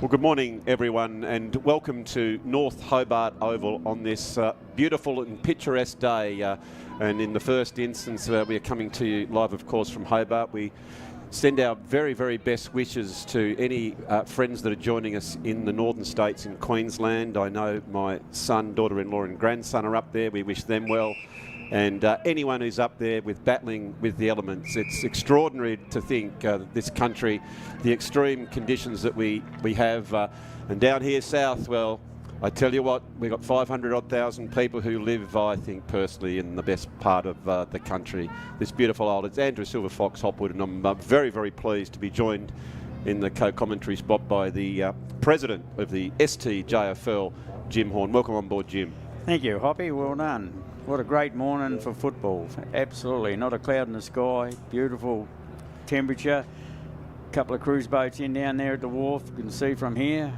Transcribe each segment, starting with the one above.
Well, good morning, everyone, and welcome to North Hobart Oval on this beautiful and picturesque day. And in the first instance, we are coming to you live, of course, from Hobart. We send our very, very best wishes to any friends that are joining us in the northern states in Queensland. I know my son, daughter-in-law and grandson are up there. We wish them well. And anyone who's up there with battling with the elements, it's extraordinary to think that this country, the extreme conditions that we have, and down here south, well, I tell you what, we've got 500,000 people who live, I think, personally, in the best part of the country. This beautiful island. It's Andrew Silver-Fox Hopwood, and I'm very, very pleased to be joined in the co-commentary spot by the president of the STJFL, Jim Horn. Welcome on board, Jim. Thank you, Hoppy. Well done. What a great morning for football. Absolutely. Not a cloud in the sky. Beautiful temperature. A couple of cruise boats in down there at the wharf. You can see from here.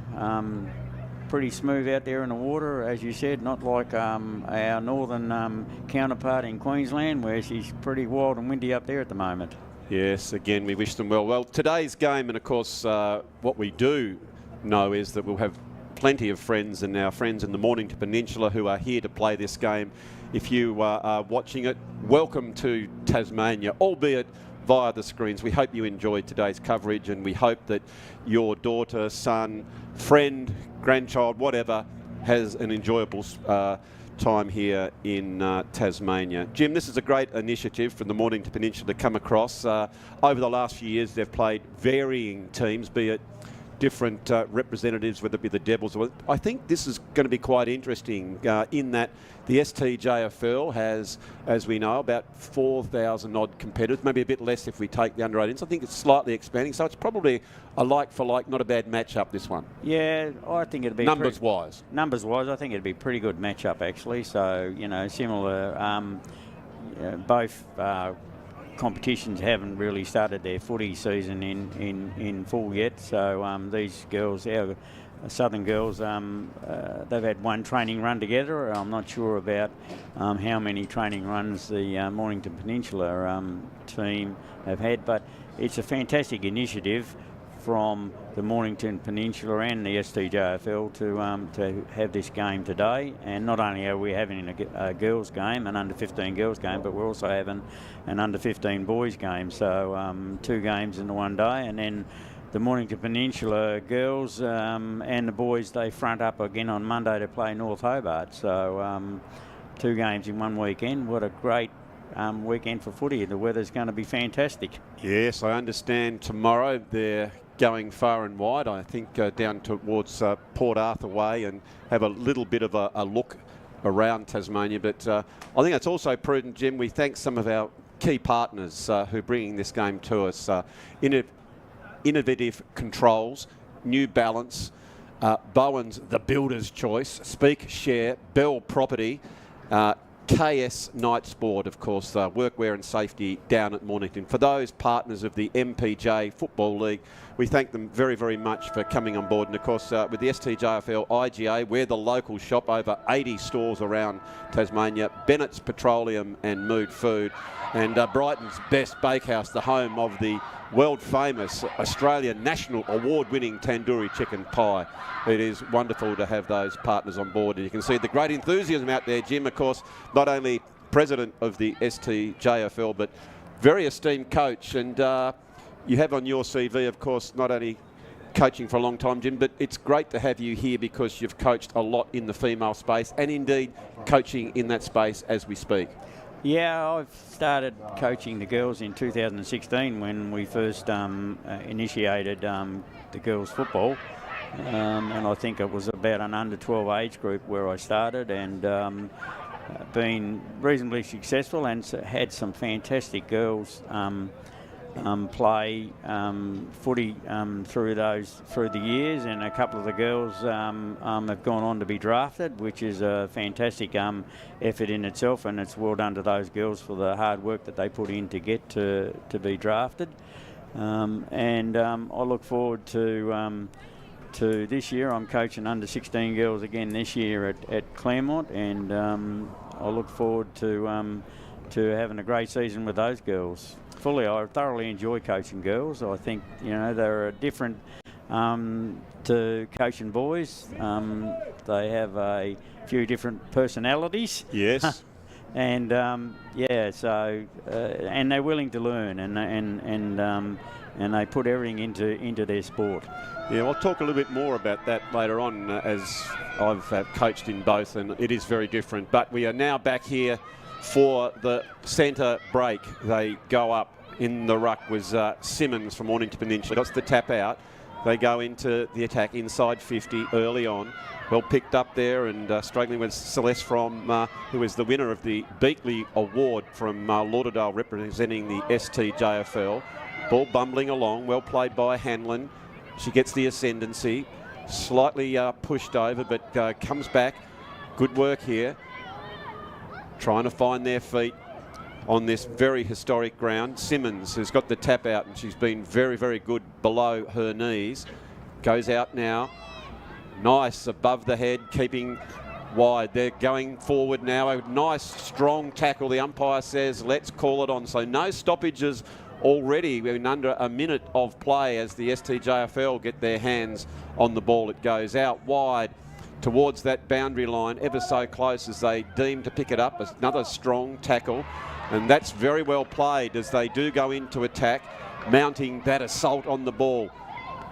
Pretty smooth out there in the water, as you said, not like our northern counterpart in Queensland, where she's pretty wild and windy up there at the moment. Yes, again, we wish them well. Well, today's game, and of course, what we do know is that we'll have plenty of friends and our friends in the Mornington Peninsula who are here to play this game. If you are watching it, welcome to Tasmania, albeit via the screens. We hope you enjoyed today's coverage, and we hope that your daughter, son, friend, grandchild, whatever, has an enjoyable time here in Tasmania. Jim, this is a great initiative from the Mornington Peninsula to come across. Over the last few years, they've played varying teams, be it different representatives, whether it be the Devils. I think this is going to be quite interesting in that the STJFL has, as we know, about 4,000 odd competitors, maybe a bit less if we take the under-18s. I think it's slightly expanding, so it's probably a like-for-like, not a bad match-up, this one. Yeah, I think it'd be... Numbers-wise, I think it'd be a pretty good match-up, actually. So, you know, similar, both... competitions haven't really started their footy season in full yet, so these girls, our southern girls, they've had one training run together. I'm not sure about how many training runs the Mornington Peninsula team have had, but it's a fantastic initiative from the Mornington Peninsula and the STJFL to have this game today. And not only are we having a girls game, an under-15 girls game, but we're also having an under-15 boys game. So 2 games in the one day, and then the Mornington Peninsula girls and the boys, they front up again on Monday to play North Hobart. So 2 games in one weekend. What a great weekend for footy. The weather's going to be fantastic. Yes, I understand tomorrow they're going far and wide, I think down towards Port Arthur Way, and have a little bit of a look around Tasmania. But I think it's also prudent, Jim, we thank some of our key partners who are bringing this game to us. Innovative Controls, New Balance, Bowen's The Builder's Choice, Speak Share, Bell Property, KS Night Sport, of course, workwear and safety down at Mornington. For those partners of the MPJ Football League, we thank them very, very much for coming on board. And of course, with the STJFL IGA, we're the local shop, over 80 stores around Tasmania, Bennett's Petroleum and Mood Food, and Brighton's Best Bakehouse, the home of the world-famous Australian National Award-winning tandoori chicken pie. It is wonderful to have those partners on board. And you can see the great enthusiasm out there, Jim, of course, not only president of the STJFL, but very esteemed coach. And you have on your CV, of course, not only coaching for a long time, Jim, but it's great to have you here because you've coached a lot in the female space and indeed coaching in that space as we speak. Yeah, I've started coaching the girls in 2016 when we first initiated the girls' football. And I think it was about an under-12 age group where I started, and been reasonably successful and had some fantastic girls play footy through the years, and a couple of the girls have gone on to be drafted, which is a fantastic effort in itself, and it's well done to those girls for the hard work that they put in to get to be drafted. And I look forward to this year. I'm coaching under 16 girls again this year at Claremont, and I look forward to having a great season with those girls. I thoroughly enjoy coaching girls. I think, you know, they're a different to coaching boys. They have a few different personalities. Yes. And so and they're willing to learn, and they put everything into their sport. Yeah, I'll talk a little bit more about that later on, as I've coached in both, and it is very different. But we are now back here for the centre break. They go up. In the ruck was Simmons from Mornington Peninsula. Got the tap out. They go into the attack inside 50 early on. Well picked up there, and struggling with Celeste from, who is the winner of the Beakley Award from Lauderdale, representing the STJFL. Ball bumbling along, well played by Hanlon. She gets the ascendancy, slightly pushed over, but comes back. Good work here. Trying to find their feet on this very historic ground. Simmons has got the tap out, and she's been very, very good below her knees. Goes out now. Nice above the head, keeping wide. They're going forward now. A nice, strong tackle. The umpire says, let's call it on. So no stoppages already. We're in under a minute of play as the STJFL get their hands on the ball. It goes out wide towards that boundary line, ever so close as they deem to pick it up. Another strong tackle. And that's very well played as they do go into attack, mounting that assault on the ball.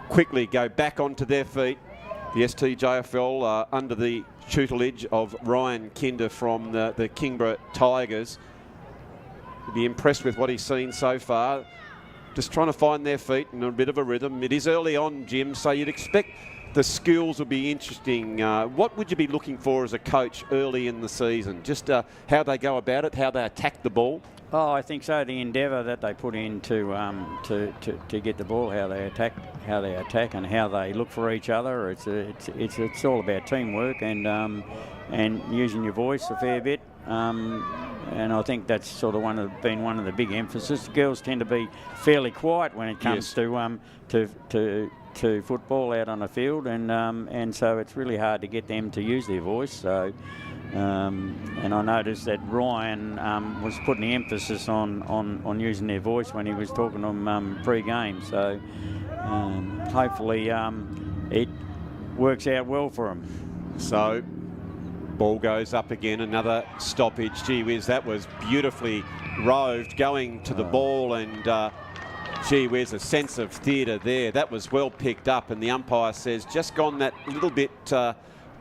Quickly go back onto their feet. The STJFL under the tutelage of Ryan Kinder from the Kingborough Tigers. You'd be impressed with what he's seen so far. Just trying to find their feet in a bit of a rhythm. It is early on, Jim, so you'd expect the skills will be interesting. What would you be looking for as a coach early in the season? Just how they go about it, how they attack the ball? Oh, I think so. The endeavour that they put in to get the ball, how they attack, and how they look for each other. It's all about teamwork and using your voice a fair bit. And I think that's sort of been one of the big emphasis. The girls tend to be fairly quiet when it comes to football out on the field, and so it's really hard to get them to use their voice. So, and I noticed that Ryan was putting the emphasis on using their voice when he was talking to them pre-game. So hopefully it works out well for them. So ball goes up again, another stoppage. Gee whiz, that was beautifully roved, going to the ball, and gee whiz, a sense of theatre there. That was well picked up, and the umpire says just gone that little bit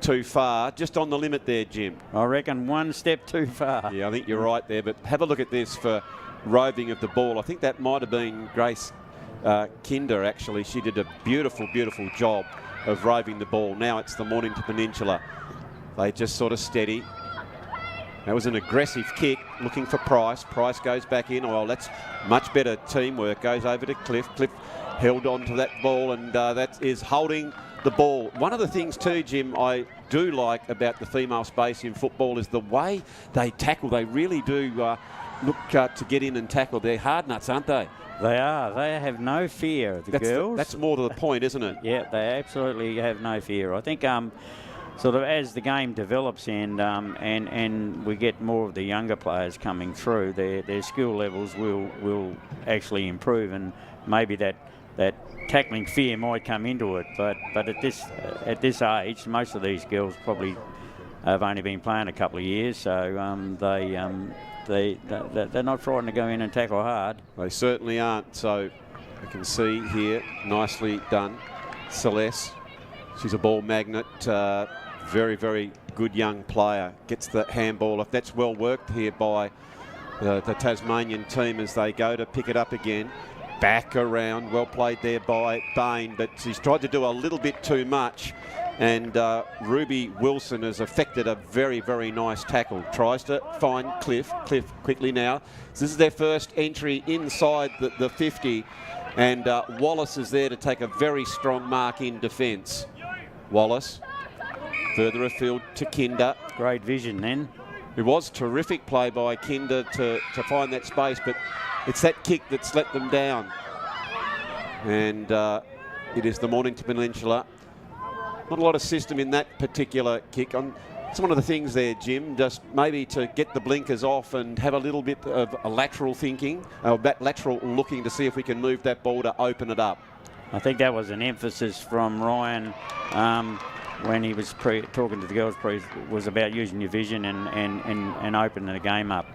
too far, just on the limit there, Jim. I reckon one step too far. Yeah, I think you're right there, but have a look at this for roving of the ball. I think that might have been Grace Kinder, actually. She did a beautiful, beautiful job of roving the ball. Now it's the Mornington Peninsula. They just sort of steady. That was an aggressive kick, looking for Price. Price goes back in. Well, that's much better teamwork. Goes over to Cliff. Cliff held on to that ball, and that is holding the ball. One of the things too, Jim, I do like about the female space in football is the way they tackle. They really do look to get in and tackle. They're hard nuts, aren't they? They are. They have no fear, the girls. That's more to the point, isn't it? Yeah, they absolutely have no fear. I think sort of as the game develops and we get more of the younger players coming through, their skill levels will actually improve, and maybe that tackling fear might come into it. But at this age, most of these girls probably have only been playing a couple of years, so they're not frightened to go in and tackle hard. They certainly aren't. So I can see here, nicely done, Celeste. She's a ball magnet. Very, very good young player. Gets the handball off. That's well worked here by the Tasmanian team as they go to pick it up again. Back around. Well played there by Bain, but she's tried to do a little bit too much. And Ruby Wilson has affected a very, very nice tackle. Tries to find Cliff. Cliff quickly now. So this is their first entry inside the 50. And Wallace is there to take a very strong mark in defence. Wallace. Further afield to Kinder. Great vision then. It was terrific play by Kinder to find that space, but it's that kick that's let them down. And it is the Mornington Peninsula. Not a lot of system in that particular kick. It's one of the things there, Jim, just maybe to get the blinkers off and have a little bit of a lateral thinking, lateral looking to see if we can move that ball to open it up. I think that was an emphasis from Ryan when he was talking to the girls, was about using your vision and opening the game up.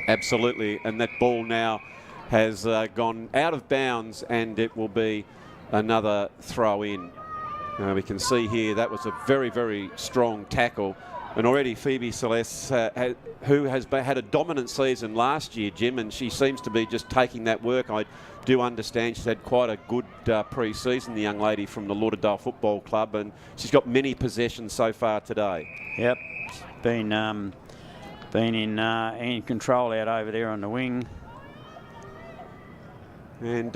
Absolutely, and that ball now has gone out of bounds, and it will be another throw in. We can see here that was a very, very strong tackle. And already Phoebe Celeste, who has had a dominant season last year, Jim, and she seems to be just taking that work. I do understand she's had quite a good pre-season, the young lady from the Lauderdale Football Club, and she's got many possessions so far today. Yep, been in control out over there on the wing. And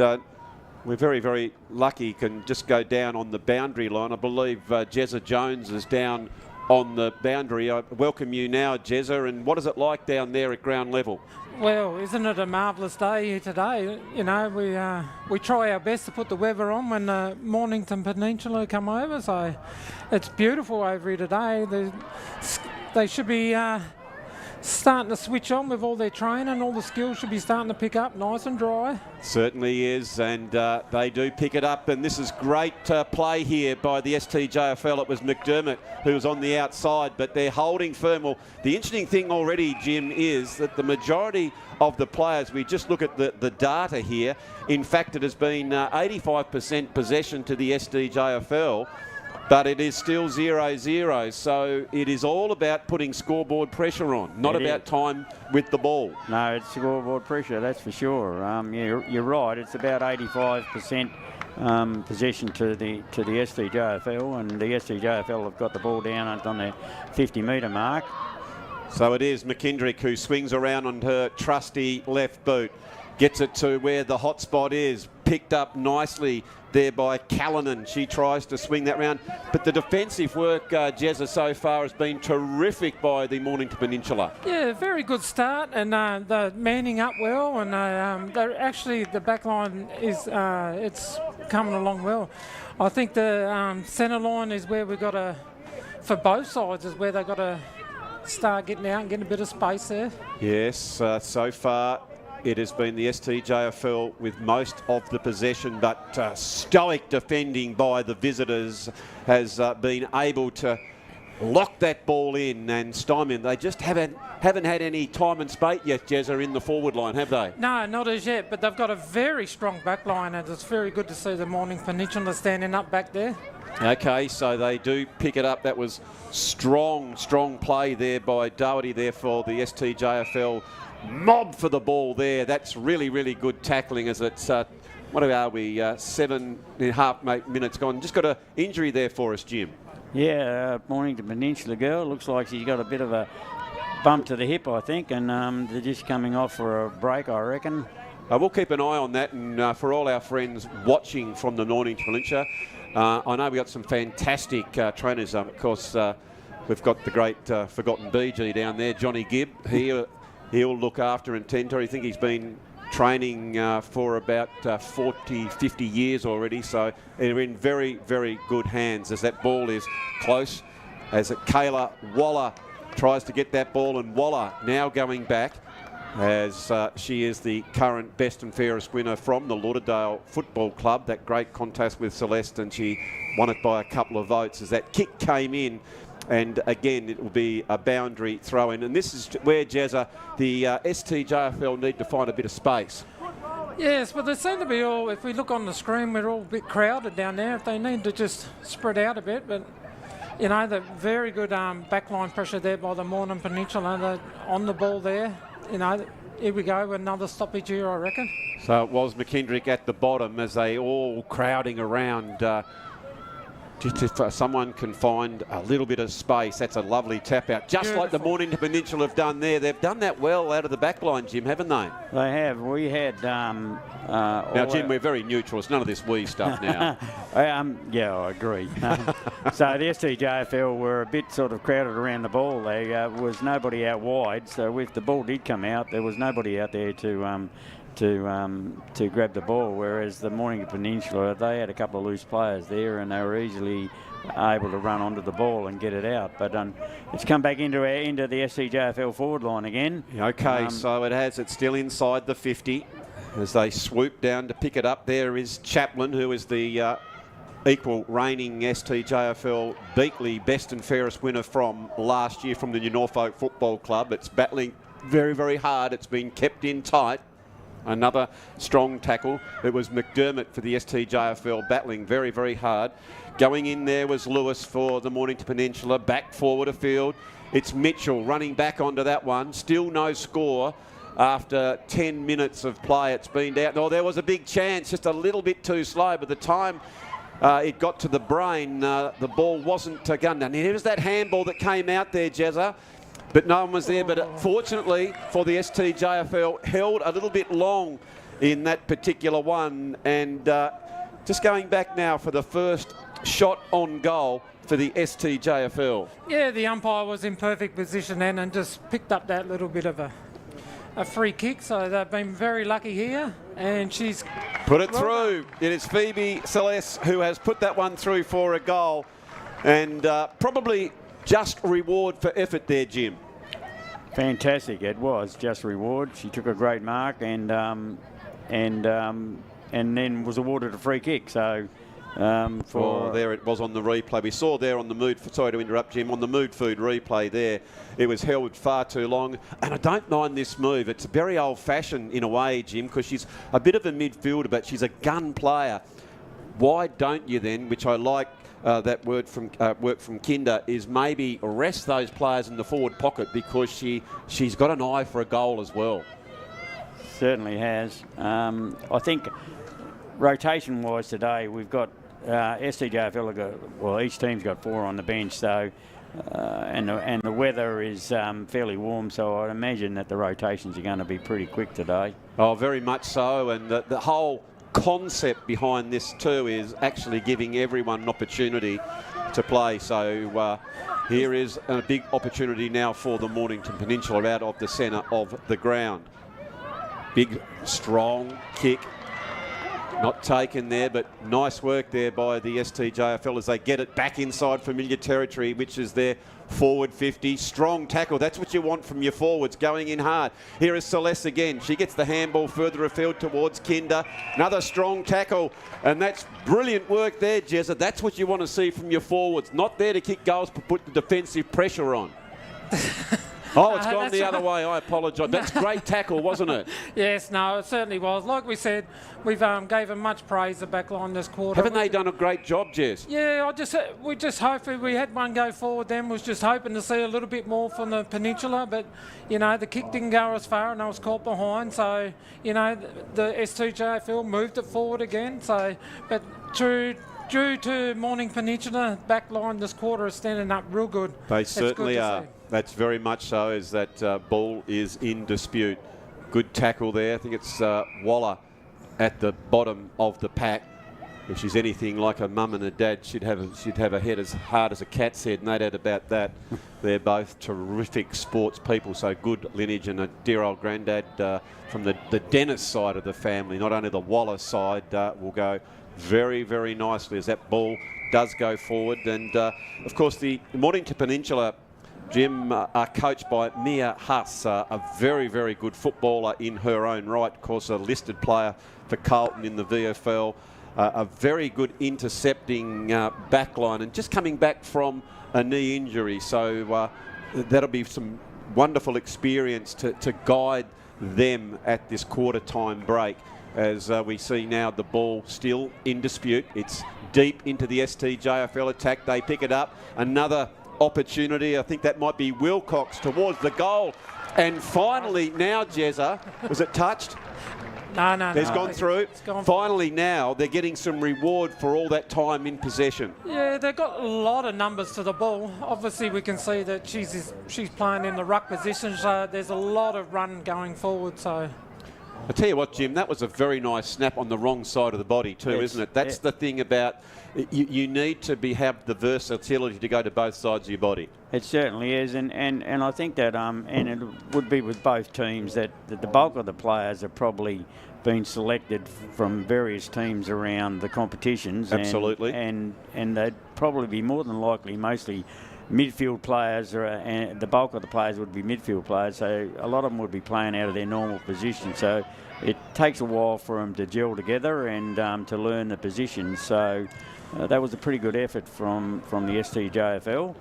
we're very, very lucky, can just go down on the boundary line. I believe Jezza Jones is down on the boundary. I welcome you now, Jezza, and what is it like down there at ground level? Well, isn't it a marvellous day here today? You know, we try our best to put the weather on when the Mornington Peninsula come over, so it's beautiful over here today. They should be starting to switch on with all their training. All the skills should be starting to pick up nice and dry. Certainly is, and they do pick it up, and this is great play here by the STJFL. It was McDermott who was on the outside, but they're holding firm. Well, the interesting thing already, Jim, is that the majority of the players, we just look at the data here, in fact it has been 85% possession to the STJFL, but it is still 0-0, so it is all about putting scoreboard pressure on, not about time with the ball. No, it's scoreboard pressure, that's for sure. You're right, it's about 85% possession to the STJFL, and the STJFL have got the ball down on the 50-metre mark. So it is McKendrick who swings around on her trusty left boot, gets it to where the hot spot is, picked up nicely there by Callanan. She tries to swing that round, but the defensive work, Jezza, so far has been terrific by the Mornington Peninsula. Yeah, very good start, and they're manning up well, and they're actually, the back line is it's coming along well. I think the centre line is where we've got to, for both sides, is where they've got to start getting out and getting a bit of space there. Yes, so far it has been the STJFL with most of the possession, but stoic defending by the visitors has been able to lock that ball in and stymie. They just haven't had any time and space yet, Jezza, in the forward line, have they? No, not as yet, but they've got a very strong back line, and it's very good to see the Mornington Peninsula standing up back there. Okay, so they do pick it up. That was strong play there by Doherty there for the STJFL. Mob for the ball there. That's really, really good tackling as it's, what are we, 7.5 minutes gone. Just got an injury there for us, Jim. Yeah, Mornington Peninsula girl. Looks like she's got a bit of a bump to the hip, I think, and they're just coming off for a break, I reckon. We'll keep an eye on that, and for all our friends watching from the Mornington Peninsula, I know we've got some fantastic trainers. Of course, we've got the great forgotten BG down there, Johnny Gibb. He'll look after and tend to her. I think he's been training for about 40, 50 years already, so they're in very, very good hands as that ball is close, as Kayla Waller tries to get that ball, and Waller now going back as she is the current best and fairest winner from the Lauderdale Football Club, that great contest with Celeste, and she won it by a couple of votes as that kick came in. And again, it will be a boundary throw in. And this is where, Jezza, the STJFL need to find a bit of space. Yes, but they seem to be all, if we look on the screen, we're all a bit crowded down there. If they need to just spread out a bit, but, you know, the very good backline pressure there by the Mornington Peninsula. They're on the ball there. You know, here we go, another stoppage here, I reckon. So it was McKendrick at the bottom as they all crowding around. Just if someone can find a little bit of space, that's a lovely tap out. Just Beautiful. Like the Mornington Peninsula have done there. They've done that well out of the back line, Jim, haven't they? They have. We had... now, Jim, we're very neutral. It's none of this we stuff now. Yeah, I agree. So the STJFL were a bit sort of crowded around the ball. There was nobody out wide, so if the ball did come out, there was nobody out there to grab the ball, whereas the Mornington Peninsula, they had a couple of loose players there and they were easily able to run onto the ball and get it out. But it's come back into the STJFL forward line again. Okay, so it has. It's still inside the 50. as they swoop down to pick it up. There is Chaplin, who is the equal reigning STJFL Beakley best and fairest winner from last year from the New Norfolk Football Club. It's battling very, very hard. It's been kept in tight. Another strong tackle. It was McDermott for the STJFL battling very, very hard. Going in there was Lewis for the Mornington Peninsula. Back forward a field. It's Mitchell running back onto that one. Still no score after 10 minutes of play. It's been down. Oh, there was a big chance, just a little bit too slow. By the time it got to the brain, the ball wasn't gunned. And here's that handball that came out there, Jezza. But no one was there. But fortunately for the STJFL, held a little bit long in that particular one. And just going back now for the first shot on goal for the STJFL. Yeah, the umpire was in perfect position then and just picked up that little bit of a free kick. So they've been very lucky here. And she's put it through. It is Phoebe Celeste who has put that one through for a goal. And probably just reward for effort there, Jim. Fantastic. It was just reward. She took a great mark and then was awarded a free kick. So there it was on the replay. We saw there on the mood. Sorry to interrupt, Jim. On the mood food replay there, it was held far too long. And I don't mind this move. It's very old-fashioned in a way, Jim, because she's a bit of a midfielder, but she's a gun player. Why don't you then, which I like that word from work from Kinder, is maybe rest those players in the forward pocket because she's got an eye for a goal as well. Certainly has. I think rotation-wise today, we've got STJFL, each team's got 4 on the bench, so and the weather is fairly warm, so I imagine that the rotations are going to be pretty quick today. Oh, very much so, and the whole concept behind this too is actually giving everyone an opportunity to play. So here is a big opportunity now for the Mornington Peninsula out of the centre of the ground. Big, strong kick. Not taken there, but nice work there by the STJFL as they get it back inside familiar territory, which is their forward 50. Strong tackle. That's what you want from your forwards, going in hard. Here is Celeste again. She gets the handball further afield towards Kinder. Another strong tackle, and that's brilliant work there, Jezza. That's what you want to see from your forwards. Not there to kick goals, but put the defensive pressure on. Oh, it's gone the other way. I apologise. That's great tackle, wasn't it? Yes, no, it certainly was. Like we said, we've gave them much praise, the back line this quarter. Haven't they done a great job, Jez? Yeah, we just hope we had one go forward then. Was just hoping to see a little bit more from the Peninsula, but, you know, the kick didn't go as far and I was caught behind. So, you know, the S2JFL moved it forward again. So, but due to Morning Peninsula, back line this quarter is standing up real good. They certainly are. That's very much so, as that ball is in dispute. Good tackle there. I think it's Waller at the bottom of the pack. If she's anything like a mum and a dad, she'd have a head as hard as a cat's head, no doubt about that. They're both terrific sports people, so good lineage, and a dear old granddad from the Dennis side of the family, not only the Waller side, will go very, very nicely as that ball does go forward. And of course the Mornington Peninsula, Jim, are coached by Mia Huss, a very, very good footballer in her own right. Of course, a listed player for Carlton in the VFL. A very good intercepting backline, and just coming back from a knee injury. So that'll be some wonderful experience to guide them at this quarter time break. As we see now the ball still in dispute. It's deep into the STJFL attack. They pick it up. Another opportunity. I think that might be Wilcox towards the goal. And finally now, Jezza, was it touched? No. It's gone through. It's gone. Finally now they're getting some reward for all that time in possession. Yeah, they've got a lot of numbers to the ball. Obviously we can see that she's playing in the ruck position, so there's a lot of run going forward. So I tell you what, Jim, that was a very nice snap on the wrong side of the body too, isn't it? That's the thing about you need to have the versatility to go to both sides of your body. It certainly is, and I think that and it would be with both teams that the bulk of the players have probably been selected from various teams around the competitions. Absolutely. And they'd probably be more than likely mostly midfield players, and the bulk of the players would be midfield players, so a lot of them would be playing out of their normal position. So it takes a while for them to gel together and to learn the positions. So that was a pretty good effort from the STJFL.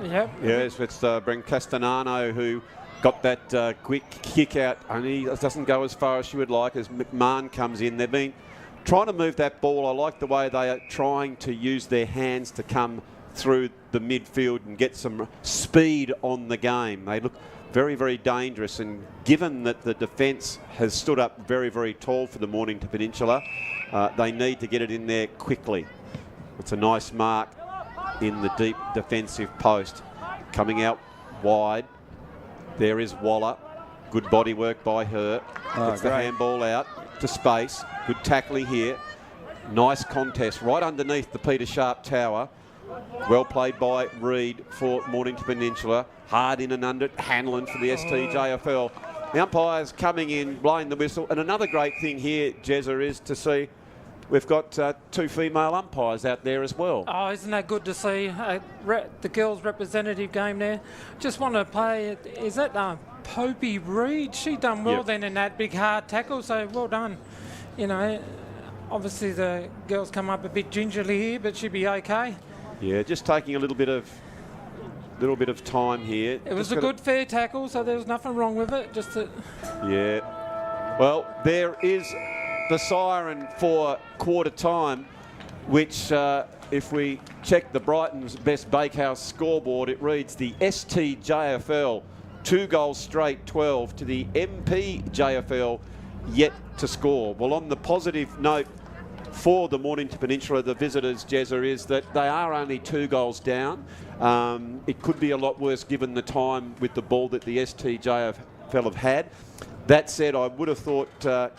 Yep. Yes, let's bring Castellano, who got that quick kick out, and he doesn't go as far as she would like as McMahon comes in. They've been trying to move that ball. I like the way they are trying to use their hands to come through the midfield and get some speed on the game. They look very, very dangerous, and given that the defence has stood up very, very tall for the Mornington Peninsula, they need to get it in there quickly. It's a nice mark in the deep defensive post. Coming out wide, there is Waller. Good body work by her. Gets the handball out to space. Good tackling here. Nice contest right underneath the Peter Sharp Tower. Well played by Reid for Mornington Peninsula. Hard in and under Hanlon for the STJFL. The umpires coming in, blowing the whistle. And another great thing here, Jezza, is to see we've got 2 female umpires out there as well. Oh, isn't that good to see? The girls' representative game there. Just want to play, is that Popey Reid? She done well then in that big hard tackle, so well done. You know, obviously the girls come up a bit gingerly here, but she'll be okay. Yeah, just taking a little bit of time here. It was a good fair tackle, so there was nothing wrong with it. Yeah. Well, there is the siren for quarter time, which if we check the Brighton's Best Bakehouse scoreboard, it reads the STJFL 2 goals straight, 12 to the MPJFL yet to score. Well, on the positive note for the Mornington Peninsula, the visitors, Jezza, is that they are only 2 goals down. It could be a lot worse given the time with the ball that the STJFL have had. That said, I would have thought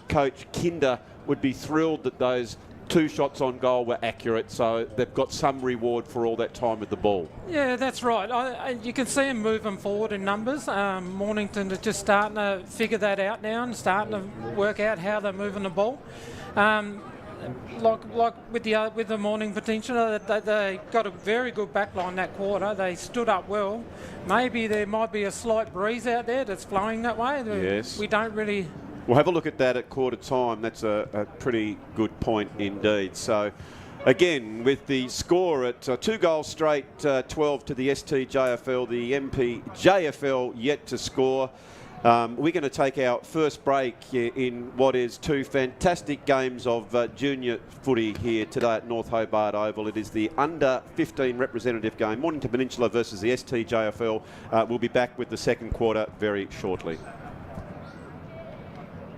Coach Kinder would be thrilled that those 2 shots on goal were accurate, so they've got some reward for all that time with the ball. Yeah, that's right. You can see them moving forward in numbers. Mornington are just starting to figure that out now and starting to work out how they're moving the ball. Like with the Mornington Peninsula, they got a very good backline that quarter. They stood up well. Maybe there might be a slight breeze out there that's flowing that way. Yes. We don't really... We'll have a look at that at quarter time. That's a pretty good point indeed. So, again, with the score at 2 goals straight, 12 to the STJFL, the MPJFL yet to score. We're going to take our first break in what is 2 fantastic games of junior footy here today at North Hobart Oval. It is the under-15 representative game, Mornington Peninsula versus the STJFL. We'll be back with the second quarter very shortly.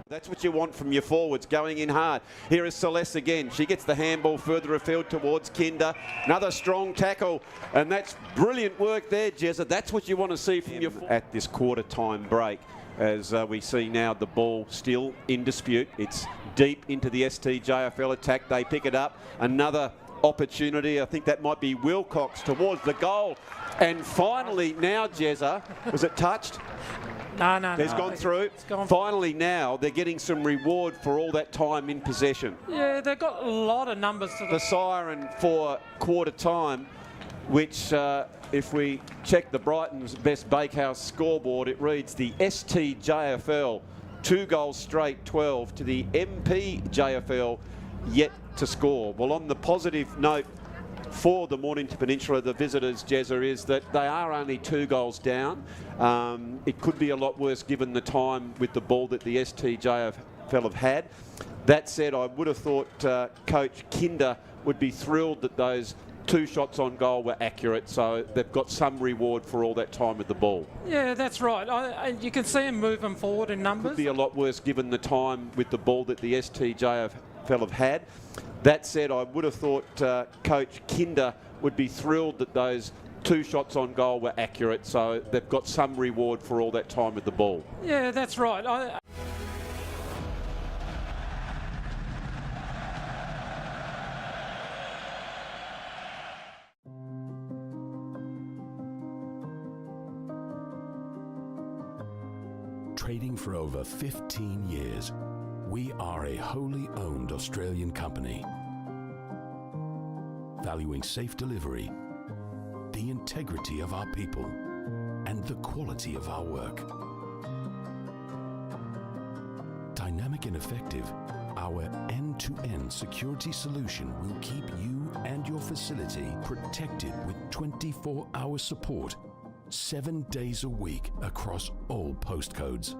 That's what you want from your forwards, going in hard. Here is Celeste again. She gets the handball further afield towards Kinder. Another strong tackle, and that's brilliant work there, Jezza. That's what you want to see from your at this quarter time break. As we see now the ball still in dispute. It's deep into the STJFL attack. They pick it up. Another opportunity. I think that might be Wilcox towards the goal. And finally now, Jezza, was it touched? No. It's gone through. Finally now, they're getting some reward for all that time in possession. Yeah, they've got a lot of numbers. The siren for quarter time, which if we check the Brighton's Best Bakehouse scoreboard, it reads the STJFL 2 goals straight, 12 to the MPJFL yet to score. Well, on the positive note for the Mornington Peninsula, the visitors, Jezza, is that they are only 2 goals down. It could be a lot worse given the time with the ball that the STJFL have had. That said, I would have thought Coach Kinder would be thrilled that those 2 shots on goal were accurate, so they've got some reward for all that time with the ball. Yeah, that's right. You can see them moving forward in numbers. Could be a lot worse given the time with the ball that the STJFL have had. That said, I would have thought Coach Kinder would be thrilled that those 2 shots on goal were accurate, so they've got some reward for all that time with the ball. Yeah, that's right. Trading for over 15 years, we are a wholly owned Australian company, valuing safe delivery, the integrity of our people, and the quality of our work. Dynamic quick and effective, our end-to-end security solution will keep you and your facility protected with 24-hour support, 7 days a week across all postcodes.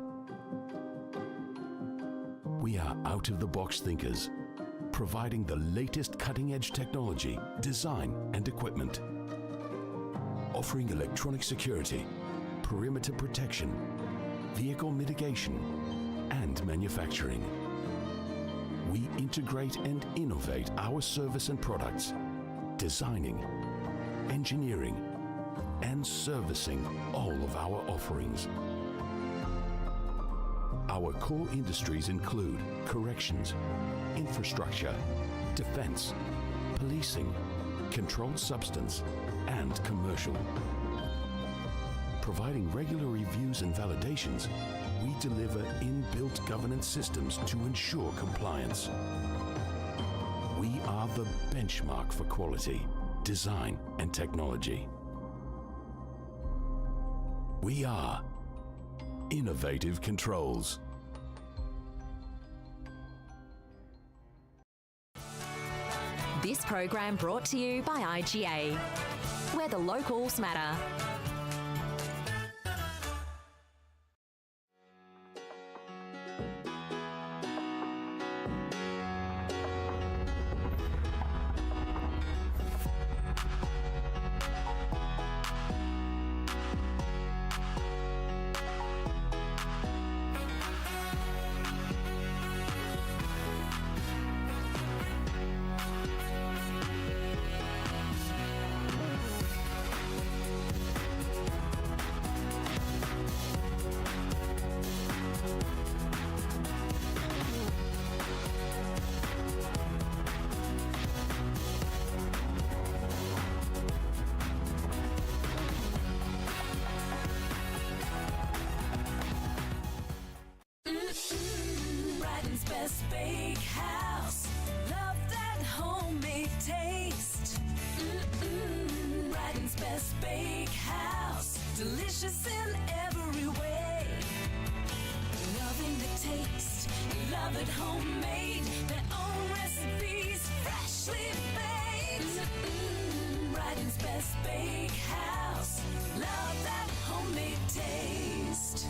We are out-of-the-box thinkers, providing the latest cutting-edge technology, design and equipment, offering electronic security, perimeter protection, vehicle mitigation and manufacturing. We integrate and innovate our service and products, designing, engineering and servicing all of our offerings. Our core industries include corrections, infrastructure, defense, policing, controlled substance, and commercial. Providing regular reviews and validations, we deliver inbuilt governance systems to ensure compliance. We are the benchmark for quality, design, and technology. We are Innovative Controls. This program brought to you by IGA, where the locals matter. Best Bakehouse, love that homemade taste. Brighton's Best Bakehouse, delicious in every way. Loving the taste, love it homemade. Their own recipes, freshly baked. Brighton's Best Bakehouse, love that homemade taste.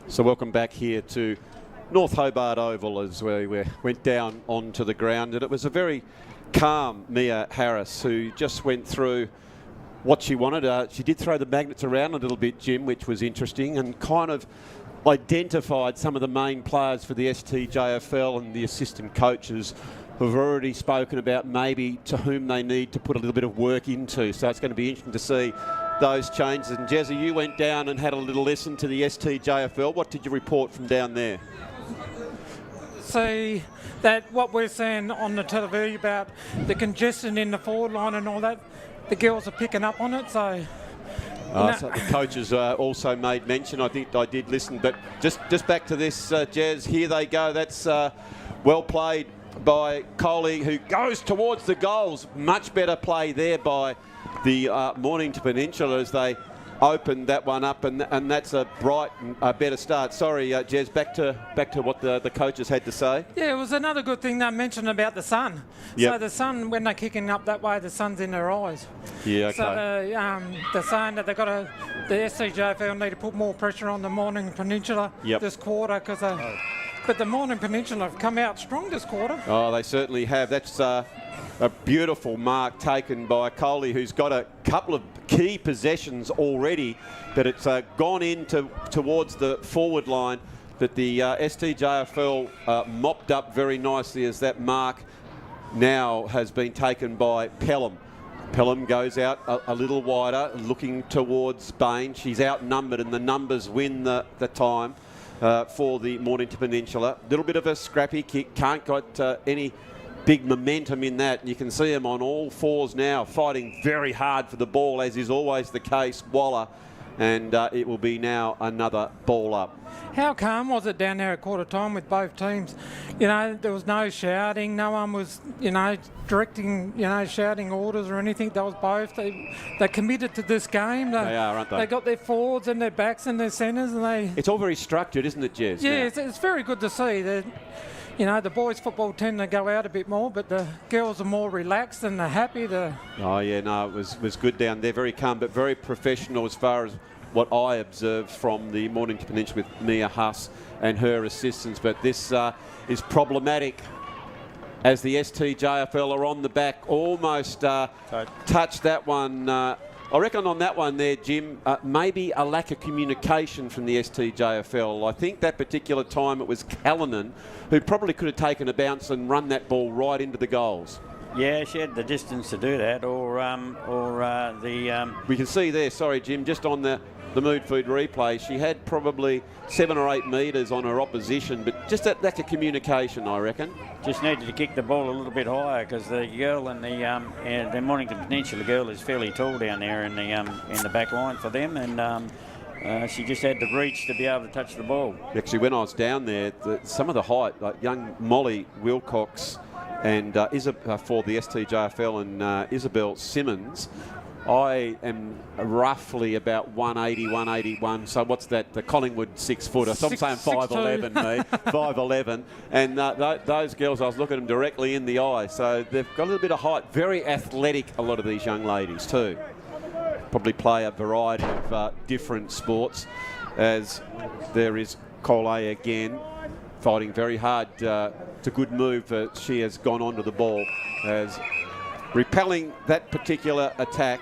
So welcome back here to North Hobart Oval as we went down onto the ground, and it was a very calm Mia Harris who just went through what she wanted. She did throw the magnets around a little bit, Jim, which was interesting, and kind of identified some of the main players for the STJFL and the assistant coaches who've already spoken about maybe to whom they need to put a little bit of work into. So it's going to be interesting to see those changes. And Jezza, you went down and had a little listen to the STJFL. What did you report from down there? See that what we're seeing on the television about the congestion in the forward line and all that, the girls are picking up on it. So So the coaches also made mention. I think I did listen, but just back to this, Jez. Here they go. That's well played by Coley, who goes towards the goals. Much better play there by the Mornington Peninsula as they opened that one up, and that's a bright, better start. Sorry, Jez, back to what the coaches had to say. yeah, it was another good thing they mentioned about the sun. Yep. So the sun, when they're kicking up that way, the sun's in their eyes. Yeah, okay. So they're saying that the STJFL need to put more pressure on the Mornington Peninsula this quarter, because but the Mornington Peninsula have come out strong this quarter. Oh, they certainly have. That's a beautiful mark taken by Coley, who's got a couple of key possessions already, but it's gone in towards the forward line. But the STJFL mopped up very nicely as that mark now has been taken by Pelham. Pelham goes out a little wider, looking towards Bain. She's outnumbered, and the numbers win the time for the Mornington Peninsula. Little bit of a scrappy kick, can't got any big momentum in that. And you can see them on all fours now, fighting very hard for the ball, as is always the case, Waller. And it will be now another ball up. How calm was it down there at quarter time with both teams? You know, there was no shouting. No one was, you know, directing, you know, shouting orders or anything. They was both. They committed to this game. They are, aren't they? They got their forwards and their backs and their centres, and they. It's all very structured, isn't it, Jez? Yeah, it's very good to see that. You know, the boys' football tend to go out a bit more, but the girls are more relaxed and they're happy to... Oh, yeah, no, it was good down there. Very calm, but very professional as far as what I observed from the Mornington Peninsula with Mia Huss and her assistants. But this is problematic as the STJFL are on the back. Almost touched that one. I reckon on that one there, Jim, maybe a lack of communication from the STJFL. I think that particular time it was Callanan who probably could have taken a bounce and run that ball right into the goals. Yeah, she had the distance to do that, We can see there, sorry Jim, just on the Mood Food replay, she had probably 7 or 8 metres on her opposition, but just that lack of communication, I reckon. Just needed to kick the ball a little bit higher because the girl in the Mornington Peninsula girl is fairly tall down there in the back line for them, and she just had the reach to be able to touch the ball. Actually, when I was down there, some of the height, like young Molly Wilcox and for the STJFL and Isabel Simmons, I am roughly about 180, 181. So what's that? The Collingwood 6-footer. So I'm saying 5'11", me, 5'11". And those girls, I was looking at them directly in the eye. So they've got a little bit of height. Very athletic, a lot of these young ladies too. Probably play a variety of different sports. As there is Cole again, fighting very hard. It's a good move. She has gone onto the ball as repelling that particular attack.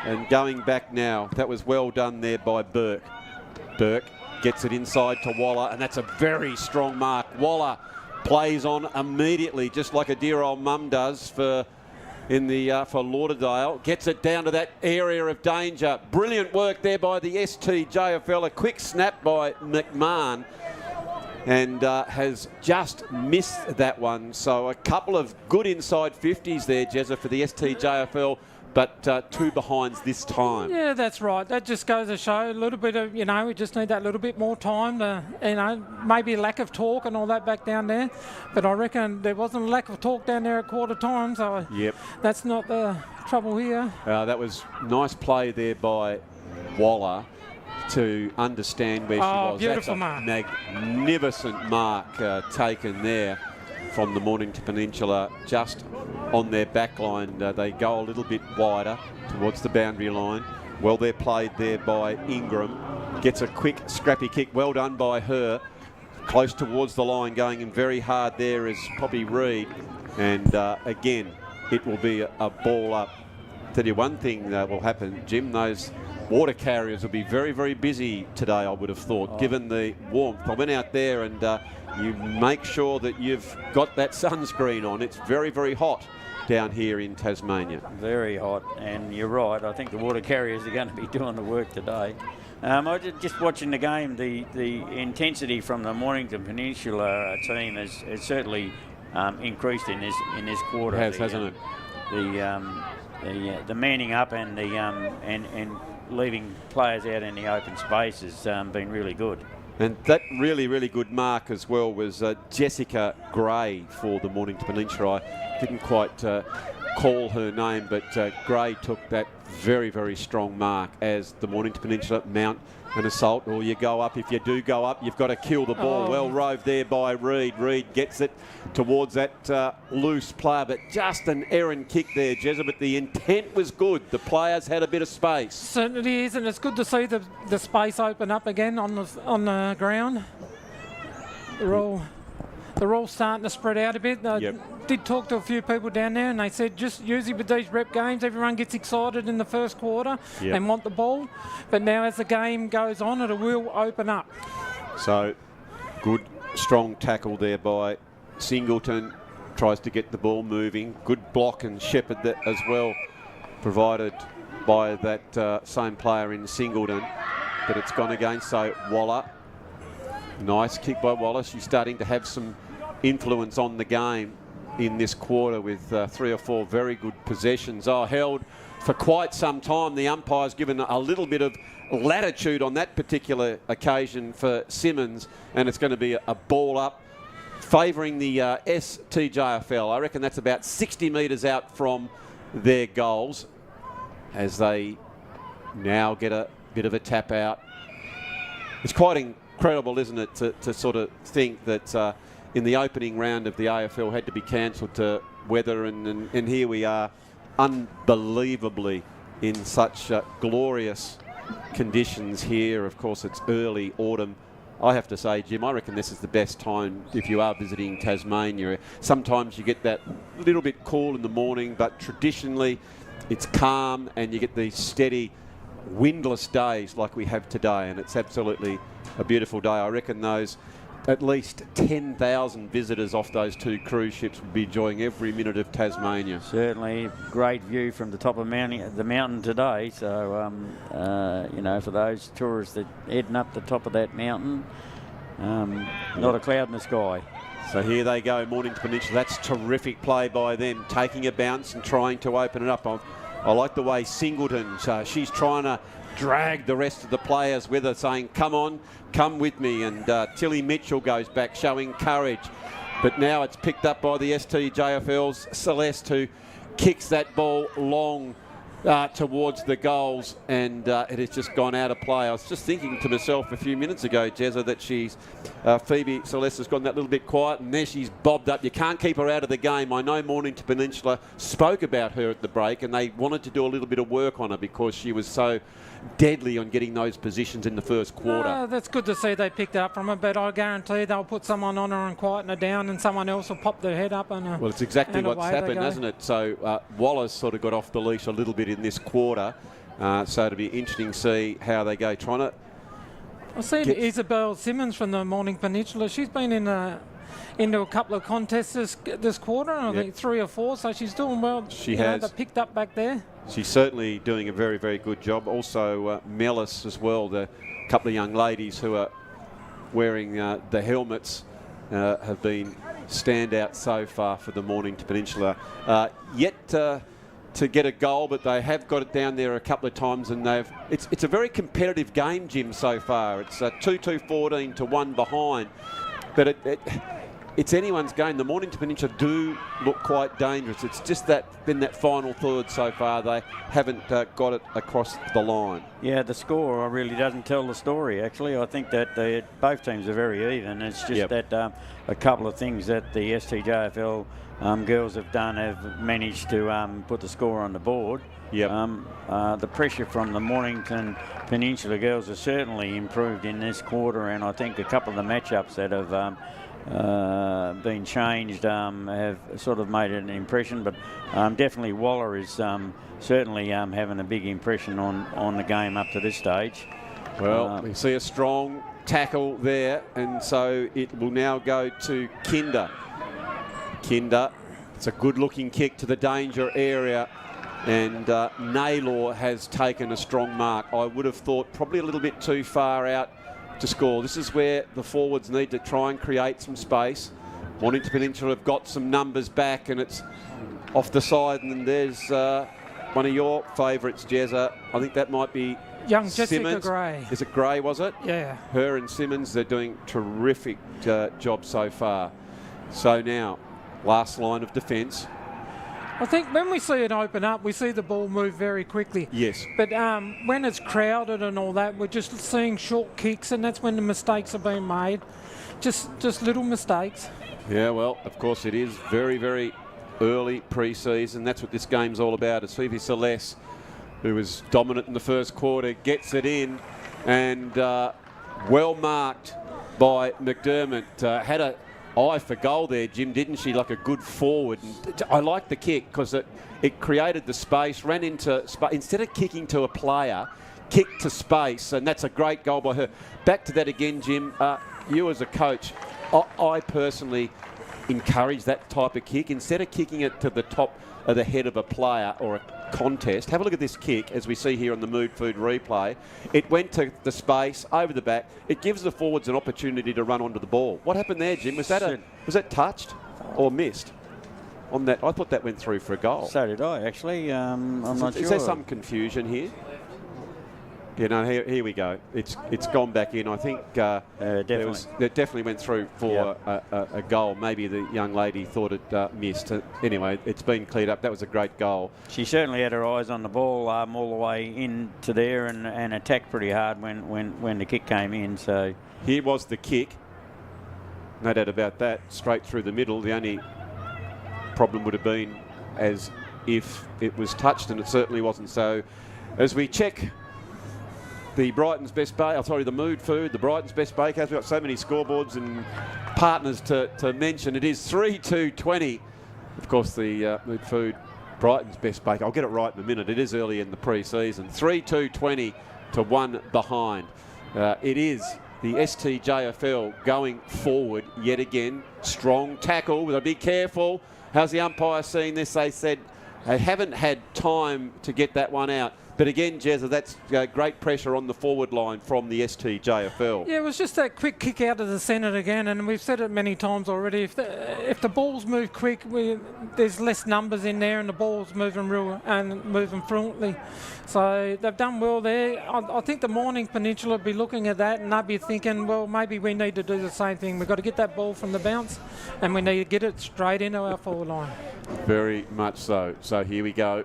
And going back now, that was well done there by Burke. Burke gets it inside to Waller, and that's a very strong mark. Waller plays on immediately, just like a dear old mum does for Lauderdale. Gets it down to that area of danger. Brilliant work there by the STJFL. A quick snap by McMahon, and has just missed that one. So a couple of good inside 50s there, Jezza, for the STJFL. But 2 behinds this time. Yeah, that's right. That just goes to show a little bit of, you know, we just need that little bit more time to, you know, maybe a lack of talk and all that back down there. But I reckon there wasn't a lack of talk down there at quarter time, so yep, that's not the trouble here. That was nice play there by Waller to understand where she was. Beautiful that's a mark. Magnificent mark taken there from the Mornington Peninsula, just on their back line. They go a little bit wider towards the boundary line. Well, they're played there by Ingram. Gets a quick scrappy kick. Well done by her. Close towards the line, going in very hard there is Poppy Reid. And again, it will be a ball up. Tell you one thing that will happen, Jim, those water carriers will be very, very busy today, I would have thought, given the warmth. I went out there and you make sure that you've got that sunscreen on. It's very, very hot down here in Tasmania. Very hot, and you're right. I think the water carriers are going to be doing the work today. I was just watching the game. The intensity from the Mornington Peninsula team has certainly increased in this quarter. It has, hasn't it? The manning up and and leaving players out in the open space has been really good. And that really, really good mark as well was Jessica Gray for the Mornington Peninsula. I didn't quite call her name, but Gray took that very, very strong mark as the Mornington Peninsula mount an assault. Or you go up. If you do go up, you've got to kill the ball. Well roved there by Reid. Reid gets it towards that loose player, but just an errant kick there, Jezza. But the intent was good. The players had a bit of space. Certainly is, and it's good to see the space open up again on the ground. They're all starting to spread out a bit. I did talk to a few people down there, and they said just usually with these rep games, everyone gets excited in the first quarter and want the ball. But now as the game goes on, it will open up. So good, strong tackle there by Singleton. Tries to get the ball moving. Good block and shepherd that as well, provided by that same player in Singleton. But it's gone against, so Waller. Nice kick by Waller. She's starting to have some influence on the game. in this quarter with 3 or 4 very good possessions. Held for quite some time. The umpire's given a little bit of latitude on that particular occasion for Simmons, and it's going to be a ball up favouring the STJFL. I reckon that's about 60 metres out from their goals as they now get a bit of a tap out. It's quite incredible, isn't it, to sort of think that in the opening round of the AFL had to be cancelled to weather, and here we are unbelievably in such glorious conditions here. Of course, it's early autumn. I have to say, Jim, I reckon this is the best time if you are visiting Tasmania. Sometimes you get that little bit cool in the morning, but traditionally it's calm and you get these steady windless days like we have today, and it's absolutely a beautiful day. I reckon those at least 10,000 visitors off those 2 cruise ships would be enjoying every minute of Tasmania. Certainly, great view from the top of the mountain today. So, you know, for those tourists that heading up the top of that mountain, not a cloud in the sky. So here they go, Mornington Peninsula. That's terrific play by them, taking a bounce and trying to open it up. I like the way Singleton, she's trying to drag the rest of the players with her, saying, come on, come with me. And Tilly Mitchell goes back, showing courage. But now it's picked up by the STJFL's Celeste, who kicks that ball long towards the goals, and it has just gone out of play. I was just thinking to myself a few minutes ago, Jezza, that Phoebe Celeste has gone that little bit quiet, and there she's bobbed up. You can't keep her out of the game. I know Mornington Peninsula spoke about her at the break, and they wanted to do a little bit of work on her because she was so deadly on getting those positions in the first quarter. That's good to see they picked up from her, but I guarantee they'll put someone on her and quieten her down, and someone else will pop their head up. And well, it's exactly what's happened, hasn't it? So Wallace sort of got off the leash a little bit in this quarter, so it'll be interesting to see how they go. Trying to... I've seen Isabel Simmons from the Mornington Peninsula. She's been into a couple of contests this quarter, and I think 3 or 4, so she's doing well. She has. They picked up back there. She's certainly doing a very, very good job. Also, Mellis as well, the couple of young ladies who are wearing the helmets have been standout so far for the Mornington Peninsula. Yet to get a goal, but they have got it down there a couple of times, and it's a very competitive game, Jim, so far. It's 2-2-14 to 1 behind, but it's anyone's game. The Mornington Peninsula do look quite dangerous. It's just been that final third so far. They haven't got it across the line. Yeah, the score really doesn't tell the story, actually. I think that both teams are very even. It's just that a couple of things that the STJFL girls have done have managed to put the score on the board. The pressure from the Mornington Peninsula girls has certainly improved in this quarter, and I think a couple of the matchups that have been changed have sort of made an impression, but definitely Waller is certainly having a big impression on the game up to this stage. Well, we see a strong tackle there, and so it will now go to Kinder. Kinder, it's a good-looking kick to the danger area, and Naylor has taken a strong mark. I would have thought probably a little bit too far out to score. This is where the forwards need to try and create some space. Mornington Peninsula have got some numbers back, and it's off the side, and there's one of your favourites, Jezza. I think that might be young Simmons. Jessica Gray. Is it Gray, was it? Yeah. Her and Simmons, they're doing terrific job so far. So now, last line of defence. I think when we see it open up, we see the ball move very quickly. Yes. But when it's crowded and all that, we're just seeing short kicks, and that's when the mistakes are being made. Just little mistakes. Yeah, well, of course it is very, very early pre-season. That's what this game's all about. It's Phoebe Celeste, who was dominant in the first quarter, gets it in, and well marked by McDermott. Had a eye for goal there, Jim, didn't she? Like a good forward. And I like the kick because it created the space, ran into instead of kicking to a player, kicked to space, and that's a great goal by her. Back to that again, Jim. You as a coach, I personally encourage that type of kick. Instead of kicking it to the top of the head of a player or a contest, have a look at this kick as we see here on the Mood Food replay. It went to the space over the back. It gives the forwards an opportunity to run onto the ball. What happened there, Jim? Was that touched or missed? on that. I thought that went through for a goal. So did I, actually. I'm not sure. Is there some confusion here? Here we go. It's gone back in. I think definitely. It definitely went through for a goal. Maybe the young lady thought it missed. Anyway, it's been cleared up. That was a great goal. She certainly had her eyes on the ball all the way into there and attacked pretty hard when the kick came in. So here was the kick. No doubt about that. Straight through the middle. The only problem would have been as if it was touched, and it certainly wasn't. So as we check the Brighton's Best Bake, the Mood Food, the Brighton's Best Bakehouse. We've got so many scoreboards and partners to mention. It is 3-2-20. Of course, the Mood Food, Brighton's Best Bake. I'll get it right in a minute. It is early in the pre-season. 3-2-20 to 1 behind. It is the STJFL going forward yet again. Strong tackle. We've got to be careful. How's the umpire seeing this? They said they haven't had time to get that one out. But again, Jezza, that's great pressure on the forward line from the STJFL. Yeah, it was just that quick kick out of the centre again, and we've said it many times already. If the balls move quick, there's less numbers in there, and the ball's moving moving fluently. So they've done well there. I think the Morning Peninsula will be looking at that, and they'll be thinking, well, maybe we need to do the same thing. We've got to get that ball from the bounce, and we need to get it straight into our forward line. Very much so. So here we go.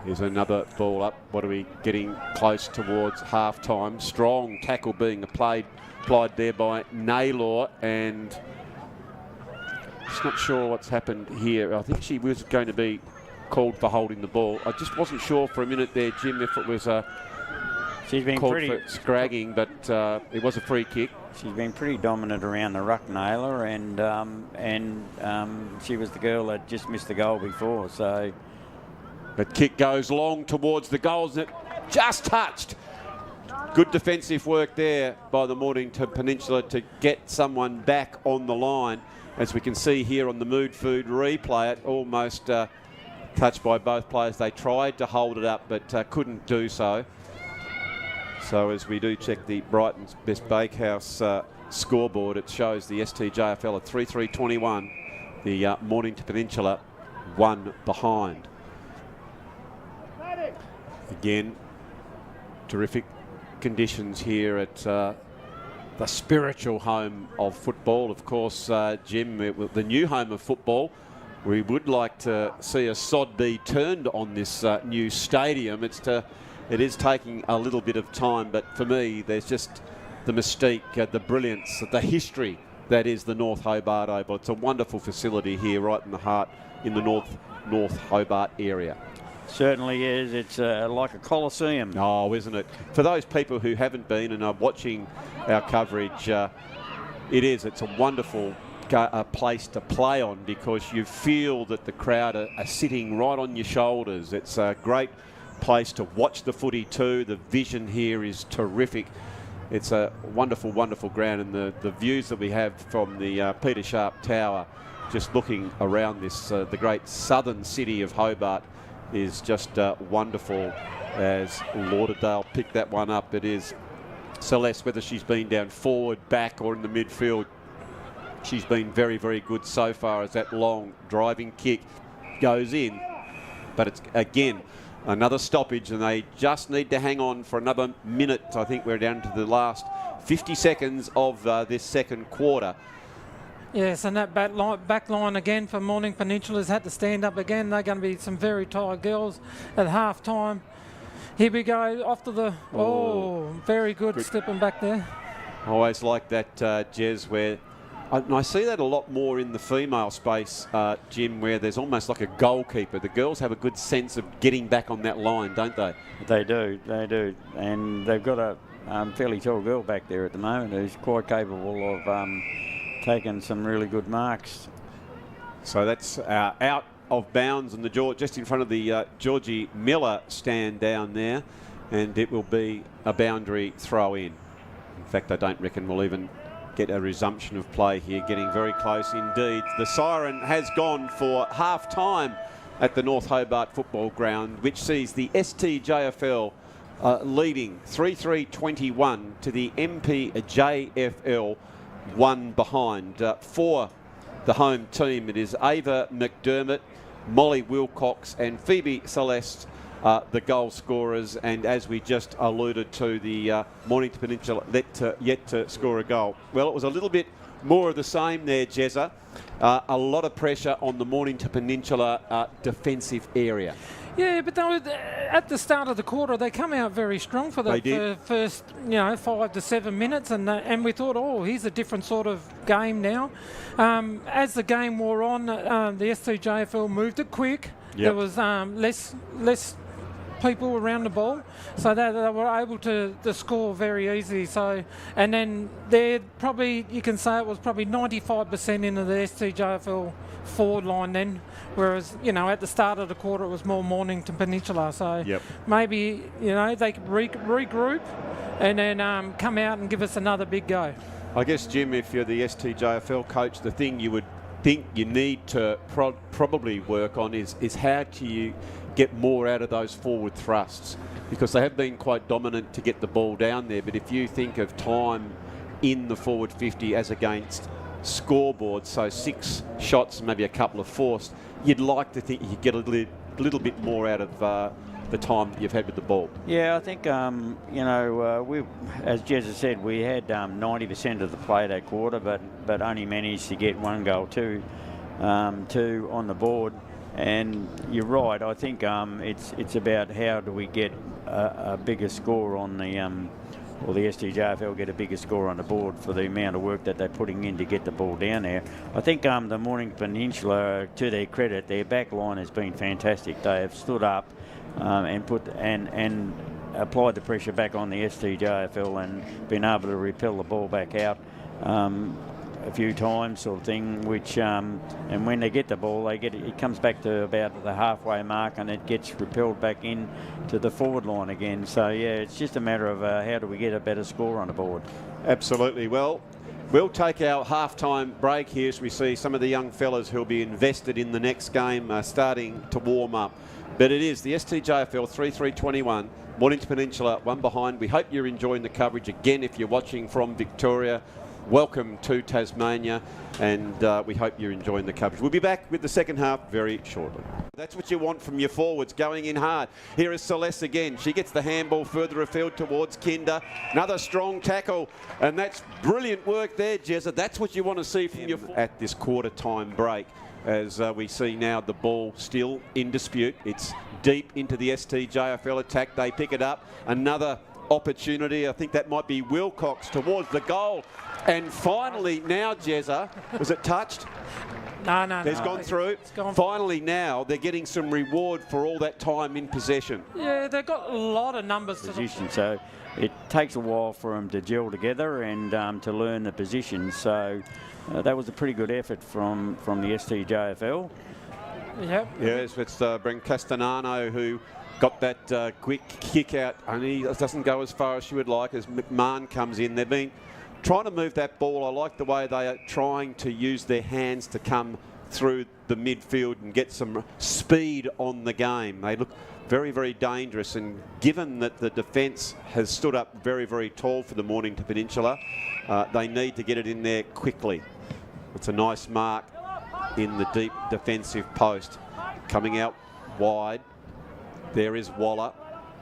Here's another ball up. What are we getting close towards half-time? Strong tackle being applied there by Naylor, and just not sure what's happened here. I think she was going to be called for holding the ball. I just wasn't sure for a minute there, Jim, if it was she's been called pretty for scragging, but it was a free kick. She's been pretty dominant around the ruck, Naylor, and she was the girl that just missed the goal before, so... The kick goes long towards the goals, and it just touched. Good defensive work there by the Mornington Peninsula to get someone back on the line. As we can see here on the Mood Food replay, it almost touched by both players. They tried to hold it up, but couldn't do so. So as we do check the Brighton's Best Bakehouse scoreboard, it shows the STJFL at 3-3-21. The Mornington Peninsula 1 behind. Again, terrific conditions here at the spiritual home of football. Of course, Jim, the new home of football. We would like to see a sod be turned on this new stadium. It is taking a little bit of time, but for me, there's just the mystique, the brilliance, the history that is the North Hobart Oval. It's a wonderful facility here, right in the heart, in the North Hobart area. Certainly is. It's like a coliseum. Oh, isn't it? For those people who haven't been and are watching our coverage, it's a wonderful place to play on, because you feel that the crowd are sitting right on your shoulders. It's a great place to watch the footy too. The vision here is terrific. It's a wonderful, wonderful ground, and the views that we have from the Peter Sharp Tower, just looking around this, the great southern city of Hobart, is just wonderful. As Lauderdale picked that one up, it is Celeste, whether she's been down forward, back or in the midfield, she's been very, very good so far as that long driving kick goes in. But it's, again, another stoppage, and they just need to hang on for another minute. I think we're down to the last 50 seconds of this second quarter. Yes, and that back line again for Morning Peninsula's had to stand up again. They're going to be some very tired girls at half-time. Here we go, off to the... very good stepping back there. I always like that, Jez, where... I see that a lot more in the female space, Jim, where there's almost like a goalkeeper. The girls have a good sense of getting back on that line, don't they? They do. And they've got a fairly tall girl back there at the moment who's quite capable of... taken some really good marks. So that's out of bounds, and just in front of the Georgie Miller stand down there, and it will be a boundary throw in. In fact, I don't reckon we'll even get a resumption of play here. Getting very close indeed. The siren has gone for half time at the North Hobart Football Ground, which sees the STJFL leading 3-3-21 to the MPJFL 1 behind. 4 the home team. It is Ava McDermott, Molly Wilcox and Phoebe Celeste, the goal scorers. And as we just alluded to, the Mornington Peninsula yet to score a goal. Well, it was a little bit more of the same there, Jezza. A lot of pressure on the Mornington Peninsula defensive area. Yeah, but they were, at the start of the quarter, they come out very strong for the first, 5 to 7 minutes, and we thought, oh, here's a different sort of game now. As the game wore on, the STJFL moved it quick. Yep. There was less people around the ball, so they were able to score very easily. So, and then you can say it was probably 95% into the STJFL forward line then, whereas at the start of the quarter it was more Mornington Peninsula. So maybe they could regroup and then come out and give us another big go. I guess, Jim, if you're the STJFL coach, the thing you would think you need to probably work on is how do you get more out of those forward thrusts, because they have been quite dominant to get the ball down there. But if you think of time in the forward 50 as against scoreboard, so 6 shots and maybe a couple of forced, you'd like to think you could get a little bit more out of the time that you've had with the ball. Yeah, I think, we, as Jezza said, we had 90% of the play that quarter, but only managed to get 1 goal, 2 on the board. And you're right, I think it's about how do we get a bigger score on the or the STJFL get a bigger score on the board for the amount of work that they're putting in to get the ball down there. I think the Mornington Peninsula, to their credit, their back line has been fantastic. They have stood up and applied the pressure back on the STJFL and been able to repel the ball back out a few times, sort of thing, which and when they get the ball, it comes back to about the halfway mark and it gets repelled back in to the forward line again. So yeah, it's just a matter of how do we get a better score on the board. Absolutely. Well, we'll take our half-time break here as we see some of the young fellas who'll be invested in the next game starting to warm up. But it is the STJFL 3-3-21, Mornington Peninsula 1 behind. We hope you're enjoying the coverage. Again, if you're watching from Victoria, welcome to Tasmania, and we hope you're enjoying the coverage. We'll be back with the second half very shortly. That's what you want from your forwards, going in hard. Here is Celeste again. She gets the handball further afield towards Kinder. Another strong tackle, and that's brilliant work there, Jezza. That's what you want to see from your at this quarter-time break, as we see now the ball still in dispute. It's deep into the STJFL attack. They pick it up. Another opportunity. I think that might be Wilcox towards the goal. And finally now, Jezza, was it touched? No. It's gone through. Finally now, they're getting some reward for all that time in possession. Yeah, they've got a lot of numbers to position, so it takes a while for them to gel together and to learn the positions. So that was a pretty good effort from the STJFL. Yep. Yes, it's Brent Castanano who got that quick kick out, only it doesn't go as far as she would like as McMahon comes in. They've been trying to move that ball. I like the way they are trying to use their hands to come through the midfield and get some speed on the game. They look very, very dangerous, and given that the defence has stood up very, very tall for the Mornington Peninsula, they need to get it in there quickly. It's a nice mark in the deep defensive post. Coming out wide, there is Waller.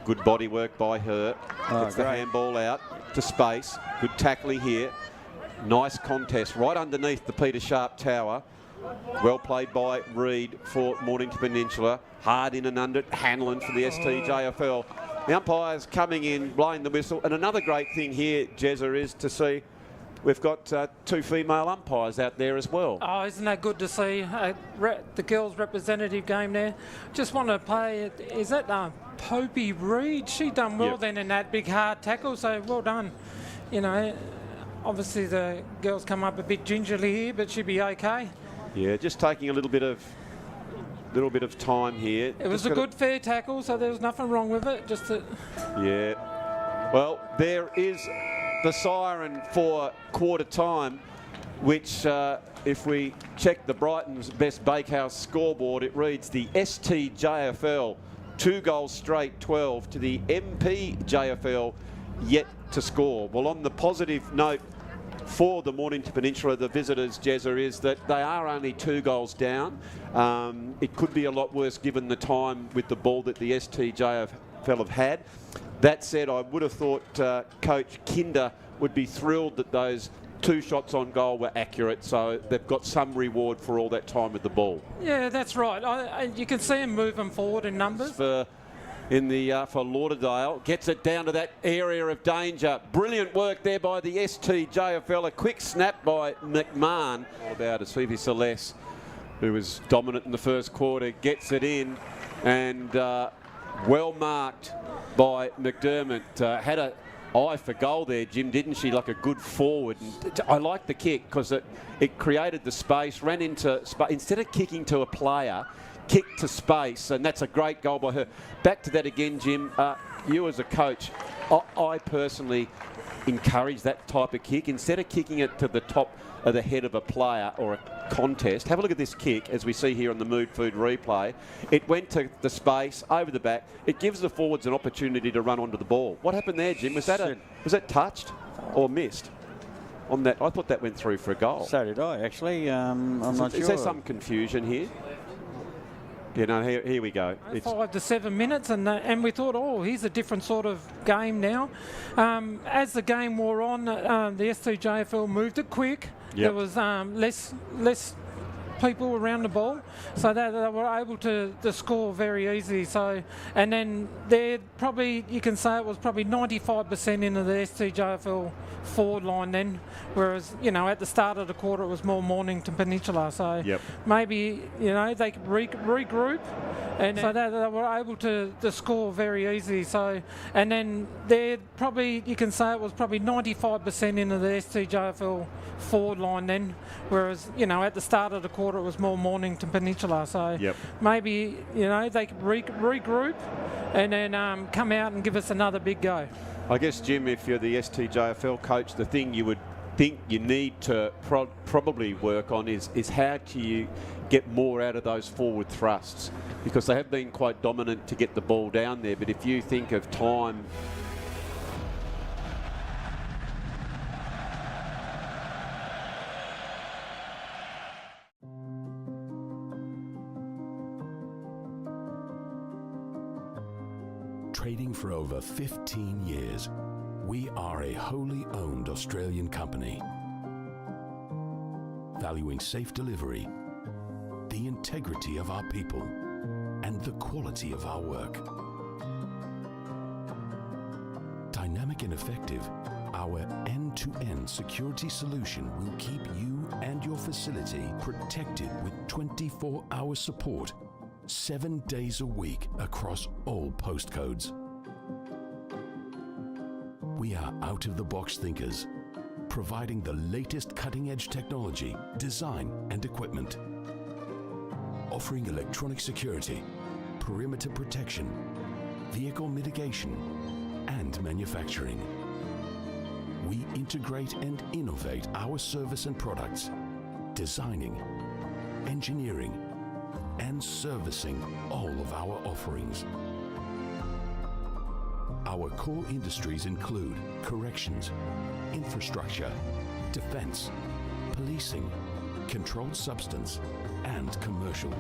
Good body work by her. Gets the handball out to space. Good tackling here. Nice contest right underneath the Peter Sharp Tower. Well played by Reid for Mornington Peninsula. Hard in and under Hanlon for the STJFL. The umpires coming in, blowing the whistle. And another great thing here, Jezza, is to see we've got 2 female umpires out there as well. Oh, isn't that good to see? The girls' representative game there. Just want to play, is that Popey Reid? She done well then in that big hard tackle, so well done. Obviously the girls come up a bit gingerly here, but she'll be okay. Yeah, just taking a little bit of time here. It was a good fair tackle, so there was nothing wrong with it. Yeah. Well, there is the siren for quarter time, which if we check the Brighton's Best Bakehouse scoreboard, it reads the STJFL 2 goals straight, 12 to the MPJFL yet to score. Well, on the positive note for the Mornington Peninsula, the visitors, Jezza, is that they are only 2 goals down. It could be a lot worse given the time with the ball that the STJFL have had. That said, I would have thought Coach Kinder would be thrilled that those 2 shots on goal were accurate, so they've got some reward for all that time with the ball. Yeah, that's right. You can see him moving forward in numbers. For Lauderdale, gets it down to that area of danger. Brilliant work there by the STJFL. A quick snap by McMahon. All about Asivi Celeste, who was dominant in the first quarter, gets it in, and well marked by McDermott. Had an eye for goal there, Jim, didn't she? Like a good forward. And I like the kick because it created the space, ran into instead of kicking to a player, kick to space, and that's a great goal by her. Back to that again, Jim. You as a coach, I personally encourage that type of kick. Instead of kicking it to the top of the head of a player or a contest, have a look at this kick as we see here on the Mood Food replay. It went to the space, over the back. It gives the forwards an opportunity to run onto the ball. What happened there, Jim? Was that touched or missed? On that, I thought that went through for a goal. So did I, actually. I'm not sure. Is there some confusion here? Yeah, no, here we go. 5 to 7 minutes, and we thought, oh, here's a different sort of game now. As the game wore on, the STJFL moved it quick. Yep. There was less people around the ball, so they were able to score very easy. So, and then you can say it was probably 95% into the STJFL forward line then, whereas, at the start of the quarter it was more Mornington Peninsula. So maybe, they could regroup, and so they were able to score very easy. So, and then you can say it was probably 95% into the STJFL forward line then, whereas, at the start of the quarter it was more Mornington Peninsula. So maybe, they could regroup and then come out and give us another big go. I guess, Jim, if you're the STJFL coach, the thing you would think you need to probably work on is how do you get more out of those forward thrusts, because they have been quite dominant to get the ball down there. But if you think of time, trading for over 15 years, we are a wholly owned Australian company, valuing safe delivery, the integrity of our people, and the quality of our work. Dynamic and effective, our end-to-end security solution will keep you and your facility protected with 24-hour support, 7 days a week across all postcodes. We are out-of-the-box thinkers, providing the latest cutting-edge technology, design and equipment, offering electronic security, perimeter protection, vehicle mitigation, and manufacturing. We integrate and innovate our service and products, designing, engineering, and servicing all of our offerings. Our core industries include corrections, infrastructure, defense, policing, controlled substance, and commercial.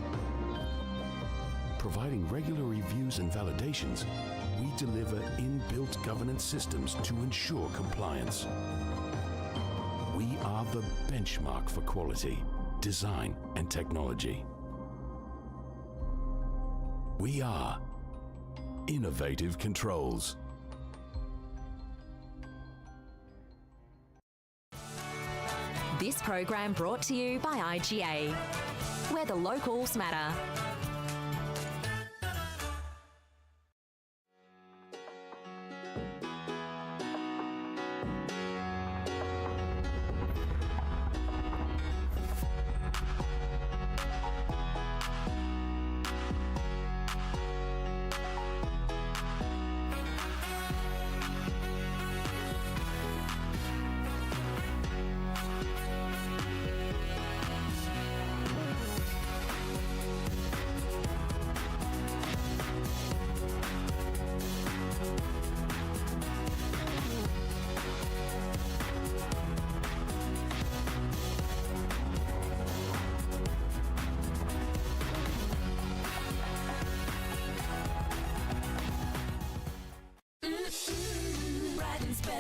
Providing regular reviews and validations, we deliver inbuilt governance systems to ensure compliance. We are the benchmark for quality, design, and technology. We are Innovative Controls. This program brought to you by IGA, where the locals matter.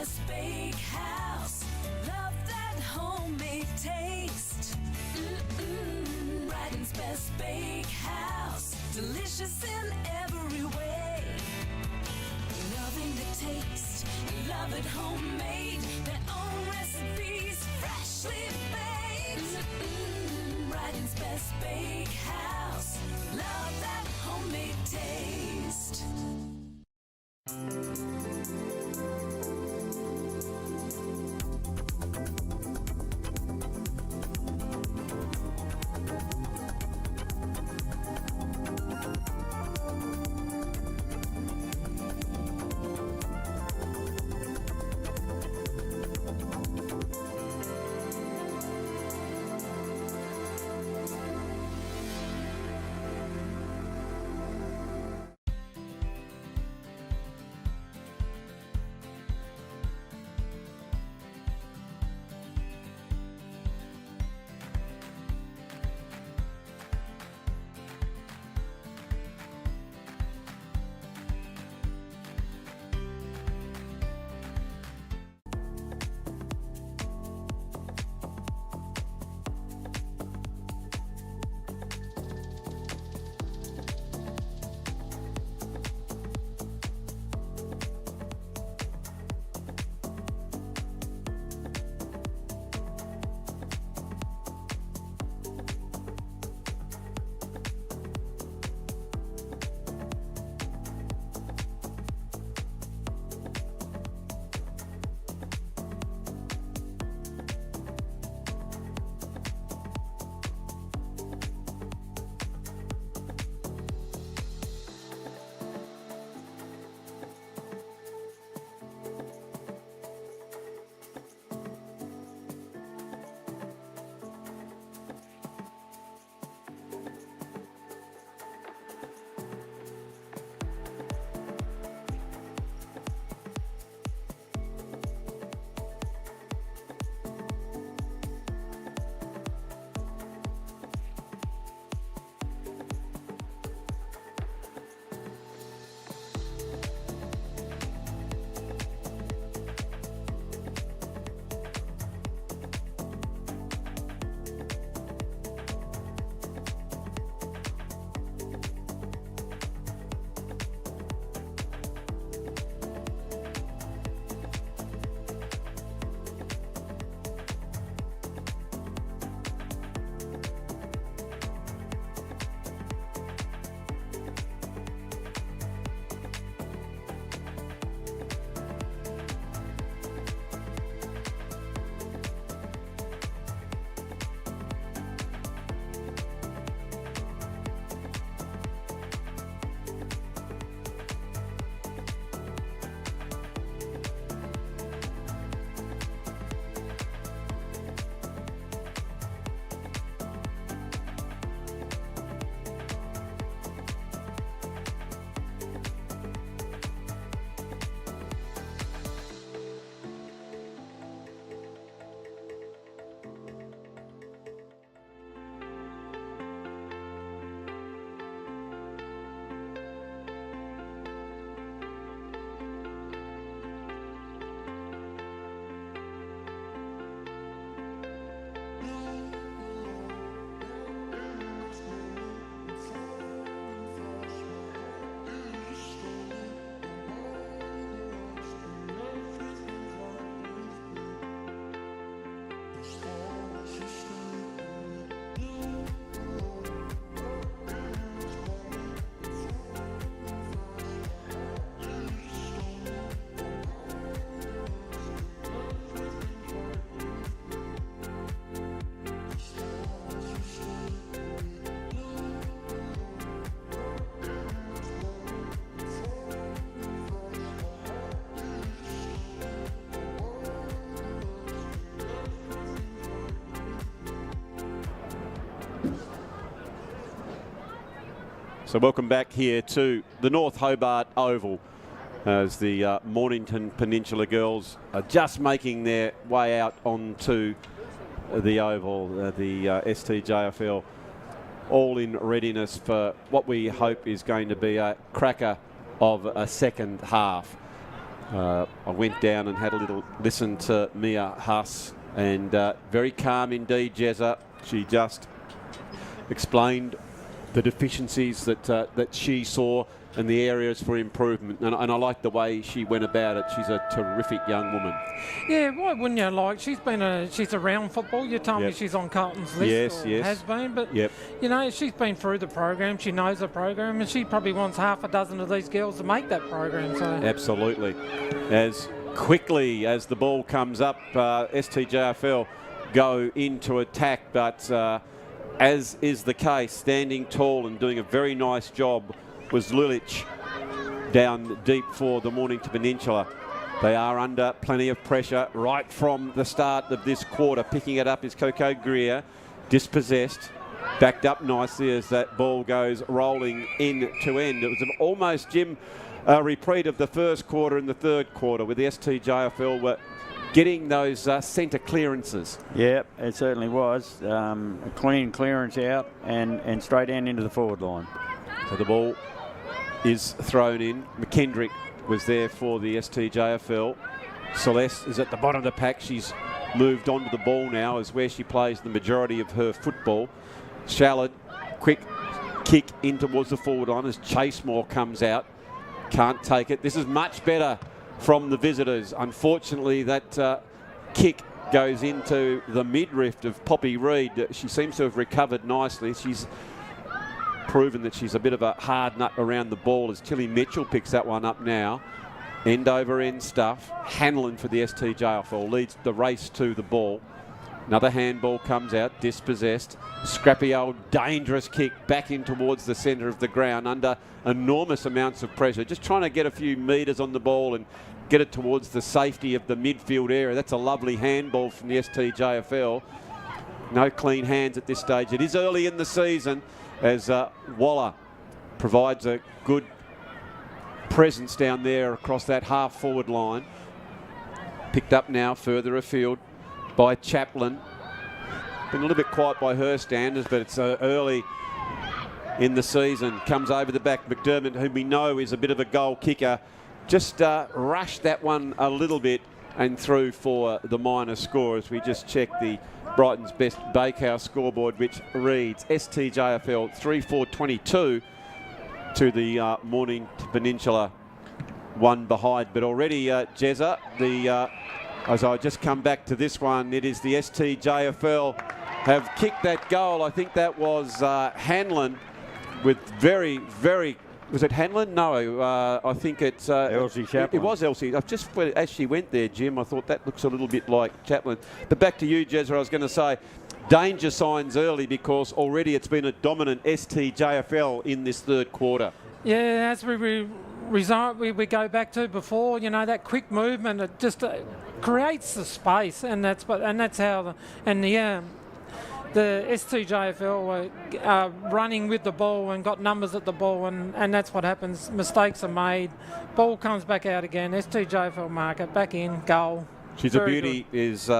Best Bakehouse. Love that homemade taste. Brighton's Best Bakehouse. Delicious in every way. Loving the taste. Love it homemade. Their own recipes. Freshly baked. Brighton's Best Bakehouse. Love that homemade taste. So welcome back here to the North Hobart Oval as the Mornington Peninsula girls are just making their way out onto the Oval, the STJFL, all in readiness for what we hope is going to be a cracker of a second half. I went down and had a little listen to Mia Huss, and very calm indeed, Jezza. She just explained the deficiencies that she saw and the areas for improvement, and I like the way she went about it. She's a terrific young woman. Yeah, why wouldn't you like? She's around football. You told me she's on Carlton's list, yes, has been, but yep. you know, she's been through the program. She knows the program, and she probably wants half a dozen of these girls to make that program. So Absolutely. As quickly as the ball comes up, STJFL go into attack, but as is the case, standing tall and doing a very nice job was Lulich down deep for the Mornington Peninsula. They are under plenty of pressure right from the start of this quarter. Picking it up is Coco Greer, dispossessed, backed up nicely as that ball goes rolling end to end. It was almost, Jim, a repeat of the first quarter and the third quarter, with the STJFL were getting those centre clearances. Yeah, it certainly was. A clean clearance out and straight down into the forward line. So the ball is thrown in. McKendrick was there for the STJFL. Celeste is at the bottom of the pack. She's moved on to the ball now, is where she plays the majority of her football. Shallard, quick kick in towards the forward line as Chasemore comes out. Can't take it. This is much better from the visitors. Unfortunately, that kick goes into the midriff of Poppy Reid. She seems to have recovered nicely. She's proven that she's a bit of a hard nut around the ball as Tilly Mitchell picks that one up now. End over end stuff. Hanlon for the STJFL leads the race to the ball. Another handball comes out, dispossessed. Scrappy old dangerous kick back in towards the centre of the ground under enormous amounts of pressure. Just trying to get a few metres on the ball and get it towards the safety of the midfield area. That's a lovely handball from the STJFL. No clean hands at this stage. It is early in the season, as Waller provides a good presence down there across that half-forward line. Picked up now further afield by Chaplin. Been a little bit quiet by her standards, but it's early in the season. Comes over the back. McDermott, whom we know is a bit of a goal kicker, just rushed that one a little bit and through for the minor score, as we just check the Brighton's Best Bakehouse scoreboard, which reads STJFL 3-4-22 to the Mornington Peninsula, one behind. But already, Jezza, as I just come back to this one, it is the STJFL have kicked that goal. I think that was Hanlon with very, very... Was it Hanlon? No, I think it's... Elsie Chaplin. It was Elsie. I've just, as she went there, Jim, I thought that looks a little bit like Chaplin. But back to you, Jezza, I was going to say, danger signs early, because already it's been a dominant STJFL in this third quarter. yeah, as we go back to before, you know, that quick movement, it just creates the space, and that's how the STJFL are running with the ball and got numbers at the ball, and that's what happens. Mistakes are made. Ball comes back out again. STJFL mark it, back in, goal. She's a beauty, is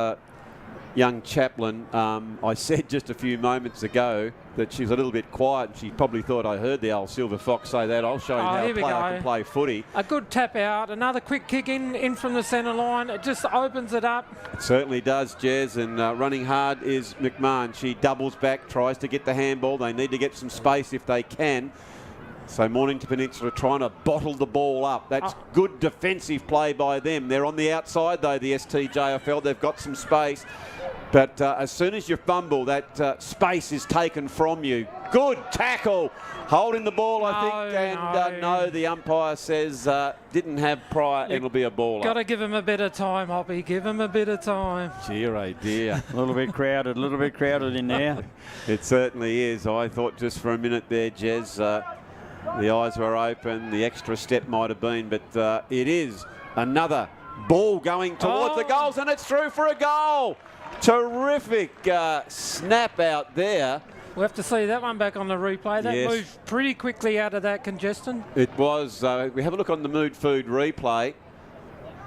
young Chaplin. I said just a few moments ago that she's a little bit quiet, and she probably thought I heard the old Silver Fox say that. I'll show you how a player can play footy. A good tap out, another quick kick in from the centre line. It just opens it up. It certainly does, Jez, and running hard is McMahon. She doubles back, tries to get the handball. They need to get some space if they can. So Mornington Peninsula trying to bottle the ball up. That's good defensive play by them. They're on the outside, though, the STJFL. They've got some space. But as soon as you fumble, that space is taken from you. Good tackle. Holding the ball, I think. And no, the umpire says didn't have prior, and it'll be a ball. Got to give him a bit of time, Hoppy. Give him a bit of time. Dear, oh dear. A little bit crowded in there. It certainly is. I thought just for a minute there, Jez, the eyes were open. The extra step might have been, but it is another ball going towards the goals, and it's through for a goal. Terrific snap out there. We'll have to see that one back on the replay. That Yes. moved pretty quickly out of that congestion. It was. We have a look on the Mood Food replay.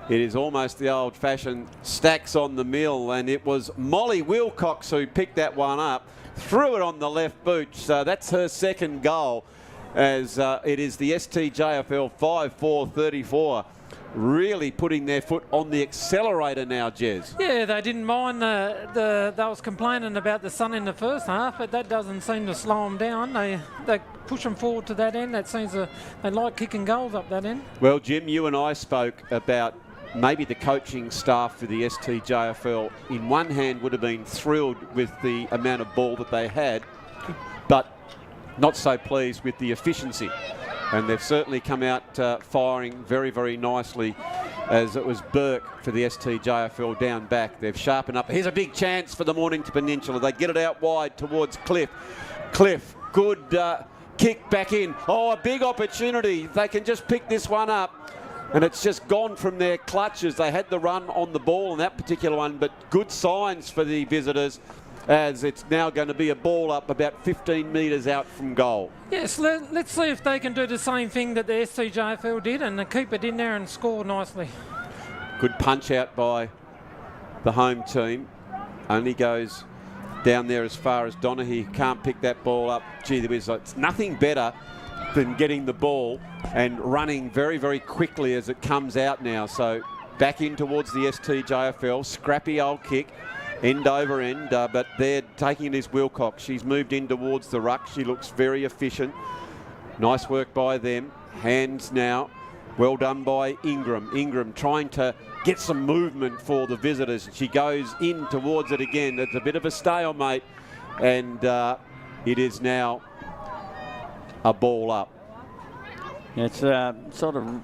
It is almost the old-fashioned stacks on the mill, and it was Molly Wilcox who picked that one up, threw it on the left boot. So that's her second goal, as it is the STJFL 5-4-34 really putting their foot on the accelerator now, Jez. Yeah, they didn't mind they was complaining about the sun in the first half, but that doesn't seem to slow them down. They push them forward to that end. That seems they like kicking goals up that end. Well, Jim, you and I spoke about maybe the coaching staff for the STJFL in one hand would have been thrilled with the amount of ball that they had, but not so pleased with the efficiency. And they've certainly come out firing very, very nicely, as it was Burke for the STJFL down back. They've sharpened up. Here's a big chance for the Mornington Peninsula. They get it out wide towards Cliff. Cliff, good kick back in. Oh, a big opportunity. They can just pick this one up. And it's just gone from their clutches. They had the run on the ball in that particular one, but good signs for the visitors, as it's now going to be a ball up about 15 metres out from goal. Yes, let's see if they can do the same thing that the STJFL did and keep it in there and score nicely. Good punch out by the home team. Only goes down there as far as Donaghy. Can't pick that ball up. Gee, it's nothing better than getting the ball and running very, very quickly as it comes out now. So back in towards the STJFL. Scrappy old kick. End over end, but they're taking it as Wilcox. She's moved in towards the ruck. She looks very efficient. Nice work by them. Hands now. Well done by Ingram. Ingram trying to get some movement for the visitors. She goes in towards it again. It's a bit of a stalemate, and it is now a ball up. It's sort of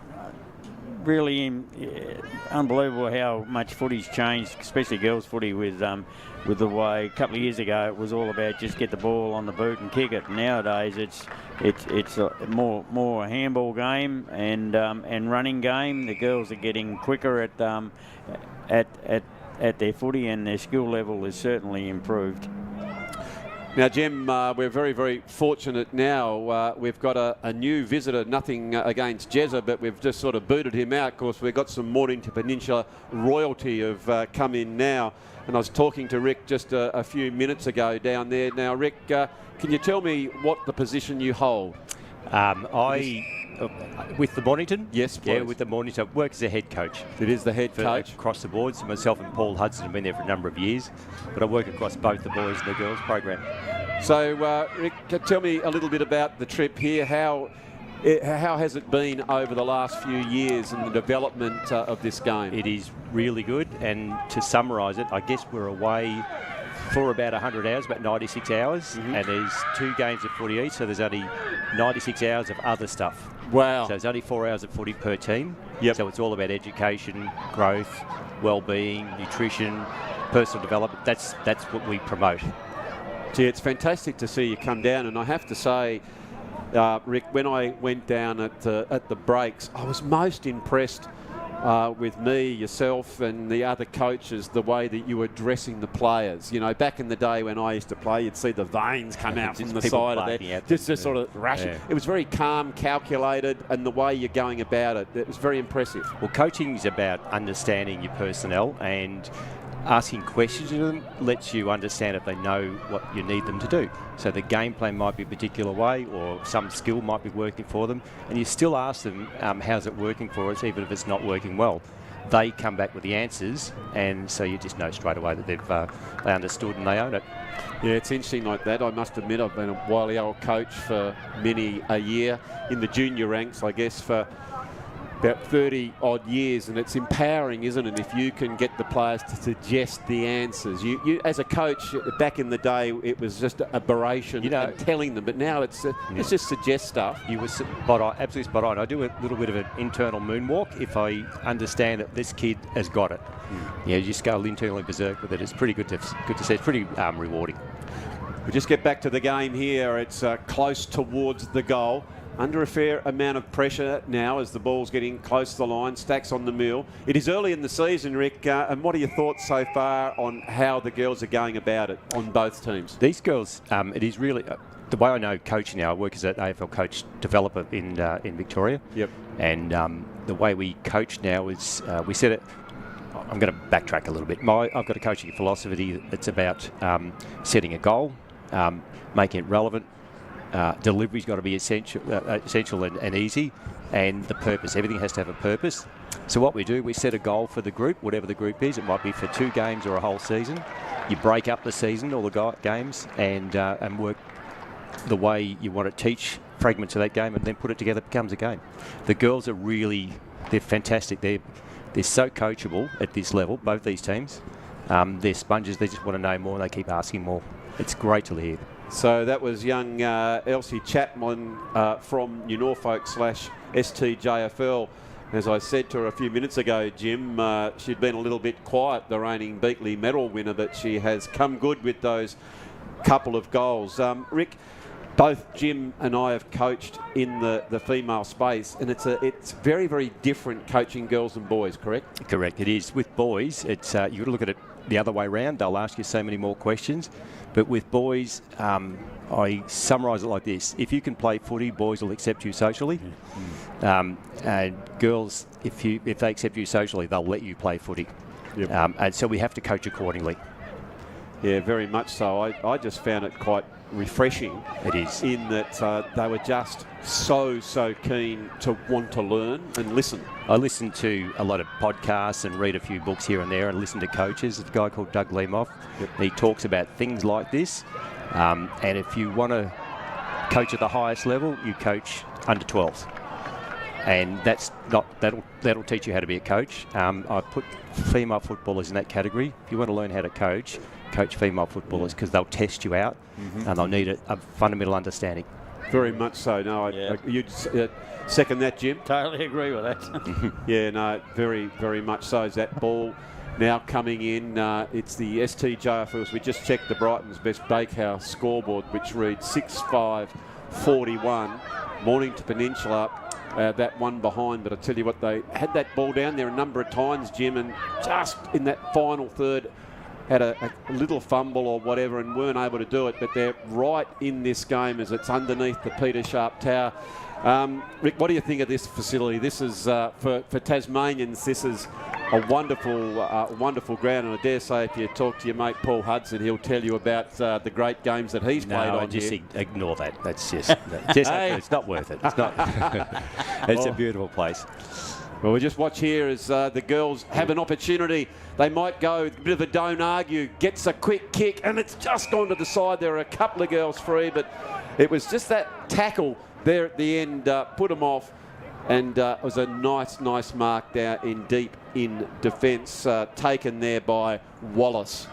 really unbelievable how much footy's changed, especially girls' footy, with the way a couple of years ago it was all about just get the ball on the boot and kick it. Nowadays it's a more a handball game and running game. The girls are getting quicker at their footy, and their skill level is certainly improved. Now, Jim, we're very, very fortunate now. We've got a new visitor, nothing against Jezza, but we've just sort of booted him out. Of course, we've got some Mornington Peninsula royalty have come in now. And I was talking to Rick just a few minutes ago down there. Now, Rick, can you tell me what the position you hold? With the Mornington? Yes, please. Yeah, with the Mornington. I work as a head coach. It is the head coach? Across the board. So myself and Paul Hudson have been there for a number of years. But I work across both the boys and the girls program. So, Rick, tell me a little bit about the trip here. How has it been over the last few years in the development of this game? It is really good. And to summarise it, I guess we're away for about 100 hours, about 96 hours. Mm-hmm. And there's 2 games of footy each, so there's only 96 hours of other stuff. Wow. So there's only 4 hours of footy per team. Yep. So it's all about education, growth, well-being, nutrition, personal development. That's what we promote. Gee, it's fantastic to see you come down, and I have to say, Rick, when I went down at the breaks, I was most impressed with me, yourself and the other coaches, the way that you were dressing the players. You know, back in the day when I used to play, you'd see the veins come out from the side of there. Just sort of rushing. Yeah. It was very calm, calculated, and the way you're going about it, it was very impressive. Well, coaching is about understanding your personnel, and asking questions to them lets you understand if they know what you need them to do. So the game plan might be a particular way, or some skill might be working for them, and you still ask them, how's it working for us, even if it's not working well. They come back with the answers, and so you just know straight away that they understood and they own it. Yeah, it's interesting like that. I must admit, I've been a wily old coach for many a year in the junior ranks, I guess, for about 30 odd years, and it's empowering, isn't it, if you can get the players to suggest the answers. You as a coach back in the day, it was just a beration, and telling them, but now it's just suggest stuff. You were spot on, absolutely spot on. I do a little bit of an internal moonwalk if I understand that this kid has got it. Yeah, you just go internally berserk with it. It's pretty good to see. It's pretty rewarding. We'll just get back to the game here. It's close towards the goal. Under a fair amount of pressure now as the ball's getting close to the line. Stacks on the mill. It is early in the season, Rick, and what are your thoughts so far on how the girls are going about it on both teams? These girls, it is really... the way I know coaching now, I work as an AFL coach developer in Victoria. Yep. And the way we coach now is we set it... I'm going to backtrack a little bit. I've got a coaching philosophy that's about setting a goal, making it relevant. Delivery's got to be essential and easy, and the purpose. Everything has to have a purpose. So what we do, we set a goal for the group, whatever the group is. It might be for 2 games or a whole season. You break up the season, all the games, and work the way you want to teach fragments of that game, and then put it together. It becomes a game. The girls are they're fantastic. They're so coachable at this level, both these teams. They're sponges. They just want to know more, and they keep asking more. It's great to hear. So that was young Elsie Chapman from New Norfolk / STJFL. As I said to her a few minutes ago, Jim, she'd been a little bit quiet, the reigning Beatley medal winner, but she has come good with those couple of goals. Rick, both Jim and I have coached in the female space, and it's very, very different coaching girls and boys, correct? Correct, it is. With boys, it's you've got to look at it the other way around. They'll ask you so many more questions. But with boys, I summarise it like this. If you can play footy, boys will accept you socially. And girls, if they accept you socially, they'll let you play footy. Yep. And so we have to coach accordingly. Yeah, very much so. I just found it quite refreshing. It is. In that they were just so keen to want to learn and listen. I listen to a lot of podcasts and read a few books here and there and listen to coaches. There's a guy called Doug Lemoff. Yep. He talks about things like this. And if you want to coach at the highest level, you coach under 12s. And that'll teach you how to be a coach. I put female footballers in that category. If you want to learn how to coach female footballers, because they'll test you out and they'll need a fundamental understanding. Very much so. No, you'd second that, Jim? Totally agree with that. Yeah, no, very, very much so. Is that ball now coming in? It's the STJFL. We just checked the Brighton's Best Bakehouse scoreboard, which reads 6-5-41. Mornington Peninsula. That one behind, but I tell you what, they had that ball down there a number of times, Jim, and just in that final third had a little fumble or whatever and weren't able to do it, but they're right in this game as it's underneath the Peter Sharp Tower. Rick, what do you think of this facility? This is, for Tasmanians, this is a wonderful ground, and I dare say if you talk to your mate Paul Hudson, he'll tell you about the great games that he's played on just here. Ignore that. That's just it's not worth it. It's not. It's a beautiful place. Well, we just watch here as the girls have an opportunity. They might go a bit of a don't argue, gets a quick kick, and it's just gone to the side. There are a couple of girls free, but it was just that tackle there at the end put them off. And it was a nice mark down in deep in defence, taken there by Wallace.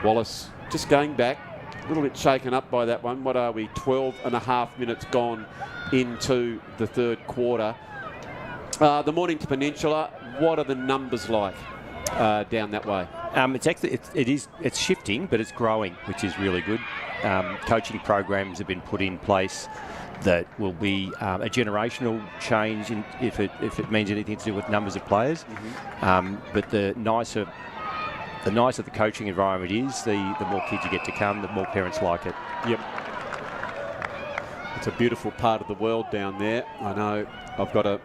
Wallace just going back, a little bit shaken up by that one. What are we, 12 and a half minutes gone into the third quarter. The Mornington Peninsula, what are the numbers like down that way? It's shifting, but it's growing, which is really good. Coaching programs have been put in place that will be a generational change if it means anything to do with numbers of players. But the nicer the coaching environment is, the more kids you get to come, the more parents like it. Yep. It's a beautiful part of the world down there. I know I've got a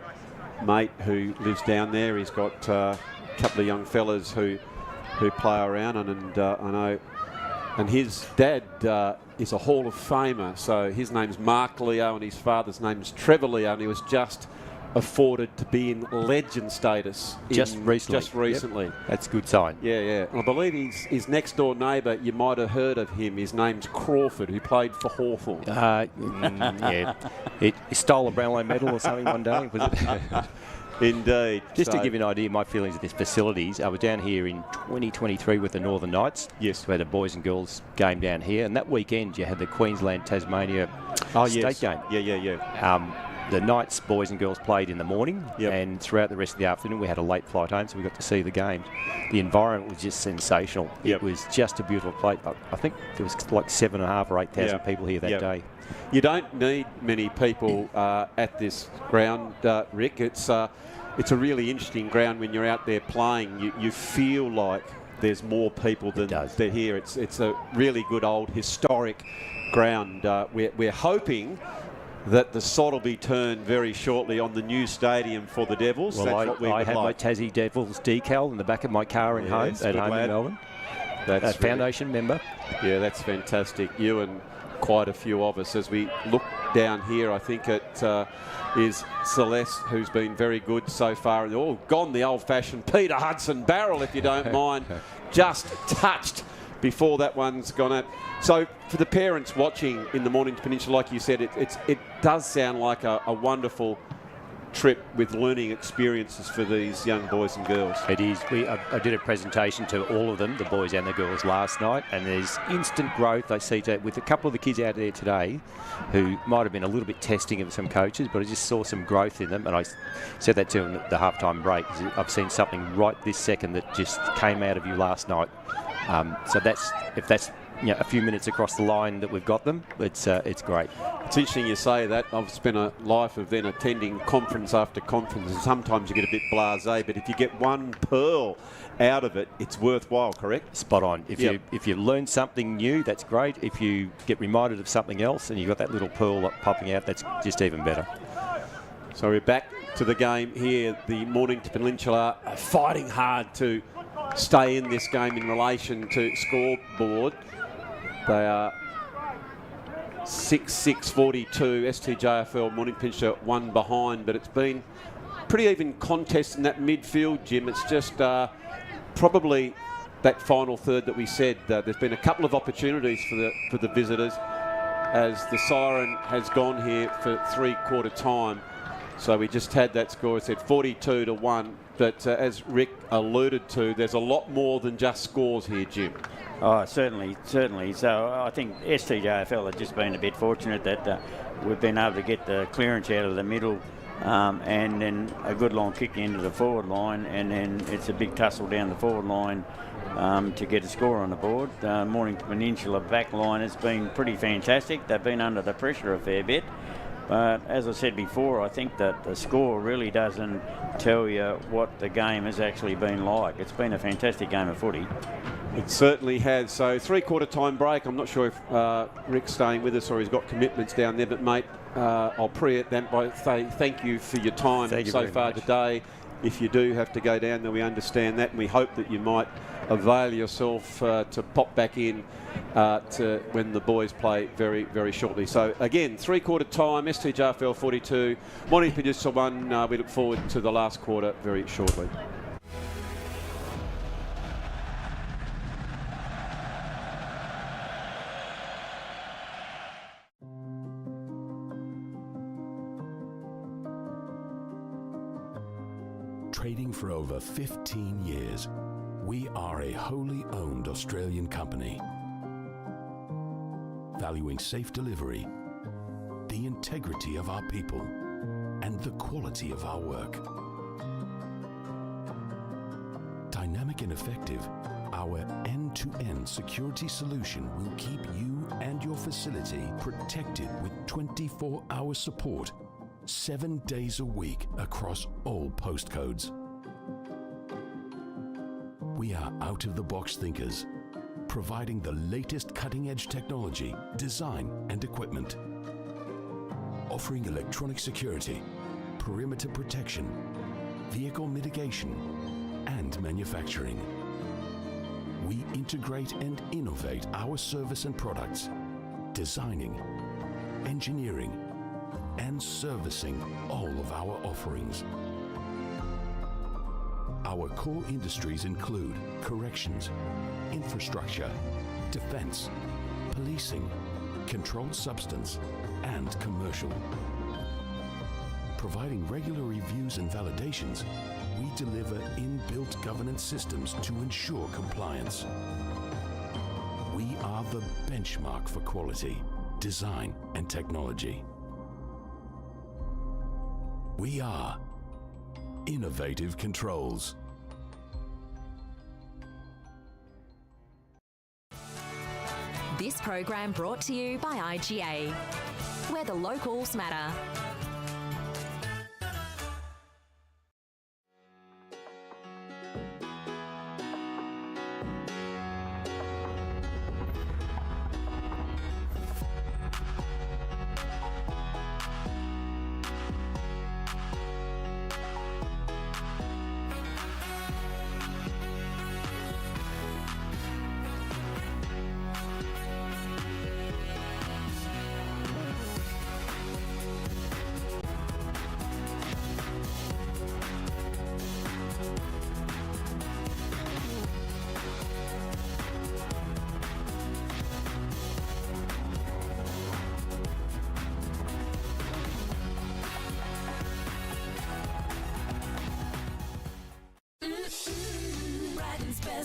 mate who lives down there. He's got a couple of young fellas who play around, and I know. And his dad is a Hall of Famer, so his name's Mark Leo and his father's name's Trevor Leo, and he was just afforded to be in legend status just recently. Yep. That's a good sign. Yeah. And I believe his next door neighbour, you might have heard of him. His name's Crawford, who played for Hawthorn. Yeah. He stole a Brownlow medal or something one day, was it? Indeed. Just to give you an idea of my feelings of these facilities, I was down here in 2023 with the Northern Knights. Yes. We had a boys and girls game down here, and that weekend you had the Queensland-Tasmania state game. Yeah. The Knights boys and girls played in the morning, and throughout the rest of the afternoon we had a late flight home, so we got to see the game. The environment was just sensational. It was just a beautiful place. I think there was like 7,500 or 8,000 people here that day. You don't need many people at this ground, Rick. It's a really interesting ground when you're out there playing. You feel like there's more people than they're here. It's a really good old historic ground. We're hoping that the sod will be turned very shortly on the new stadium for the Devils. Well, That's what we I would have my like. Tassie Devils decal in the back of my car at home in Melbourne. That's a foundation member. Yeah, that's fantastic. You and quite a few of us, as we look down here. I think it is Celeste who's been very good so far. Oh, gone the old-fashioned Peter Hudson barrel, if you don't mind. Just touched before that one's gone out. So for the parents watching in the Mornington Peninsula, like you said, it does sound like a wonderful trip with learning experiences for these young boys and girls. It is. I did a presentation to all of them, the boys and the girls, last night, and there's instant growth. I see that with a couple of the kids out there today who might have been a little bit testing of some coaches, but I just saw some growth in them, and I said that to them at the halftime break. I've seen something right this second that just came out of you last night. So if that's a few minutes across the line that we've got them, it's great. It's interesting you say that. I've spent a life of then attending conference after conference, and sometimes you get a bit blasé, but if you get one pearl out of it, it's worthwhile, correct? Spot on. If you learn something new, that's great. If you get reminded of something else and you've got that little pearl popping out, that's just even better. So we're back to the game here. The Mornington Peninsula are fighting hard to stay in this game in relation to scoreboard. They are 6-6-42. STJFL, Mornington Peninsula one behind, but it's been pretty even contest in that midfield, Jim. It's just probably that final third that we said. There's been a couple of opportunities for the visitors as the siren has gone here for three-quarter time. So we just had that score. It said 42-1. But as Rick alluded to, there's a lot more than just scores here, Jim. Oh, certainly. So I think STJFL have just been a bit fortunate that we've been able to get the clearance out of the middle and then a good long kick into the forward line, and then it's a big tussle down the forward line to get a score on the board. Mornington Peninsula back line has been pretty fantastic. They've been under the pressure a fair bit. But as I said before, I think that the score really doesn't tell you what the game has actually been like. It's been a fantastic game of footy. It certainly has. So three-quarter time break. I'm not sure if Rick's staying with us or he's got commitments down there. But, mate, I'll pre-it then by saying thank you for your time so far today. If you do have to go down there, we understand that, and we hope that you might avail yourself to pop back in to when the boys play very, very shortly. So again, three-quarter time, STJFL 42, Mornington Peninsula 1. We look forward to the last quarter very shortly. Trading for over 15 years, we are a wholly owned Australian company, valuing safe delivery, the integrity of our people, and the quality of our work. Dynamic and effective, our end-to-end security solution will keep you and your facility protected with 24-hour support, 7 days a week across all postcodes. We are out-of-the-box thinkers, providing the latest cutting-edge technology, design and equipment, offering electronic security, perimeter protection, vehicle mitigation, and manufacturing. We integrate and innovate our service and products, designing, engineering, and servicing all of our offerings. Our core industries include corrections, infrastructure, defense, policing, controlled substance, and commercial. Providing regular reviews and validations, we deliver inbuilt governance systems to ensure compliance. We are the benchmark for quality, design, and technology. We are Innovative Controls. This program brought to you by IGA, where the locals matter.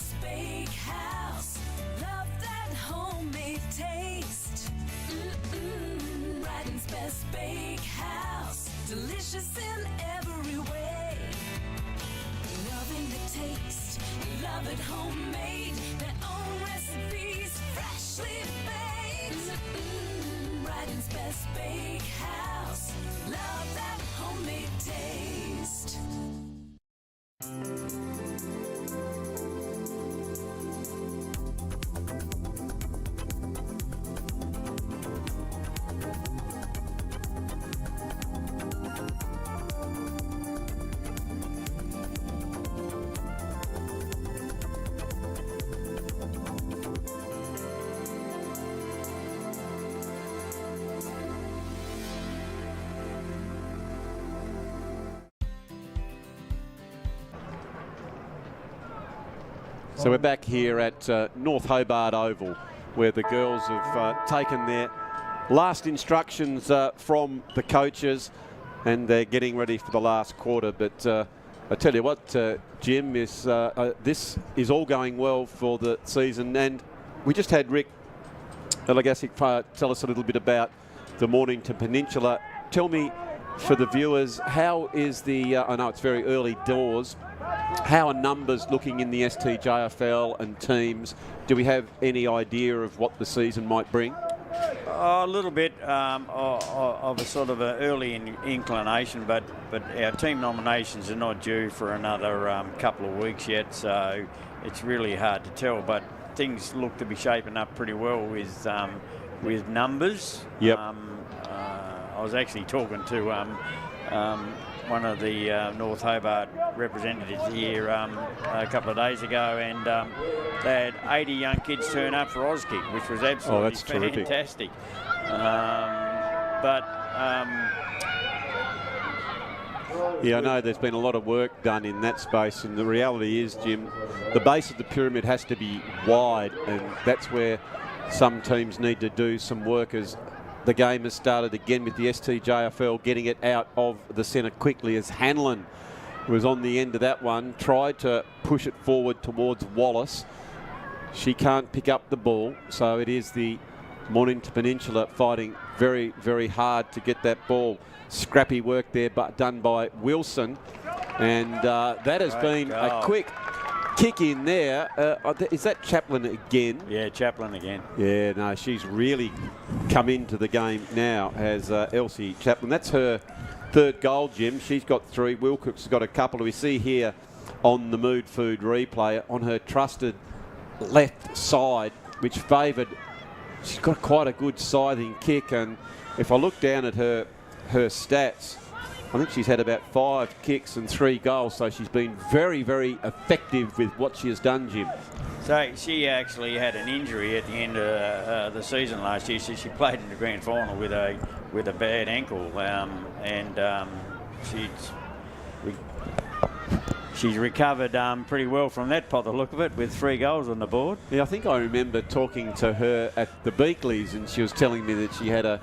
Best Bakehouse. Love that homemade taste. Brighton's Best Bakehouse. Delicious in every way. Loving the taste. Love it homemade. Their own recipes. Freshly baked. Brighton's Best Bakehouse. Love that homemade taste. So we're back here at North Hobart Oval, where the girls have taken their last instructions from the coaches, and they're getting ready for the last quarter. But I tell you what, Jim, this is all going well for the season. And we just had Rick Elagasic tell us a little bit about the Mornington Peninsula. Tell me, for the viewers, how is the, I know it's very early doors, how are numbers looking in the STJFL and teams? Do we have any idea of what the season might bring? A little bit of a sort of an early inclination, but our team nominations are not due for another couple of weeks yet, so it's really hard to tell. But things look to be shaping up pretty well with numbers. Yep. I was actually talking to one of the North Hobart representatives here a couple of days ago, and they had 80 young kids turn up for Auskick, which was absolutely fantastic. Yeah, I know there's been a lot of work done in that space, and the reality is, Jim, the base of the pyramid has to be wide, and that's where some teams need to do some work. As the game has started again with the STJFL getting it out of the centre quickly, as Hanlon was on the end of that one, tried to push it forward towards Wallace. She can't pick up the ball, so it is the Mornington Peninsula fighting very, very hard to get that ball. Scrappy work there, but done by Wilson, and that has been a quick kick in there. Is that Chaplin again? Yeah, Chaplin again. Yeah, no, she's really come into the game now, has Elsie Chaplin. That's her third goal, Jim. She's got 3. Wilcox has got a couple. We see here on the Mood Food replay on her trusted left side, which favoured. She's got quite a good scything kick, and if I look down at her stats, I think she's had about 5 kicks and 3 goals, so she's been very, very effective with what she has done, Jim. So she actually had an injury at the end of the season last year. So she played in the grand final with a bad ankle, and she's recovered pretty well from that, by the look of it, with 3 goals on the board. Yeah, I think I remember talking to her at the Beakleys, and she was telling me that she had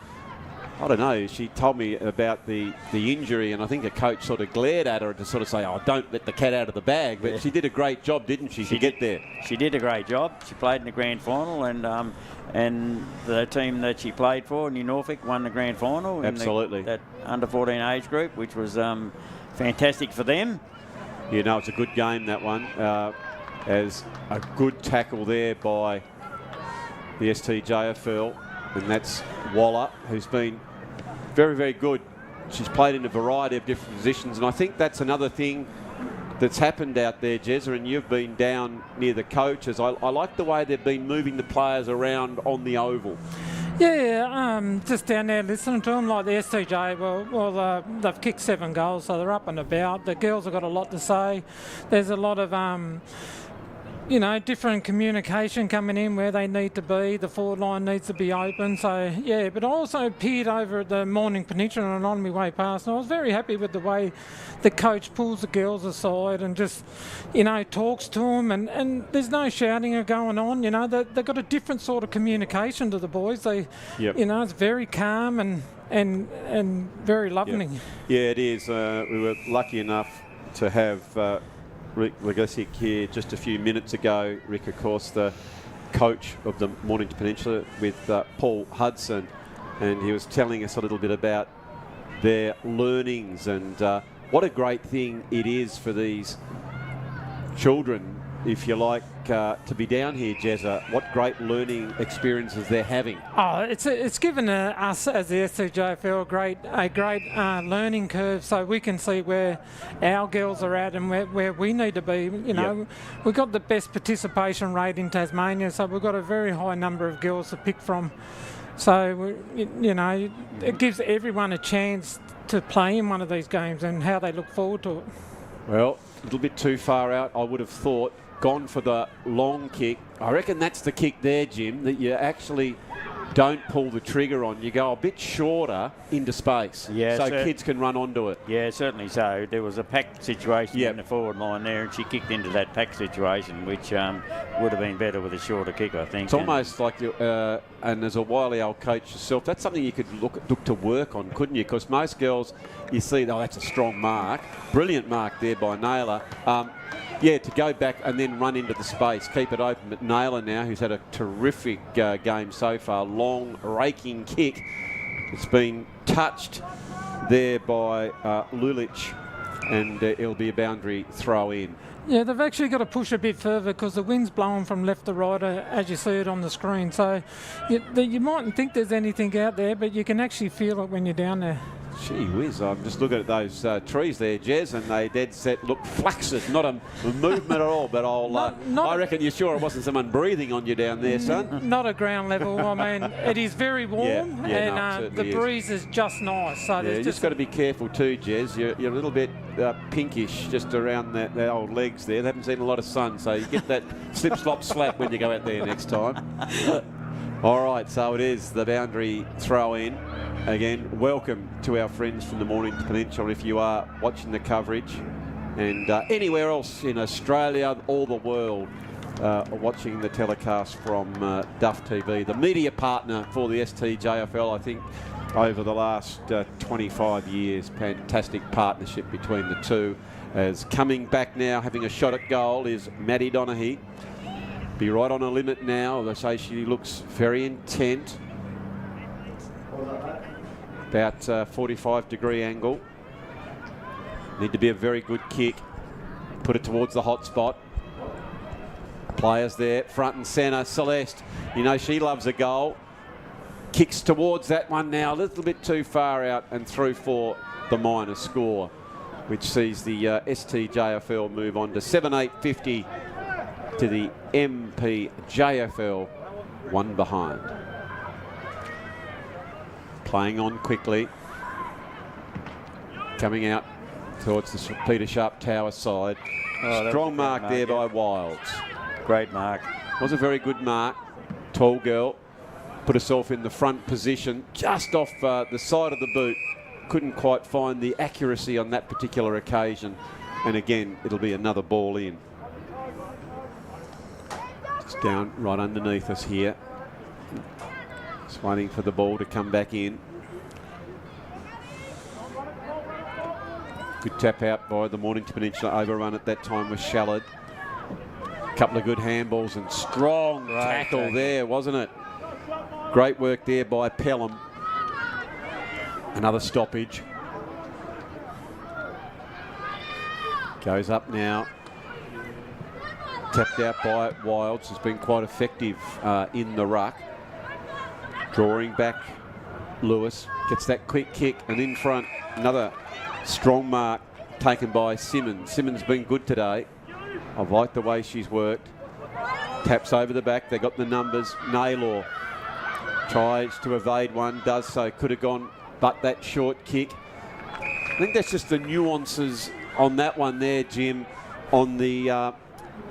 I don't know, she told me about the injury, and I think a coach sort of glared at her to sort of say, oh, don't let the cat out of the bag. But she did a great job, didn't she, to get there? She did a great job. She played in the grand final, and the team that she played for, New Norfolk, won the grand final. Absolutely. In that under-14 age group, which was fantastic for them. You know, it's a good game, that one. As a good tackle there by the STJFL, and that's Waller, who's been very, very good. She's played in a variety of different positions, and I think that's another thing that's happened out there, Jezza, and you've been down near the coaches. I like the way they've been moving the players around on the oval. Yeah, just down there listening to them, like the STJ, well, they've kicked 7 goals, so they're up and about. The girls have got a lot to say. There's a lot of different communication coming in where they need to be. The forward line needs to be open. So, yeah, but I also appeared over at the Morning Peninsula and on my way past, and I was very happy with the way the coach pulls the girls aside and just, talks to them, and there's no shouting going on. They've got a different sort of communication to the boys. It's very calm and very loving. Yeah, it is. We were lucky enough to have Rick Legasic here just a few minutes ago. Rick, of course, the coach of the Mornington Peninsula with Paul Hudson, and he was telling us a little bit about their learnings and what a great thing it is for these children, if you like, to be down here, Jezza. What great learning experiences they're having. Oh, it's given us as the STJFL a great learning curve, so we can see where our girls are at and where we need to be. You know, we've got the best participation rate in Tasmania, so we've got a very high number of girls to pick from. So, you know, it gives everyone a chance to play in one of these games and how they look forward to it. Well, a little bit too far out, I would have thought. Gone for the long kick. I reckon that's the kick there, Jim, that you actually don't pull the trigger on. You go a bit shorter into space, so kids can run onto it. Yeah, certainly so. There was a packed situation in the forward line there, and she kicked into that packed situation, which would have been better with a shorter kick, I think. It's almost like you, and as a wily old coach yourself, that's something you could look to work on, couldn't you? Because most girls, you see, oh, that's a strong mark. Brilliant mark there by Naylor. Yeah, to go back and then run into the space, keep it open. But Naylor now, who's had a terrific game so far, long raking kick. It's been touched there by Lulich, and it'll be a boundary throw in. Yeah, they've actually got to push a bit further because the wind's blowing from left to right as you see it on the screen. So you mightn't think there's anything out there, but you can actually feel it when you're down there. Gee whiz, I'm just looking at those trees there, Jez, and they dead set look flaccid. Not a movement at all, but I reckon you're sure it wasn't someone breathing on you down there, son? Not at ground level. I mean, it is very warm, and the breeze is just nice. So you just got to be careful too, Jez. You're a little bit pinkish just around the old legs there. They haven't seen a lot of sun, so you get that slip, slop, slap when you go out there next time. All right, so it is the boundary throw in. Again, welcome to our friends from the Mornington Peninsula if you are watching the coverage, and anywhere else in Australia or the world watching the telecast from Duff TV, the media partner for the STJFL, I think, over the last 25 years. Fantastic partnership between the two. As coming back now, having a shot at goal, is Maddie Donaghy. Be right on a limit now. They say she looks very intent. About 45-degree angle. Need to be a very good kick. Put it towards the hot spot. Players there, front and centre. Celeste, you know she loves a goal. Kicks towards that one now, a little bit too far out and through for the minor score, which sees the STJFL move on to 7-8-50 to the MPJFL, one behind. Playing on quickly. Coming out towards the Peter Sharp Tower side. Strong mark there by Wilds. Great mark. Was a very good mark. Tall girl. Put herself in the front position. Just off the side of the boot. Couldn't quite find the accuracy on that particular occasion. And again, it'll be another ball in. It's down right underneath us here. Just waiting for the ball to come back in. Good tap out by the Mornington Peninsula. Overrun at that time was Shallard. Couple of good handballs and strong tackle there, wasn't it? Great work there by Pelham. Another stoppage. Goes up now. Tapped out by Wilds. Has been quite effective in the ruck. Drawing back, Lewis gets that quick kick, and in front, another strong mark taken by Simmons. Simmons been good today. I've liked the way she's worked. Taps over the back. They got the numbers. Naylor tries to evade one, does so. Could have gone, but that short kick. I think that's just the nuances on that one there, Jim. On the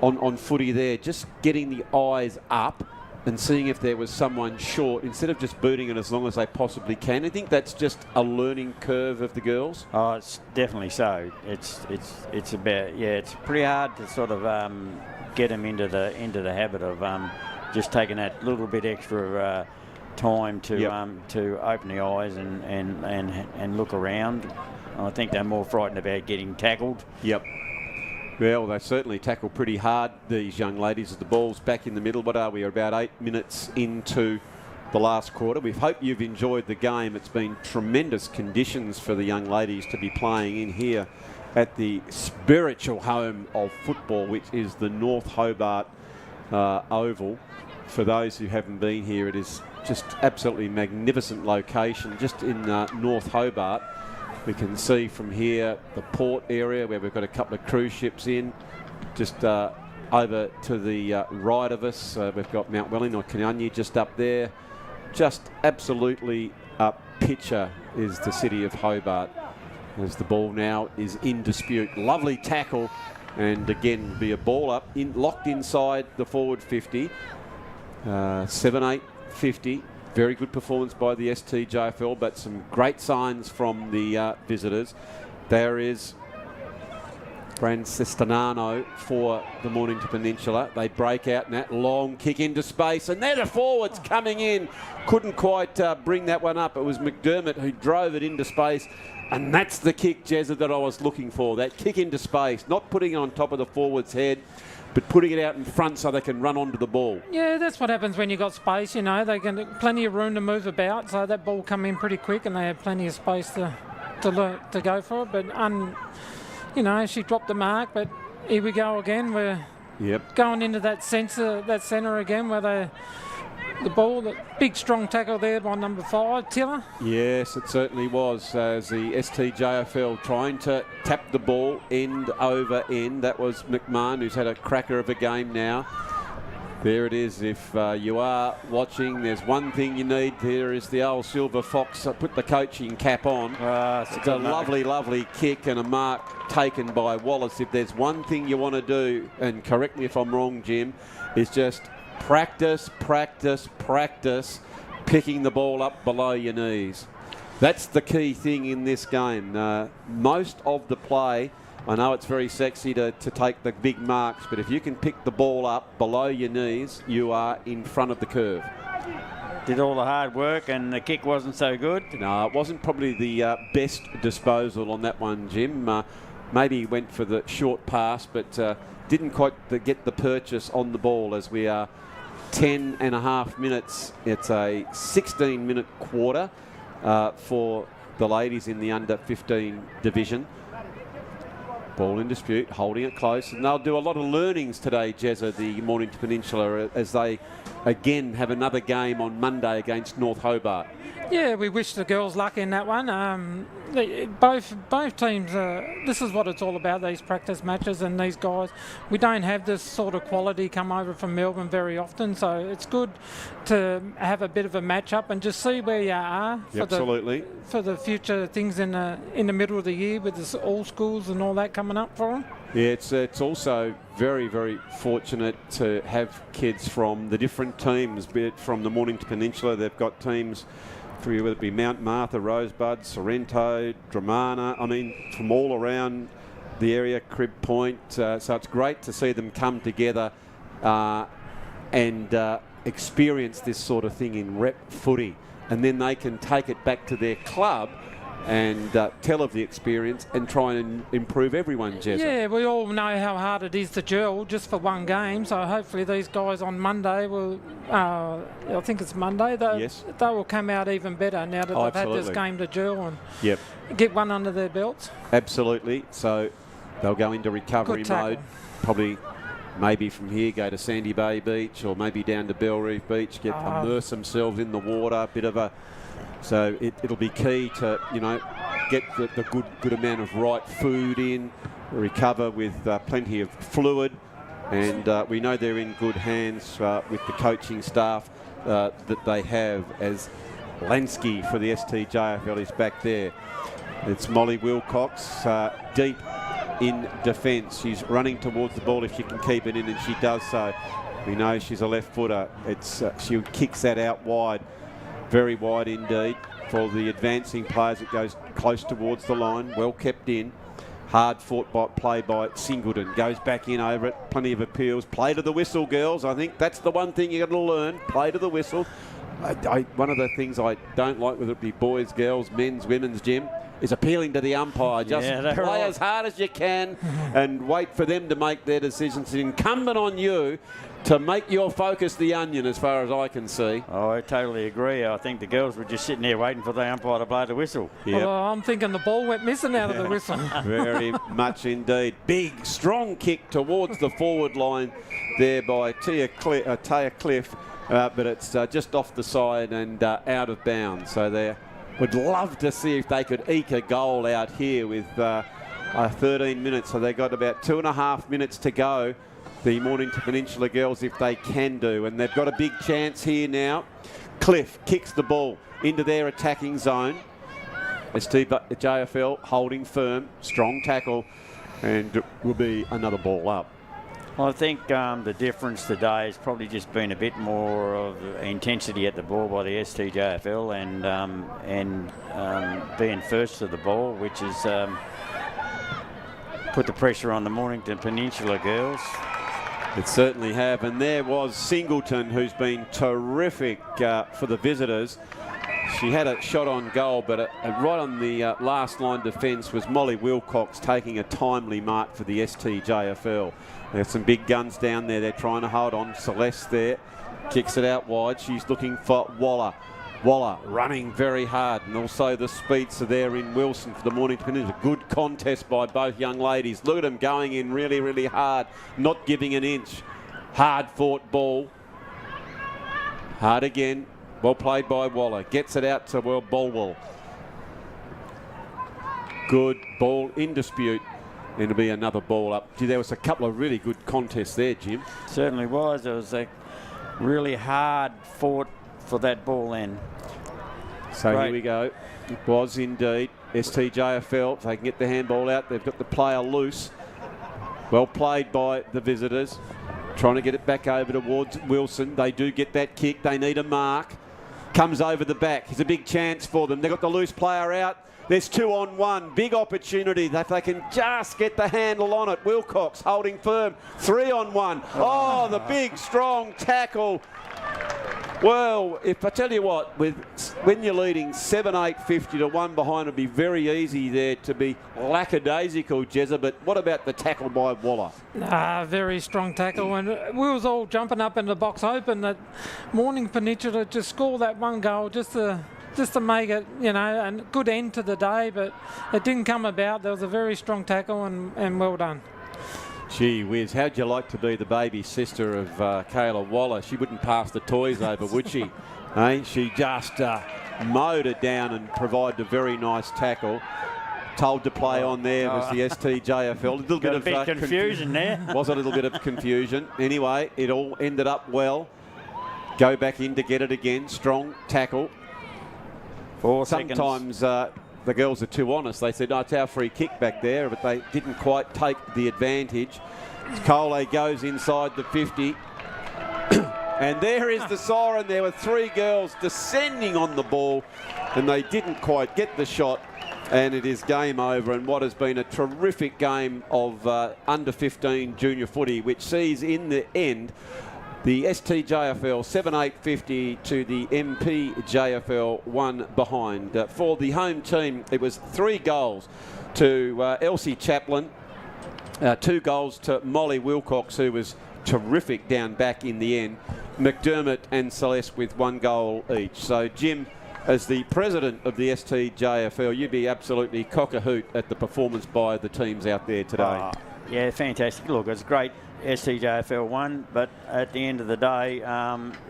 on footy there, just getting the eyes up and seeing if there was someone short instead of just booting it as long as they possibly can. I think that's just a learning curve of the girls. Oh, it's definitely so. It's about, it's pretty hard to sort of get them into the habit of just taking that little bit extra time to open the eyes and look around. I think they're more frightened about getting tackled. Yep. Well, they certainly tackle pretty hard, these young ladies, as the ball's back in the middle. What are we? We're about 8 minutes into the last quarter. We hope you've enjoyed the game. It's been tremendous conditions for the young ladies to be playing in here at the spiritual home of football, which is the North Hobart Oval. For those who haven't been here, it is just absolutely magnificent location just in North Hobart. We can see from here the port area where we've got a couple of cruise ships in. Just over to the right of us, we've got Mount Welling or Kanyanya just up there. Just absolutely a picture is the city of Hobart, as the ball now is in dispute. Lovely tackle, and again be a ball up, locked inside the forward 50. 7-8-50. Very good performance by the STJFL, but some great signs from the visitors. There is Franciscanano for the Mornington Peninsula. They break out in that long kick into space, and there the forwards coming in. Couldn't quite bring that one up. It was McDermott who drove it into space, and that's the kick, Jezza, that I was looking for. That kick into space, not putting it on top of the forward's head, but putting it out in front so they can run onto the ball. Yeah, that's what happens when you've got space, you know. They can plenty of room to move about, so that ball come in pretty quick, and they have plenty of space to go for it. But, you know, she dropped the mark, but here we go again. We're going into that centre again where the ball, the big strong tackle there by number 5, Tiller. Yes, it certainly was, as the STJFL trying to tap the ball end over end. That was McMahon, who's had a cracker of a game now. There it is. If you are watching, there's one thing you need. There is the old Silver Fox. Put the coaching cap on. It's a lovely, lovely kick and a mark taken by Wallace. If there's one thing you want to do, and correct me if I'm wrong, Jim, is just practice picking the ball up below your knees. That's the key thing in this game. Most of the play, I know it's very sexy to take the big marks, but if you can pick the ball up below your knees, you are in front of the curve. Did all the hard work and the kick wasn't so good? No, it wasn't probably the best disposal on that one, Jim. Maybe he went for the short pass, but didn't quite get the purchase on the ball, as we are 10.5 minutes. It's a 16-minute quarter for the ladies in the under-15 division. Ball in dispute, holding it close, and they'll do a lot of learnings today, Jezza, the Mornington Peninsula, as they again have another game on Monday against North Hobart. Yeah, we wish the girls luck in that one. Both teams, this is what it's all about, these practice matches, and these guys. We don't have this sort of quality come over from Melbourne very often, so it's good to have a bit of a match-up and just see where you are for the future things in the middle of the year with this all schools and all that coming up for them. Yeah, it's also very, very fortunate to have kids from the different teams, be it from the Mornington Peninsula. They've got teams, whether it be Mount Martha, Rosebud, Sorrento, Dramana, I mean, from all around the area, Crib Point. So it's great to see them come together and experience this sort of thing in rep footy. And then they can take it back to their club and tell of the experience and try and improve everyone, Jezza. Yeah, we all know how hard it is to gel just for one game, so hopefully these guys on Monday will, I think it's Monday, they will come out even better now that they've had this game to gel and get one under their belts. Absolutely. So they'll go into recovery mode, probably maybe from here go to Sandy Bay Beach or maybe down to Bell Reef Beach, immerse themselves in the water, a bit of a... So it'll be key to, you know, get the good amount of right food in, recover with plenty of fluid, and we know they're in good hands with the coaching staff that they have, as Lansky for the STJFL is back there. It's Molly Wilcox deep in defence. She's running towards the ball if she can keep it in, and she does so. We know she's a left footer. She kicks that out wide. Very wide indeed for the advancing players. It goes close towards the line, well kept in. Hard fought play by Singleton. Goes back in over it. Plenty of appeals. Play to the whistle, girls. I think that's the one thing you've got to learn. Play to the whistle. One of the things I don't like, whether it be boys, girls, men's, women's gym, is appealing to the umpire. Just Yeah, play right. as hard as you can and wait for them to make their decisions. It's incumbent on you to make your focus the onion, as far as I can see. Oh, I totally agree. I think the girls were just sitting there waiting for the umpire to blow the whistle. Yep. Well, I'm thinking the ball went missing out of the whistle. Very much indeed. Big, strong kick towards the forward line there by Taya Cliff, but it's just off the side and out of bounds. So they would love to see if they could eke a goal out here with 13 minutes. So they've got about 2.5 minutes to go, the Mornington Peninsula girls, if they can do. And they've got a big chance here now. Cliff kicks the ball into their attacking zone. STJFL holding firm, strong tackle, and it will be another ball up. Well, I think the difference today has probably just been a bit more of intensity at the ball by the STJFL and being first to the ball, which has put the pressure on the Mornington Peninsula girls. It certainly have, and there was Singleton, who's been terrific for the visitors. She had a shot on goal, but right on the last line defence was Molly Wilcox taking a timely mark for the STJFL. There's some big guns down there. They're trying to hold on. Celeste there kicks it out wide. She's looking for Waller. Waller running very hard, and also the speeds are there in Wilson for the Mornington Peninsula. Good contest by both young ladies. Look at them going in really, really hard, not giving an inch. Hard fought ball. Hard again. Well played by Waller. Gets it out to Bolwell. Good ball in dispute. It'll be another ball up. Gee, there was a couple of really good contests there, Jim. Certainly was. It was a really hard fought for that ball then. So Great. Here we go. It was indeed. STJFL, if they can get the handball out, they've got the player loose. Well played by the visitors. Trying to get it back over towards Wilson. They do get that kick. They need a mark. Comes over the back. It's a big chance for them. They've got the loose player out. There's 2-on-1. Big opportunity if they can just get the handle on it. Wilcox holding firm. 3-on-1. Oh, the big, strong tackle. Well, if I tell you what, when you're leading 7-8-50 to 1 behind, it'd be very easy there to be lackadaisical, Jezza. But what about the tackle by Waller? Very strong tackle, and we was all jumping up in the box hoping that Mornington Peninsula just score that one goal just to make it, a good end to the day, but it didn't come about. There was a very strong tackle and well done. Gee whiz, how'd you like to be the baby sister of Kayla Waller? She wouldn't pass the toys over, would she? Hey, she just mowed it down and provided a very nice tackle. Told to play on there was the STJFL. A little bit of confusion there. Was a little bit of confusion. Anyway, it all ended up well. Go back in to get it again. Strong tackle. 4 seconds. Sometimes the girls are too honest. They said, no, it's our free kick back there, but they didn't quite take the advantage. Cole goes inside the 50. And there is the siren. There were 3 girls descending on the ball, and they didn't quite get the shot. And it is game over, and what has been a terrific game of under-15 junior footy, which sees in the end the STJFL 7-8-50 to the MPJFL 1 behind. For the home team, it was 3 goals to Elsie Chaplin, 2 goals to Molly Wilcox, who was terrific down back in the end. McDermott and Celeste with 1 goal each. So, Jim, as the president of the STJFL, you'd be absolutely cock-a-hoot at the performance by the teams out there today. Yeah, fantastic. Look, it's great. STJFL won, but at the end of the day,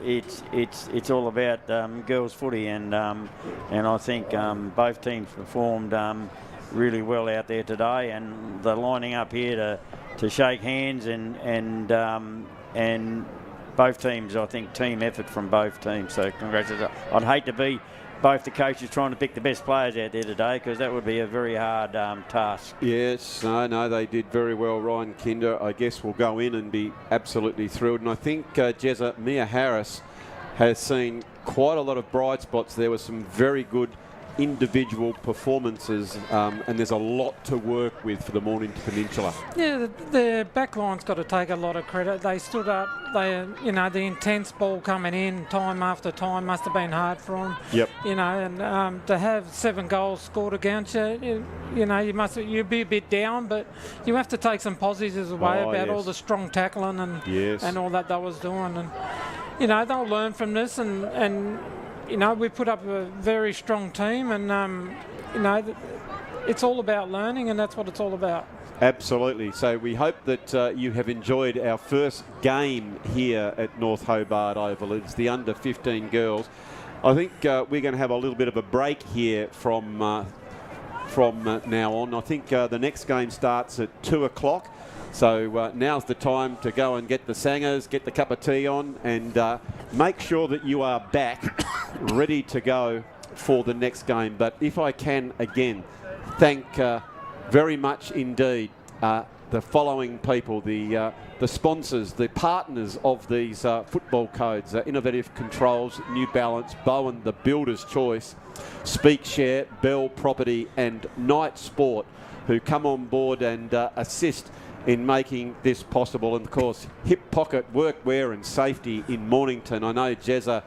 it's all about girls' footy, and I think both teams performed really well out there today, and they're lining up here to shake hands, and both teams, I think, team effort from both teams. So congratulations. I'd hate to be both the coaches trying to pick the best players out there today, because that would be a very hard task. Yes, no, they did very well. Ryan Kinder, I guess, will go in and be absolutely thrilled. And I think, Jezza, Mia Harris has seen quite a lot of bright spots. There were some very good individual performances, and there's a lot to work with for the Mornington Peninsula. Yeah, the back line's got to take a lot of credit. They stood up. They, the intense ball coming in time after time must have been hard for them. Yep. And to have 7 goals scored against you, you'd be a bit down, but you have to take some positives away about all the strong tackling and all that they was doing. And they'll learn from this, and we put up a very strong team, and it's all about learning, and that's what it's all about. Absolutely. So we hope that you have enjoyed our first game here at North Hobart Oval. It's the under-15 girls. I think we're going to have a little bit of a break here from now on. I think the next game starts at 2 o'clock. So now's the time to go and get the sangers, get the cup of tea on, and make sure that you are back ready to go for the next game. But if I can, again, thank very much indeed the following people, the sponsors, the partners of these football codes, Innovative Controls, New Balance, Bowen, the Builder's Choice, Speak Share, Bell Property and Night Sport, who come on board and assist in making this possible. And of course, Hip Pocket Workwear and Safety in Mornington. I know, Jezza,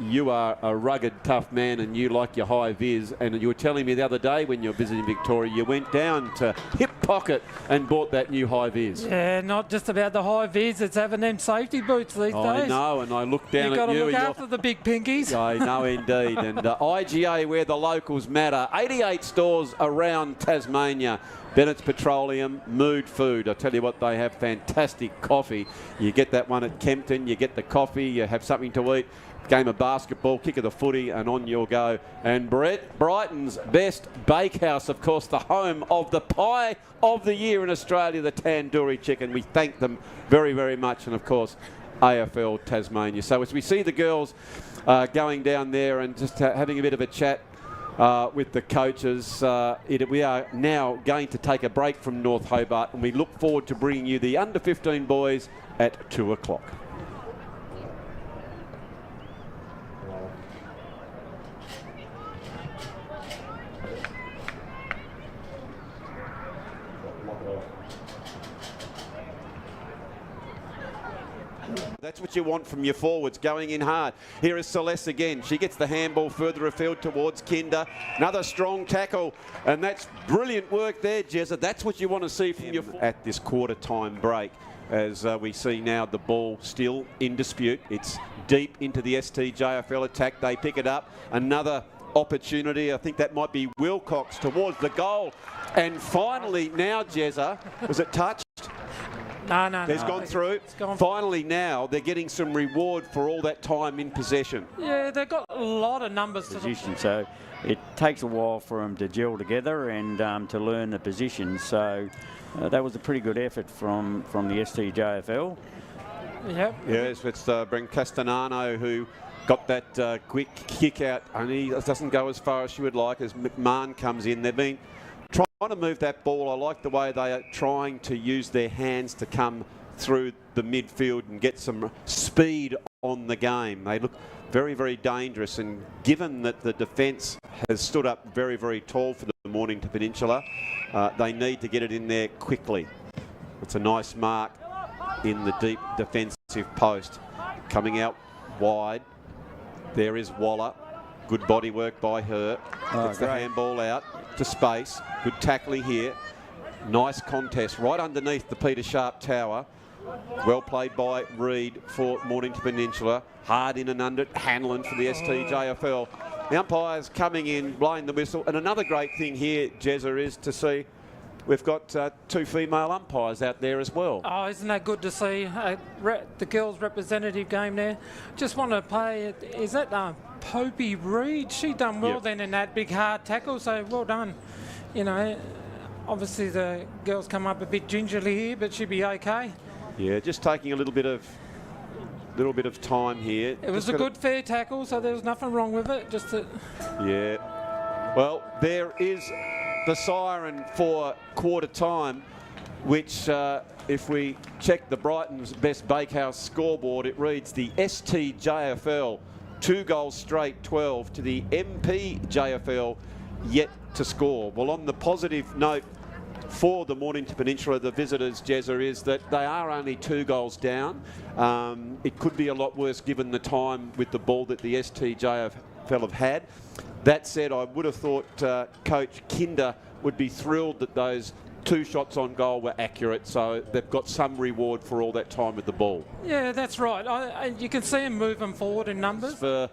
you are a rugged, tough man and you like your high vis, and you were telling me the other day when you were visiting Victoria, you went down to Hip Pocket and bought that new high vis. Yeah, not just about the high vis, it's having them safety boots these days. I know, and I looked down at you. You've got to look after the big pinkies. I know indeed. And IGA, where the locals matter. 88 stores around Tasmania. Bennett's Petroleum, Mood Food. I tell you what, they have fantastic coffee. You get that one at Kempton, you get the coffee, you have something to eat, game of basketball, kick of the footy, and on you'll go. And Brighton's best bakehouse, of course, the home of the pie of the year in Australia, the tandoori chicken. We thank them very, very much. And of course, AFL Tasmania. So as we see the girls going down there and just having a bit of a chat with the coaches, we are now going to take a break from North Hobart, and we look forward to bringing you the under-15 boys at 2 o'clock. That's what you want from your forwards, going in hard. Here is Celeste again. She gets the handball further afield towards Kinder. Another strong tackle, and that's brilliant work there, Jezza. That's what you want to see from your at this quarter-time break. As we see now the ball still in dispute. It's deep into the STJFL attack. They pick it up. Another opportunity. I think that might be Wilcox towards the goal. And finally now, Jezza, was it touched? No. It's gone through. Finally now, they're getting some reward for all that time in possession. Yeah, they've got a lot of numbers to position, so it takes a while for them to gel together and to learn the positions. So that was a pretty good effort from the STJFL. Yep. Yes, it's Brent Castanano who got that quick kick out, and he doesn't go as far as she would like as McMahon comes in. They've been trying to move that ball. I like the way they are trying to use their hands to come through the midfield and get some speed on the game. They look very, very dangerous, and given that the defence has stood up very, very tall for the Mornington Peninsula, they need to get it in there quickly. It's a nice mark in the deep defensive post. Coming out wide, there is Waller. Good body work by her. Gets the handball out to space. Good tackling here. Nice contest right underneath the Peter Sharp Tower. Well played by Reid for Mornington Peninsula. Hard in and under. Hanlon for the STJFL. The umpires coming in, blowing the whistle. And another great thing here, Jezza, is to see we've got 2 female umpires out there as well. Oh, isn't that good to see? The girls' representative game there. Just want to play, is that Popey Reid? She done well then in that big hard tackle, so well done. Obviously the girls come up a bit gingerly here, but she'll be okay. Yeah, just taking a little bit of time here. It was a good fair tackle, so there was nothing wrong with it. Yeah. Well, there is the siren for quarter time, which if we check the Brighton's Best Bakehouse scoreboard, it reads the STJFL 2 goals straight, 12 to the MPJFL, yet to score. Well, on the positive note for the Mornington Peninsula, the visitors, Jezza, is that they are only 2 goals down. It could be a lot worse given the time with the ball that the STJFL have had. That said, I would have thought Coach Kinder would be thrilled that those 2 shots on goal were accurate, so they've got some reward for all that time with the ball. Yeah, that's right. You can see him moving forward in numbers. For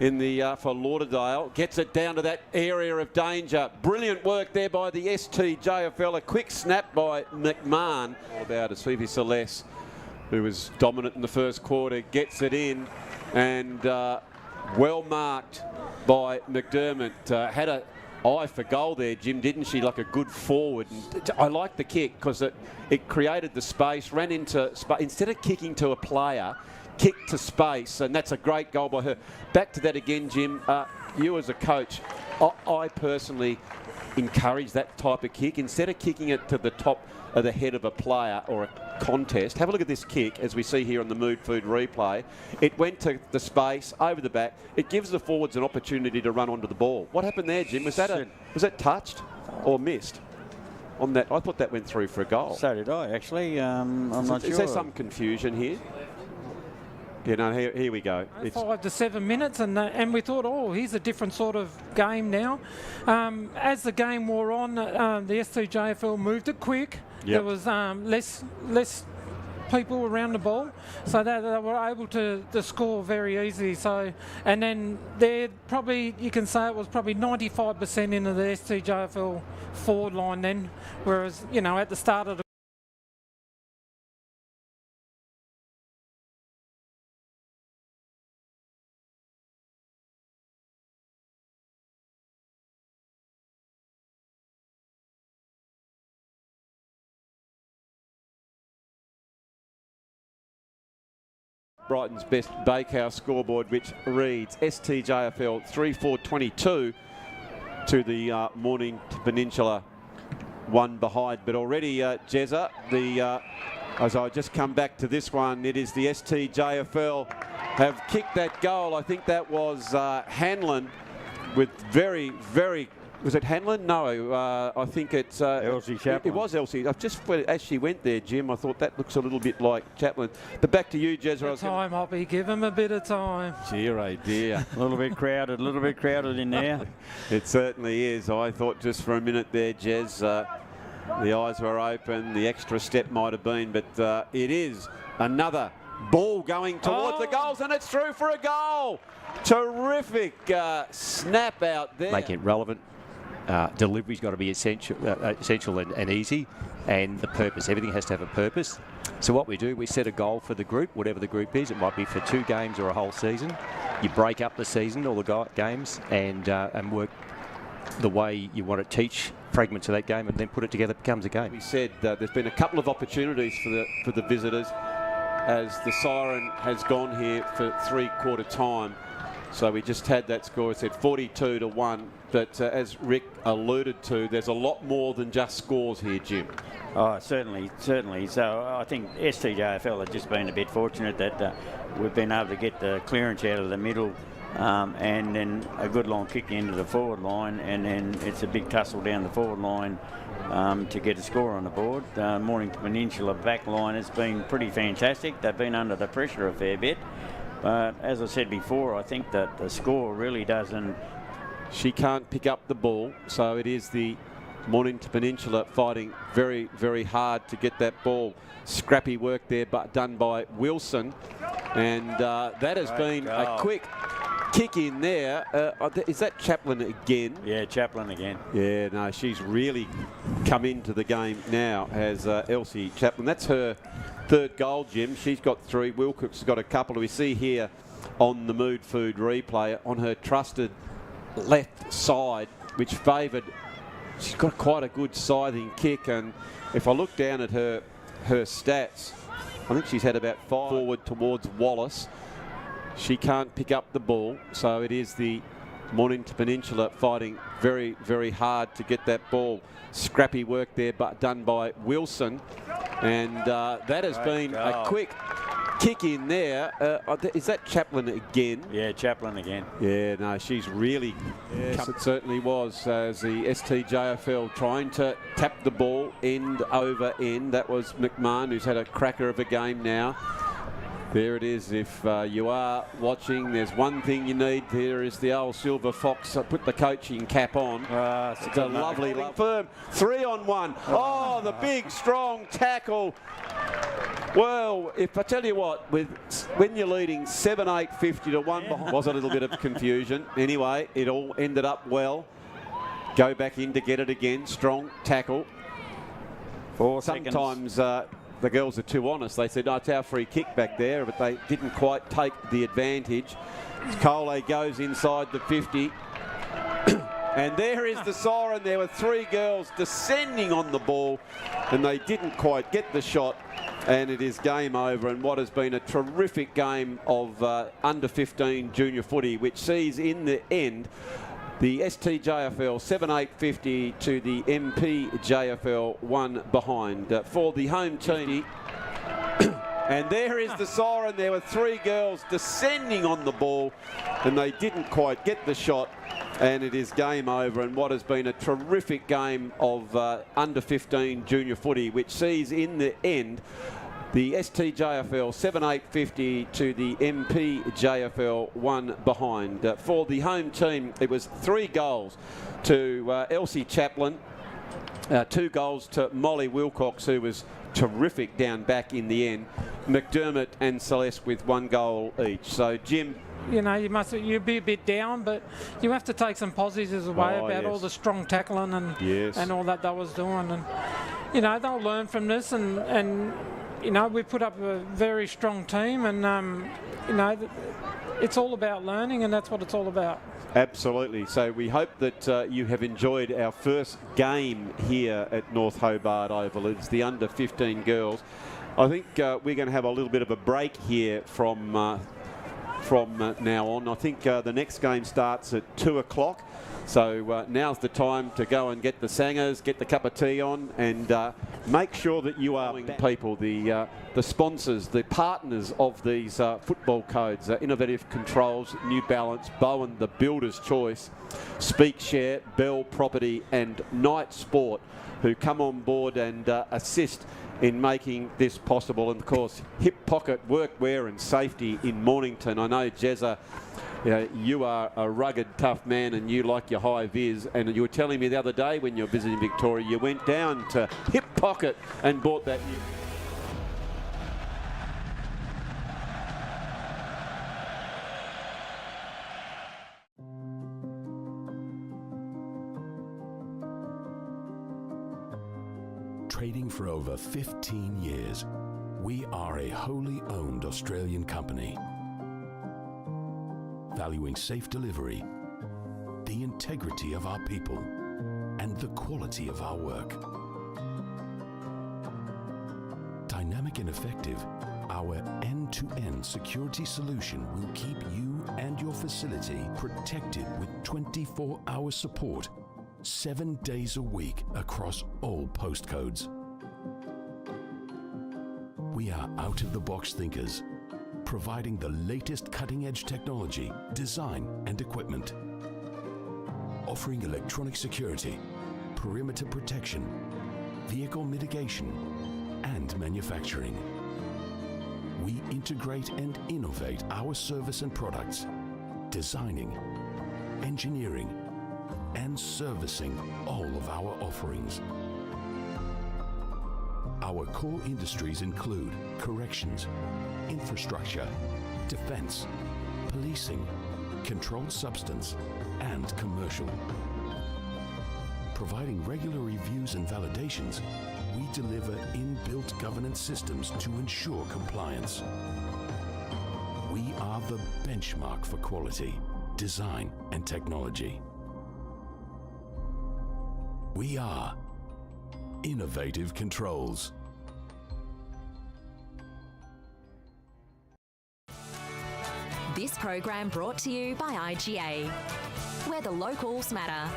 Lauderdale, gets it down to that area of danger. Brilliant work there by the STJFL. A quick snap by McMahon. All about a Suvi Celeste, who was dominant in the first quarter, gets it in, and well marked by McDermott. Had an eye for goal there, Jim, didn't she? Like a good forward. And I like the kick because it created the space, ran into instead of kicking to a player, kicked to space, and that's a great goal by her. Back to that again, Jim. You as a coach, I personally encourage that type of kick. Instead of kicking it to the top of the head of a player or a contest, have a look at this kick, as we see here on the Mood Food replay. It went to the space, over the back. It gives the forwards an opportunity to run onto the ball. What happened there, Jim? Was that touched or missed? On that, I thought that went through for a goal. So did I, actually. I'm not sure. Is there some confusion here? Yeah, no, here we go. 5 to 7 minutes, and we thought, oh, here's a different sort of game now. As the game wore on, the STJFL moved it quick. Yep. There was less people around the ball, so they were able to score very easily. So, and then there probably, you can say it was probably 95% into the STJFL forward line then, whereas, you know, at the start of the Brighton's best bakehouse scoreboard, which reads STJFL 3-4-22 to the Mornington Peninsula, 1 behind. But already, Jezza, as I just come back to this one, it is the STJFL have kicked that goal. I think that was Hanlon with very, very... Was it Hanlon? No, I think it's... Elsie Chaplin. It was Elsie. I've just, as she went there, Jim, I thought that looks a little bit like Chaplin. But back to you, Jezza. time, Hoppy. Give him a bit of time. Dear, oh dear. A little bit crowded in there. It certainly is. I thought just for a minute there, Jez, the eyes were open. The extra step might have been, but it is another ball going towards the goals, and it's through for a goal. Terrific snap out there. Make it relevant. Delivery's got to be essential and easy, and the purpose. Everything has to have a purpose. So what we do, we set a goal for the group, whatever the group is. It might be for 2 games or a whole season. You break up the season, all the games, and work the way you want to teach fragments of that game, and then put it together. It becomes a game. We said there's been a couple of opportunities for the visitors, as the siren has gone here for 3/4 time. So we just had that score. It said 42-1. But as Rick alluded to, there's a lot more than just scores here, Jim. Oh, certainly. So I think STJFL have just been a bit fortunate that we've been able to get the clearance out of the middle, and then a good long kick into the forward line, and then it's a big tussle down the forward line to get a score on the board. Mornington Peninsula back line has been pretty fantastic. They've been under the pressure a fair bit. But as I said before, I think that the score really doesn't... She can't pick up the ball, so it is the Mornington Peninsula fighting very, very hard to get that ball. Scrappy work there, but done by Wilson. And that has been a quick kick in there. Is that Chaplin again? Yeah, Chaplin again. Yeah, no, she's really come into the game now, has Elsie Chaplin. That's her 3rd goal, Jim. She's got 3. Wilcox has got a couple. We see here on the Mood Food replay on her trusted left side, which favoured. She's got quite a good scything kick, and if I look down at her stats, I think she's had about 5 forward towards Wallace. She can't pick up the ball, so it is the Mornington Peninsula fighting very, very hard to get that ball. Scrappy work there, but done by Wilson. And that has been a quick kick in there. Is that Chaplin again? Yeah, Chaplin again. Yeah, no, she's really... Yes, it certainly was. As the STJFL trying to tap the ball end over end. That was McMahon, who's had a cracker of a game now. There it is. If you are watching, there's one thing you need. There is the old Silver Fox. Put the coaching cap on. It's a lovely firm 3-on-1. Oh, the big, strong tackle. Well, if I tell you what, when you're leading 7-8-50 to 1 behind, was a little bit of confusion. Anyway, it all ended up well. Go back in to get it again. Strong tackle. 4 seconds. Sometimes the girls are too honest. They said, no, it's our free kick back there, but they didn't quite take the advantage. Cole goes inside the 50. And there is the siren. There were 3 girls descending on the ball, and they didn't quite get the shot. And it is game over, and what has been a terrific game of under-15 junior footy, which sees in the end the STJFL 7-8-50 to the MPJFL 1 behind. For the home team, and there is the siren. There were 3 girls descending on the ball, and they didn't quite get the shot. And it is game over, and what has been a terrific game of under-15 junior footy, which sees in the end the STJFL 7-8-50 to the MPJFL 1 behind. For the home team, it was 3 goals to Elsie Chaplin, 2 goals to Molly Wilcox, who was terrific down back in the end. McDermott and Celeste with 1 goal each. So, Jim, you know, you'd be a bit down, but you have to take some positives away about all the strong tackling and all that they was doing. And, you know, they'll learn from this, and you know, we put up a very strong team, and, you know, it's all about learning, and that's what it's all about. Absolutely. So we hope that you have enjoyed our first game here at North Hobart Oval. It's the under-15 girls. I think we're going to have a little bit of a break here from now on. I think the next game starts at 2 o'clock. So now's the time to go and get the sangers, get the cup of tea on, and make sure that you are people, the sponsors, the partners of these football codes, Innovative Controls, New Balance, Bowen, the Builder's Choice, Speak Share, Bell Property, and Night Sport, who come on board and assist in making this possible. And of course, Hip Pocket Workwear and Safety in Mornington. I know, Jezza, you are a rugged, tough man, and you like your high vis. And you were telling me the other day when you were visiting Victoria, you went down to Hip Pocket and bought that new... Trading for over 15 years, we are a wholly owned Australian company, valuing safe delivery, the integrity of our people, and the quality of our work. Dynamic and effective, our end-to-end security solution will keep you and your facility protected with 24-hour support, 7 days a week across all postcodes. We are out-of-the-box thinkers, providing the latest cutting-edge technology, design and equipment, offering electronic security, perimeter protection, vehicle mitigation, and manufacturing. We integrate and innovate our service and products, designing, engineering, and servicing all of our offerings. Our core industries include corrections, infrastructure, defense, policing, controlled substance, and commercial. Providing regular reviews and validations, we deliver inbuilt governance systems to ensure compliance. We are the benchmark for quality, design, and technology. We are Innovative Controls. This program brought to you by IGA, where the locals matter.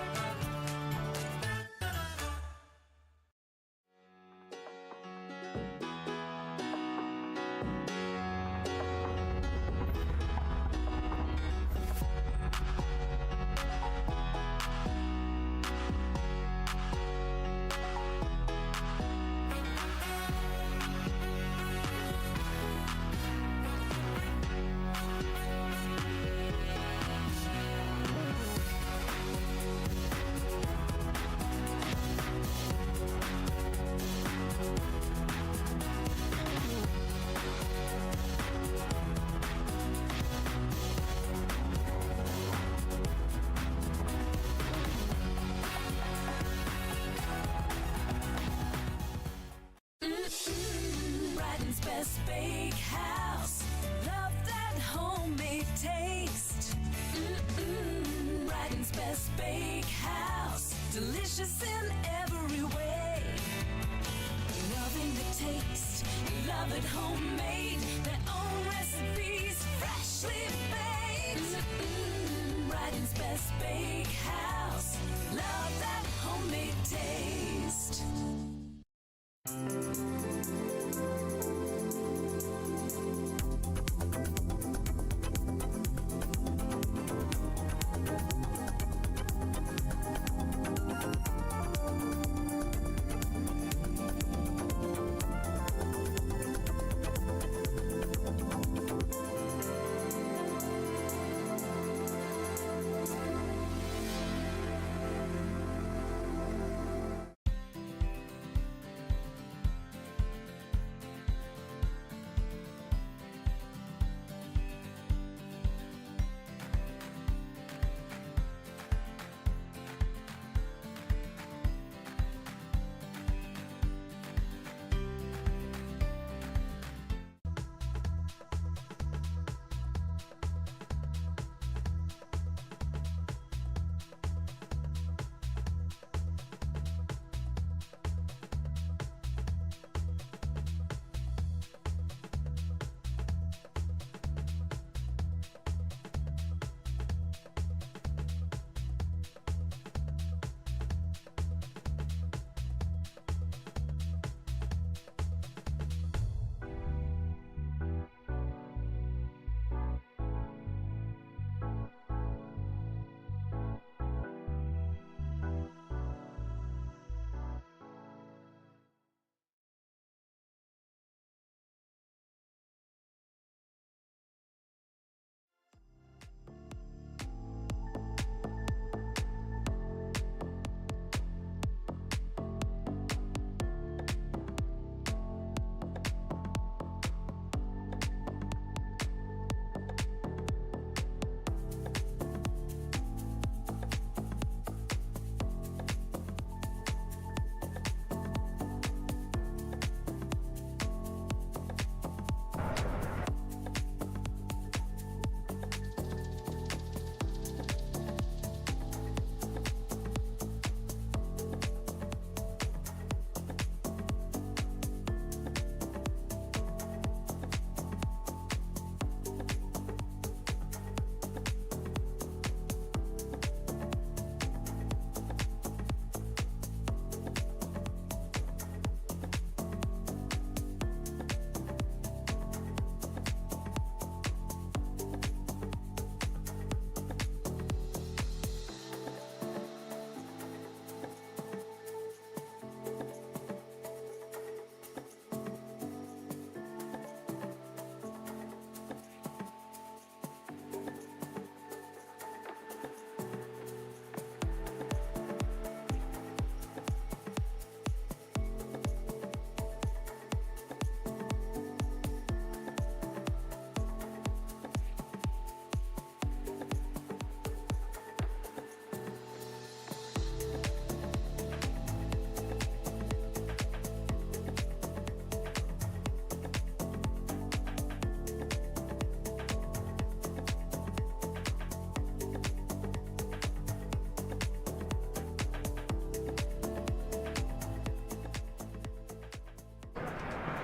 Best Bakehouse. Love that homemade taste. Brighton's Best Bakehouse. Delicious in every way. Loving the taste. Love it homemade. Their own recipes. Freshly baked. Brighton's Best Bakehouse. Love that homemade taste.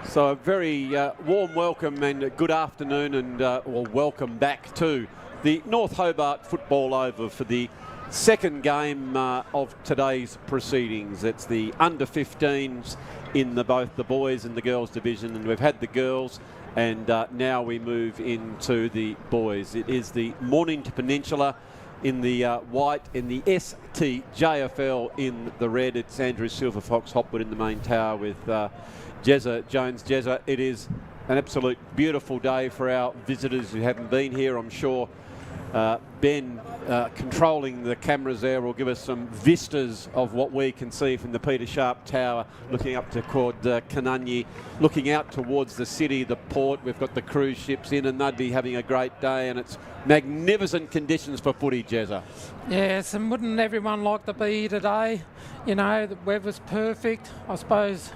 So a very warm welcome and good afternoon and well, welcome back to the North Hobart Football Oval for the second game of today's proceedings. It's the under-15s in both the boys and the girls division, and we've had the girls and now we move into the boys. It is the Mornington Peninsula in the white, in the STJFL in the red. It's Andrew Silver Fox Hopwood in the main tower with Jezza Jones. Jezza, it is an absolute beautiful day for our visitors who haven't been here. I'm sure Ben controlling the cameras there will give us some vistas of what we can see from the Peter Sharp Tower, looking up to Quad Canungi, looking out towards the city, the port. We've got the cruise ships in, and they'd be having a great day, and it's magnificent conditions for footy, Jezza. Yes, and wouldn't everyone like to be here today? You know, the weather's perfect. I suppose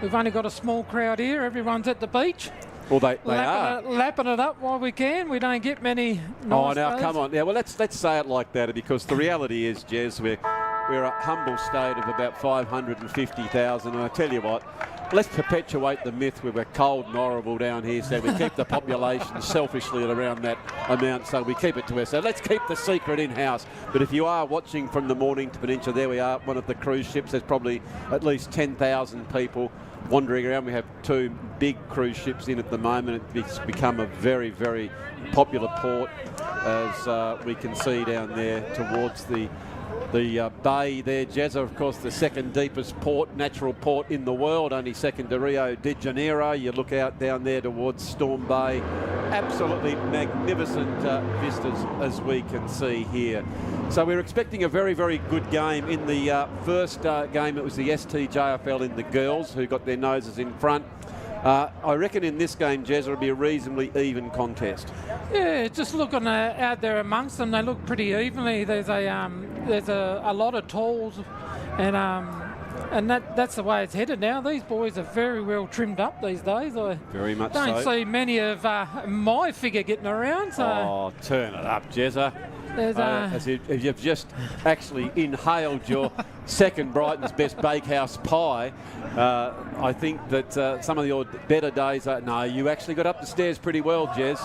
we've only got a small crowd here. Everyone's at the beach. Well, they are. Lapping it up while we can. We don't get many nice Oh, now, days. come on. Yeah, well, let's say it like that, because the reality is, Jez, we're a humble state of about 550,000, and I tell you what, let's perpetuate the myth where we're cold and horrible down here, so we keep the population selfishly at around that amount, so we keep it to ourselves. Let's keep the secret in-house. But if you are watching from the Mornington Peninsula, there we are, one of the cruise ships. There's probably at least 10,000 people wandering around. We have 2 big cruise ships in at the moment. It's become a very, very popular port, as we can see down there towards the bay there. Jezza, of course, the second deepest port, natural port in the world, only second to Rio de Janeiro. You look out down there towards Storm Bay. Absolutely magnificent vistas, as we can see here. So we're expecting a very, very good game. In the first game, it was the STJFL in the girls who got their noses in front. I reckon in this game, Jez, it'll be a reasonably even contest. Yeah, just looking out there amongst them, they look pretty evenly. There's a lot of talls, and that's the way it's headed now. These boys are very well trimmed up these days. I Very much don't so. see many of my figure getting around. So Oh, turn it up, Jezza. As if you've just actually inhaled your second Brighton's Best Bakehouse pie. I think that some of your better days are... No, you actually got up the stairs pretty well, Jez.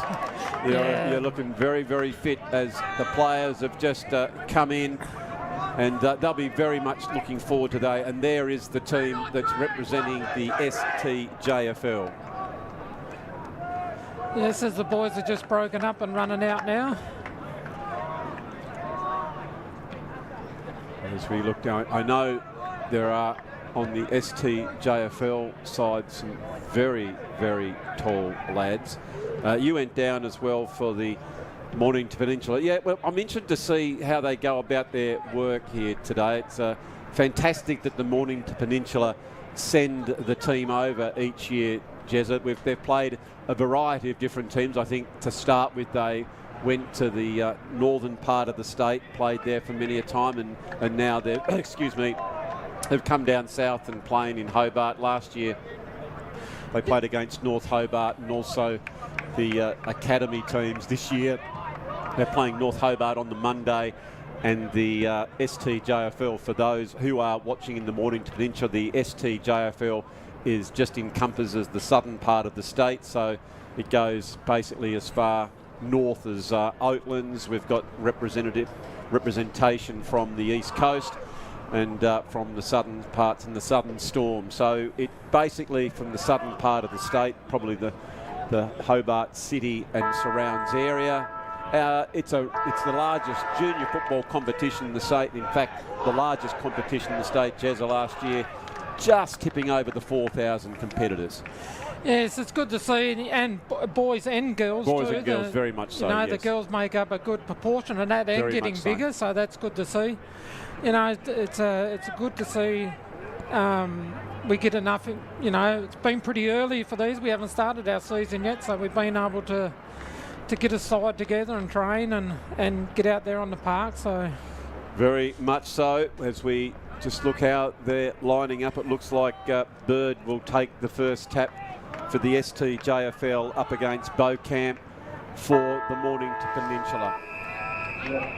You're looking very, very fit, as the players have just come in, and they'll be very much looking forward today. And there is the team that's representing the STJFL. Yes, as the boys are just broken up and running out now. As we look down, I know there are on the STJFL side some very, very tall lads. You went down as well for the Mornington Peninsula. Yeah, well, I'm interested to see how they go about their work here today. It's fantastic that the Mornington Peninsula send the team over each year, Jezza. They've played a variety of different teams. I think to start with, they went to the northern part of the state, played there for many a time, and now they've, they've come down south and playing in Hobart. Last year they played against North Hobart, and also the academy teams. This year they're playing North Hobart on the Monday, and the STJFL, for those who are watching in the Mornington Peninsula, the STJFL just encompasses the southern part of the state, so it goes basically as far north as Oatlands. We've got representation from the east coast and from the southern parts and the southern Storm. So it basically from the southern part of the state, probably the Hobart City and surrounds area. It's the largest junior football competition in the state. In fact, the largest competition in the state, Jezza, last year, just tipping over the 4,000 competitors. Yes, it's good to see, and boys and girls Boys too. and girls, very much so, You know, yes. the girls make up a good proportion of that, and Very getting much so. bigger, so that's good to see. You know, it's good to see we get enough. You know, it's been pretty early for these. We haven't started our season yet, so we've been able to get a side together and train and get out there on the park. So very much so. As we just look how they're lining up, it looks like Bird will take the first tap for the STJFL up against Beaucamp for the Mornington Peninsula.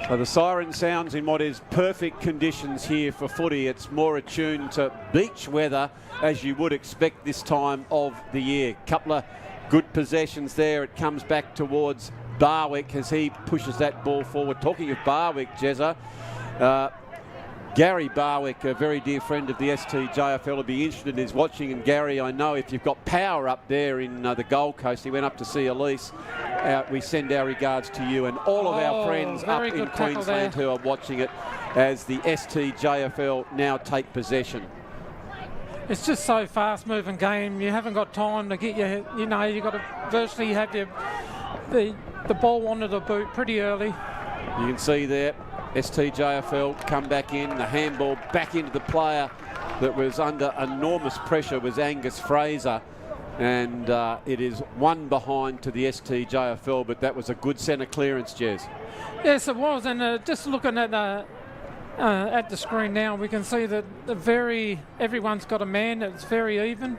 So the siren sounds in what is perfect conditions here for footy. It's more attuned to beach weather, as you would expect this time of the year. Couple of good possessions there. It comes back towards Barwick as he pushes that ball forward. Talking of Barwick, Jezza, Gary Barwick, a very dear friend of the STJFL, will be interested in his watching. And Gary, I know if you've got power up there in the Gold Coast, he went up to see Elise. We send our regards to you and all of our friends up in Queensland who are watching it as the STJFL now take possession. it's just so fast-moving game. You haven't got time to get you know, you've got to virtually have the ball onto the boot pretty early. You can see there, STJFL come back in, the handball back into the player that was under enormous pressure was Angus Fraser. And it is one behind to the STJFL, but that was a good centre clearance, Jez. Yes, it was. And just looking at the screen now, we can see that everyone's got a man. It's very even.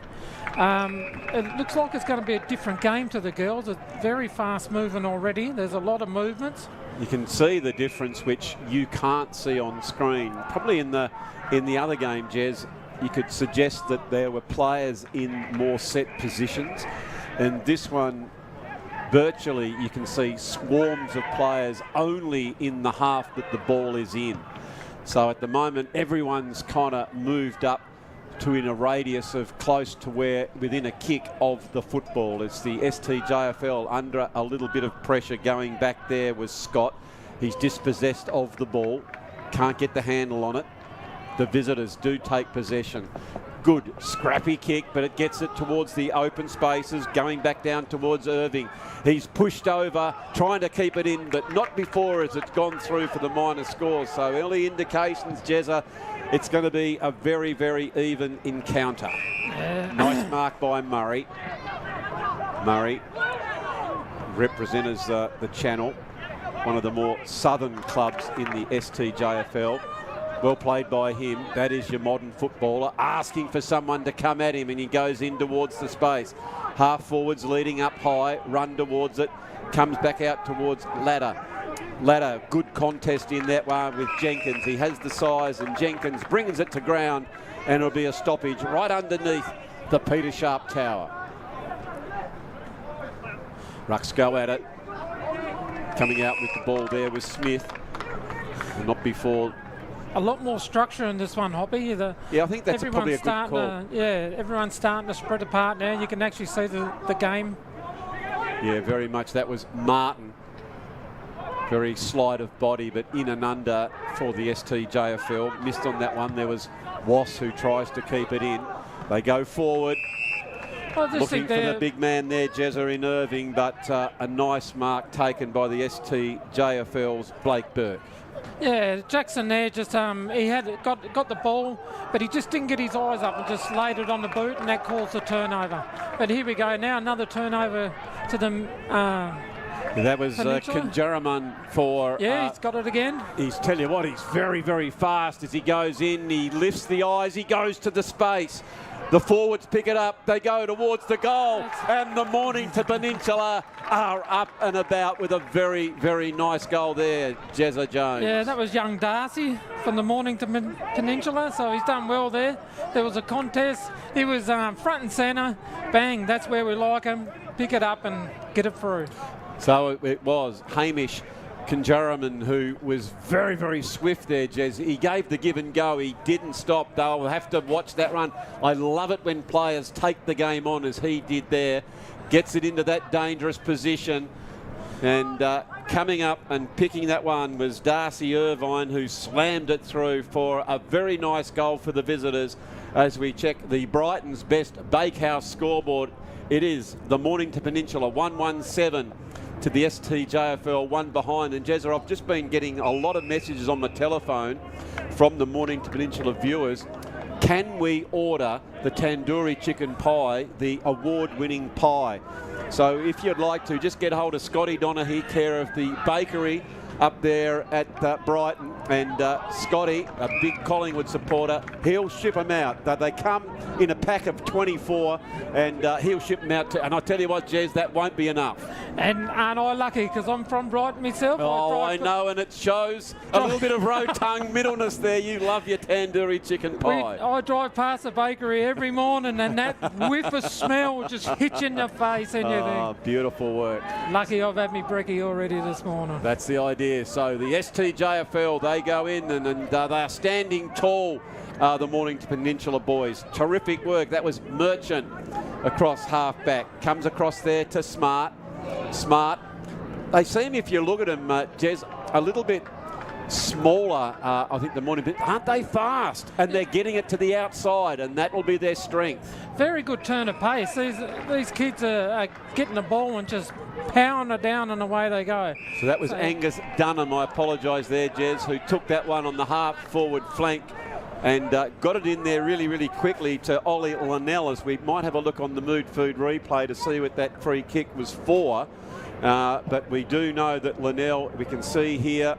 It looks like it's going to be a different game to the girls. It's very fast moving already. There's a lot of movements. You can see the difference, which you can't see on screen. Probably in the other game, Jez, you could suggest that there were players in more set positions, and this one virtually you can see swarms of players only in the half that the ball is in. So at the moment everyone's kind of moved up to in a radius of close to where within a kick of the football. It's the STJFL under a little bit of pressure. Going back there was Scott. He's dispossessed of the ball, can't get the handle on it. The visitors do take possession. Good scrappy kick, but it gets it towards the open spaces, going back down towards Irving. He's pushed over, trying to keep it in, but not before as it's gone through for the minor scores. So early indications, Jezza, it's going to be a very, very even encounter. Yeah. Nice mark by Murray. Murray represents the Channel, one of the more southern clubs in the STJFL. Well played by him. That is your modern footballer, asking for someone to come at him, and he goes in towards the space. Half forwards leading up high, run towards it, comes back out towards Ladder. Ladder, good contest in that one with Jenkins. He has the size, and Jenkins brings it to ground, and it'll be a stoppage right underneath the Peter Sharp Tower. Rucks go at it. Coming out with the ball there was Smith. Not before. A lot more structure in this one, Hoppy. Yeah, I think that's probably a good call. Everyone's starting to spread apart now. You can actually see the game. Yeah, very much. That was Martin. Very slight of body, but in and under for the STJFL. Missed on that one. There was Wass who tries to keep it in. They go forward. Looking for the big man there, Jezza in Irving, but a nice mark taken by the STJFL's Blake Burke. Yeah, Jackson there just he had got the ball, but he just didn't get his eyes up and just laid it on the boot, and that calls the turnover. But here we go now, another turnover to the that was Conjuraman for... Yeah, he's got it again. He's tell you what, he's very, very fast as he goes in. He lifts the eyes, he goes to the space. The forwards pick it up, they go towards the goal, and the Mornington Peninsula are up and about with a very, very nice goal there, Jezza Jones. Yeah, that was young Darcy from the Mornington Peninsula, so he's done well there. There was a contest, he was front and centre, bang, that's where we like him, pick it up and get it through. So it was Hamish Conjuraman who was very, very swift there, Jez. He gave the give and go. He didn't stop. They'll have to watch that run. I love it when players take the game on as he did there. Gets it into that dangerous position. And coming up and picking that one was Darcy Irvine, who slammed it through for a very nice goal for the visitors. As we check the Brighton's best Bakehouse scoreboard, it is the Mornington Peninsula 117. To the STJFL, one behind. And Jezza, I've just been getting a lot of messages on my telephone from the Mornington Peninsula viewers. Can we order the tandoori chicken pie, the award-winning pie? So if you'd like to, just get hold of Scotty Donaghy, care of the bakery up there at Brighton. And Scotty, a big Collingwood supporter, he'll ship them out. They come in a pack of 24, and he'll ship them out. And I tell you what, Jez, that won't be enough. And aren't I lucky, because I'm from Brighton myself. Oh, I know, and it shows a little bit of rotund middleness there. You love your tandoori chicken pie. I drive past the bakery every morning, and that whiff of smell just hits you in the face, and you think, beautiful work. Lucky I've had me brekkie already this morning. That's the idea. So the STJFL, they go in and they are standing tall, the Mornington Peninsula boys. Terrific work. That was Merchant across half-back. Comes across there to Smart. Smart. They seem, if you look at them, Jez, a little bit smaller, I think, the Mornington. Aren't they fast? And they're getting it to the outside, and that will be their strength. Very good turn of pace. These kids are getting the ball and just powering it down, and away they go. So that was Angus Dunham, I apologise there, Jez, who took that one on the half-forward flank and got it in there really, really quickly to Ollie Linnell, as we might have a look on the Mood Food replay to see what that free kick was for. But we do know that Linnell, we can see here,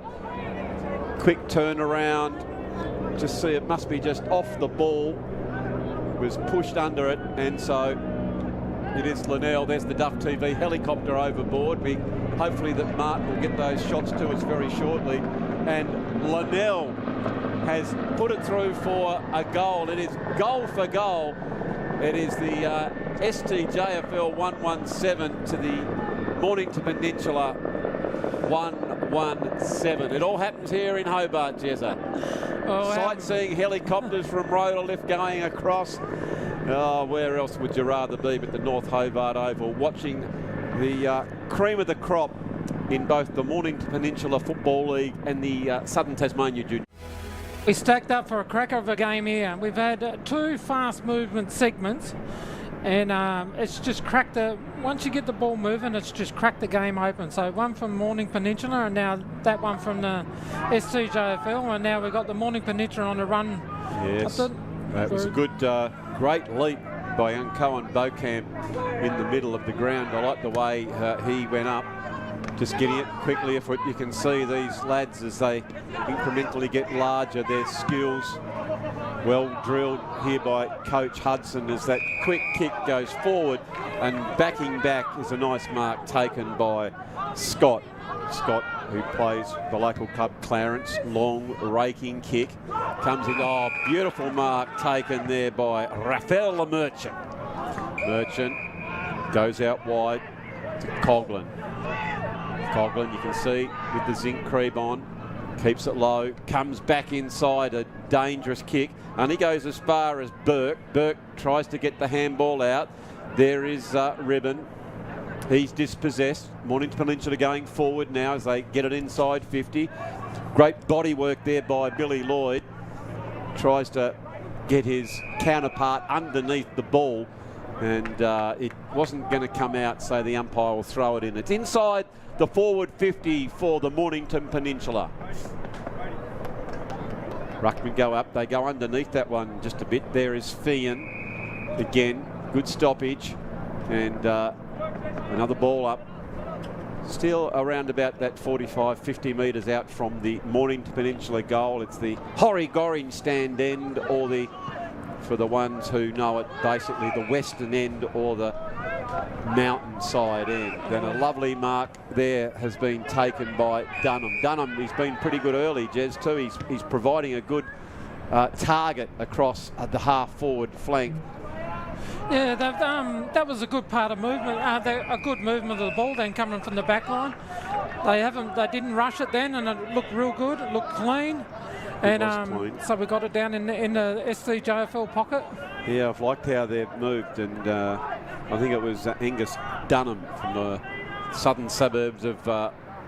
quick turnaround, just see it must be just off the ball, was pushed under it, and so it is Linnell. There's the Duff TV helicopter overboard. Hopefully that Martin will get those shots to us very shortly. And Linnell has put it through for a goal. It is goal for goal. It is the STJFL 117 to the Mornington Peninsula 117. It all happens here in Hobart, Jezza. Sightseeing helicopters from Rhodolith going across. Oh, where else would you rather be but the North Hobart Oval, watching the cream of the crop in both the Mornington Peninsula Football League and the Southern Tasmania Junior. We stacked up for a cracker of a game here. We've had 2 fast movement segments, and it's just cracked once you get the ball moving, it's just cracked the game open. So one from Morning Peninsula, and now that one from the STJFL, and now we've got the Morning Peninsula on the run. Yes, that was a good, great leap by young Cohen Beaucamp in the middle of the ground. I like the way he went up, just getting it quickly. If you can see these lads as they incrementally get larger, their skills well drilled here by Coach Hudson as that quick kick goes forward, and backing back is a nice mark taken by Scott. Scott, who plays the local club Clarence, long raking kick, comes in. Oh, beautiful mark taken there by Raphael Le Merchant. Merchant goes out wide to Coughlin. Coughlin, you can see with the zinc cream on, keeps it low, comes back inside, a dangerous kick, and he goes as far as Burke. Burke tries to get the handball out. There is Ribbon. He's dispossessed. Mornington Peninsula going forward now as they get it inside 50. Great body work there by Billy Lloyd. Tries to get his counterpart underneath the ball, and it wasn't going to come out, so the umpire will throw it in. It's inside the forward 50 for the Mornington Peninsula. Ruckman go up, they go underneath that one just a bit. There is Fian again, good stoppage, and another ball up. Still around about that 45, 50 metres out from the Mornington Peninsula goal. It's the Horry-Gorringe stand end, or for the ones who know it, basically the western end or the mountainside end. And a lovely mark there has been taken by Dunham. Dunham, he's been pretty good early, Jez, too. He's providing a good target across the half-forward flank. Yeah, that was a good part of movement, a good movement of the ball then coming from the back line. They didn't rush it then, and it looked real good, it looked clean. And so we got it down in the STJFL pocket. Yeah, I've liked how they've moved, and I think it was Angus Dunham from the southern suburbs of